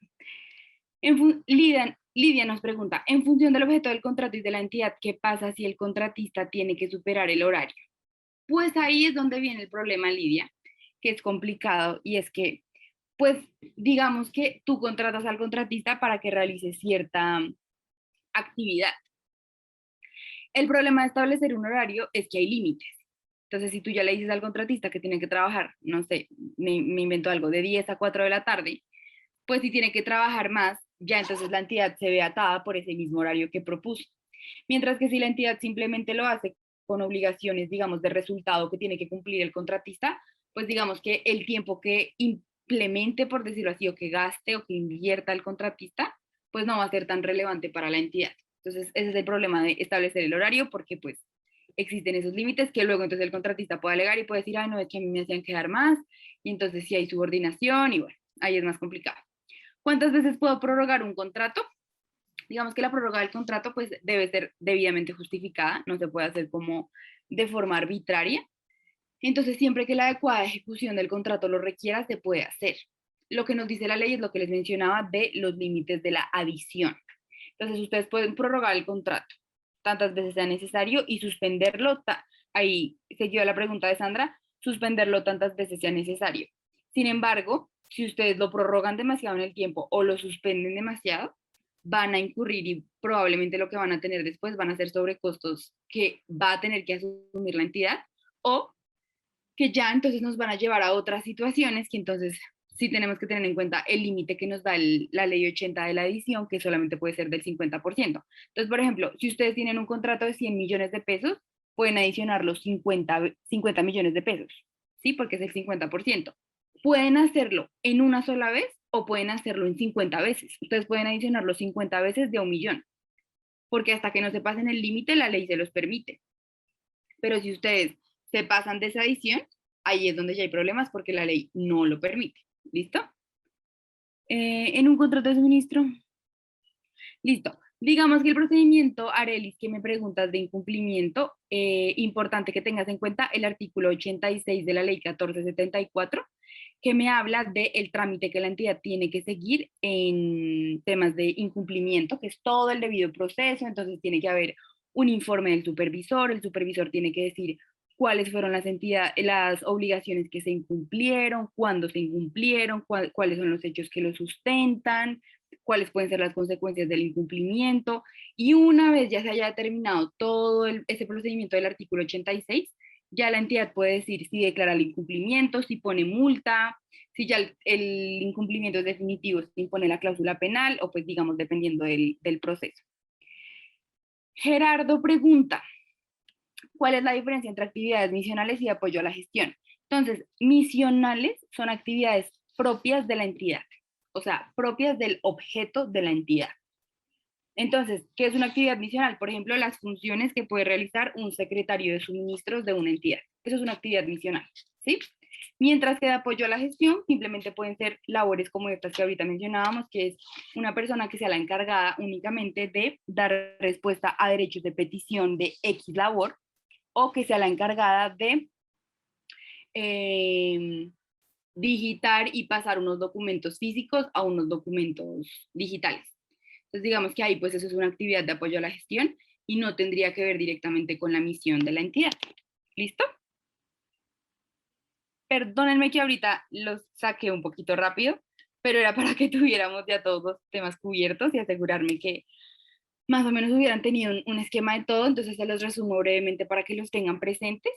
Lidia nos pregunta, en función del objeto del contrato y de la entidad, ¿qué pasa si el contratista tiene que superar el horario? Pues ahí es donde viene el problema, Lidia, que es complicado, y es que, pues, digamos que tú contratas al contratista para que realice cierta actividad. El problema de establecer un horario es que hay límites. Entonces, si tú ya le dices al contratista que tiene que trabajar, no sé, me invento algo, de 10 a 4 de la tarde, pues si tiene que trabajar más, ya entonces la entidad se ve atada por ese mismo horario que propuso. Mientras que si la entidad simplemente lo hace con obligaciones, digamos, de resultado que tiene que cumplir el contratista, pues digamos que el tiempo que implemente, por decirlo así, o que gaste o que invierta el contratista, pues no va a ser tan relevante para la entidad. Entonces, ese es el problema de establecer el horario, porque pues existen esos límites que luego entonces el contratista puede alegar y puede decir, no, es que a mí me hacían quedar más, y entonces sí hay subordinación, y bueno, ahí es más complicado. ¿Cuántas veces puedo prorrogar un contrato? Digamos que la prórroga del contrato pues debe ser debidamente justificada, no se puede hacer como de forma arbitraria. Entonces, siempre que la adecuada ejecución del contrato lo requiera, se puede hacer. Lo que nos dice la ley es lo que les mencionaba de los límites de la adición. Entonces, ustedes pueden prorrogar el contrato tantas veces sea necesario y suspenderlo, ahí seguido la pregunta de Sandra, suspenderlo tantas veces sea necesario. Sin embargo, si ustedes lo prorrogan demasiado en el tiempo o lo suspenden demasiado, van a incurrir, y probablemente lo que van a tener después van a ser sobrecostos que va a tener que asumir la entidad, o que ya entonces nos van a llevar a otras situaciones que entonces sí tenemos que tener en cuenta el límite que nos da la ley 80 de la edición, que solamente puede ser del 50%. Entonces, por ejemplo, si ustedes tienen un contrato de 100 millones de pesos, pueden adicionar los 50 millones de pesos, ¿sí? Porque es el 50%. Pueden hacerlo en una sola vez o pueden hacerlo en 50 veces. Ustedes pueden adicionar los 50 veces de a 1 millón, porque hasta que no se pasen el límite, la ley se los permite. Pero si ustedes se pasan de esa adición, ahí es donde ya hay problemas porque la ley no lo permite. ¿Listo? En un contrato de suministro. Listo. Digamos que el procedimiento, Arelis, que me preguntas de incumplimiento, importante que tengas en cuenta el artículo 86 de la ley 1474, que me habla del trámite que la entidad tiene que seguir en temas de incumplimiento, que es todo el debido proceso. Entonces tiene que haber un informe del supervisor, el supervisor tiene que decir cuáles fueron las obligaciones que se incumplieron, cuándo se incumplieron, cuáles son los hechos que lo sustentan, cuáles pueden ser las consecuencias del incumplimiento. Y una vez ya se haya determinado todo ese procedimiento del artículo 86, ya la entidad puede decir si declara el incumplimiento, si pone multa, si ya el incumplimiento es definitivo, si impone la cláusula penal o pues digamos dependiendo del proceso. Gerardo pregunta, ¿cuál es la diferencia entre actividades misionales y de apoyo a la gestión? Entonces, misionales son actividades propias de la entidad, o sea, propias del objeto de la entidad. Entonces, ¿qué es una actividad misional? Por ejemplo, las funciones que puede realizar un secretario de suministros de una entidad. Eso es una actividad misional, ¿sí? Mientras que de apoyo a la gestión, simplemente pueden ser labores como estas que ahorita mencionábamos, que es una persona que sea la encargada únicamente de dar respuesta a derechos de petición de X labor, o que sea la encargada de digitar y pasar unos documentos físicos a unos documentos digitales. Entonces digamos que ahí pues eso es una actividad de apoyo a la gestión y no tendría que ver directamente con la misión de la entidad. ¿Listo? Perdónenme que ahorita los saqué un poquito rápido, pero era para que tuviéramos ya todos los temas cubiertos y asegurarme que más o menos hubieran tenido un esquema de todo, entonces se los resumo brevemente para que los tengan presentes.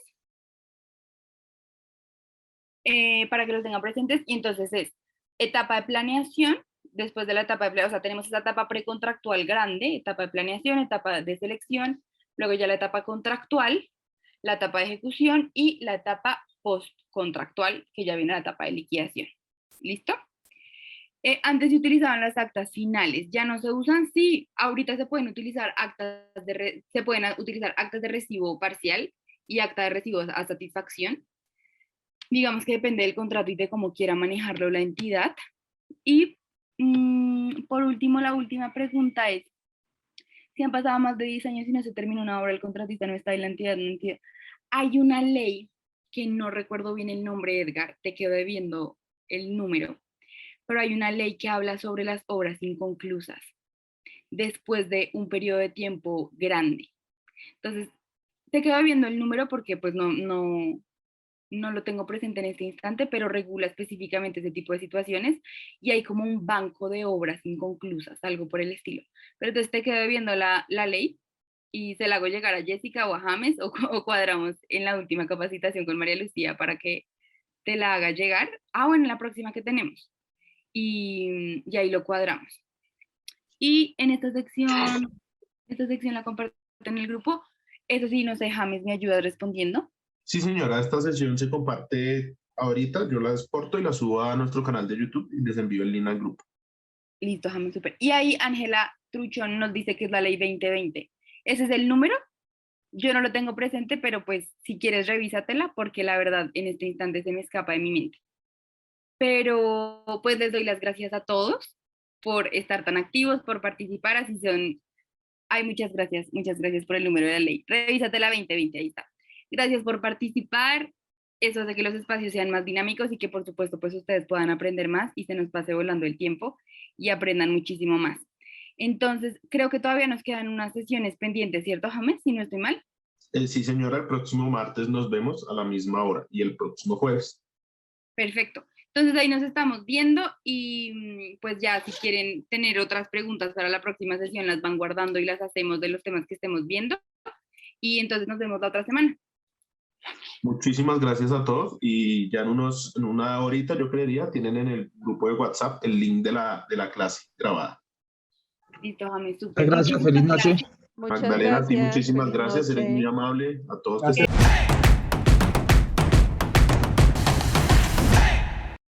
Y entonces es etapa de planeación. Después de la etapa de planeación, o sea, tenemos esa etapa precontractual grande, etapa de planeación, etapa de selección, luego ya la etapa contractual, la etapa de ejecución y la etapa postcontractual, que ya viene la etapa de liquidación. ¿Listo? Antes se utilizaban las actas finales, ya no se usan. Sí, ahorita se pueden utilizar actas de recibo parcial y acta de recibo a satisfacción. Digamos que depende del contrato y de cómo quiera manejarlo la entidad. Y por último, la última pregunta es, si han pasado más de 10 años y no se termina una obra, el contratista no está en la entidad, Hay una ley que no recuerdo bien el nombre, Edgar, te quedo debiendo el número, pero hay una ley que habla sobre las obras inconclusas después de un periodo de tiempo grande. Entonces, te quedo debiendo el número porque pues no lo tengo presente en este instante, pero regula específicamente ese tipo de situaciones y hay como un banco de obras inconclusas, algo por el estilo. Pero entonces te quedo viendo la ley y se la hago llegar a Jessica o a James o cuadramos en la última capacitación con María Lucía para que te la haga llegar. Bueno, en la próxima que tenemos. Y ahí lo cuadramos. Y en esta sección la comparto en el grupo. Eso sí, no sé, James, ¿me ayudas respondiendo? Sí, señora, esta sesión se comparte ahorita, yo la exporto y la subo a nuestro canal de YouTube y les envío el link al grupo. Listo, James, súper. Y ahí Ángela Truchón nos dice que es la ley 2020. ¿Ese es el número? Yo no lo tengo presente, pero pues si quieres revísatela porque la verdad en este instante se me escapa de mi mente. Pero pues les doy las gracias a todos por estar tan activos, por participar, así son. Ay, muchas gracias por el número de la ley. Revísatela 2020, ahí está. Gracias por participar, eso hace que los espacios sean más dinámicos y que por supuesto pues ustedes puedan aprender más y se nos pase volando el tiempo y aprendan muchísimo más. Entonces, creo que todavía nos quedan unas sesiones pendientes, ¿cierto, James? Si no estoy mal. Sí, señora, el próximo martes nos vemos a la misma hora y el próximo jueves. Perfecto. Entonces ahí nos estamos viendo y pues ya si quieren tener otras preguntas para la próxima sesión las van guardando y las hacemos de los temas que estemos viendo y entonces nos vemos la otra semana. Muchísimas gracias a todos y ya en una horita yo creería tienen en el grupo de WhatsApp el link de la clase grabada. Listo, James, súper. Gracias, feliz noche. Magdalena, a ti muchísimas gracias, eres muy amable, a todos. Gracias.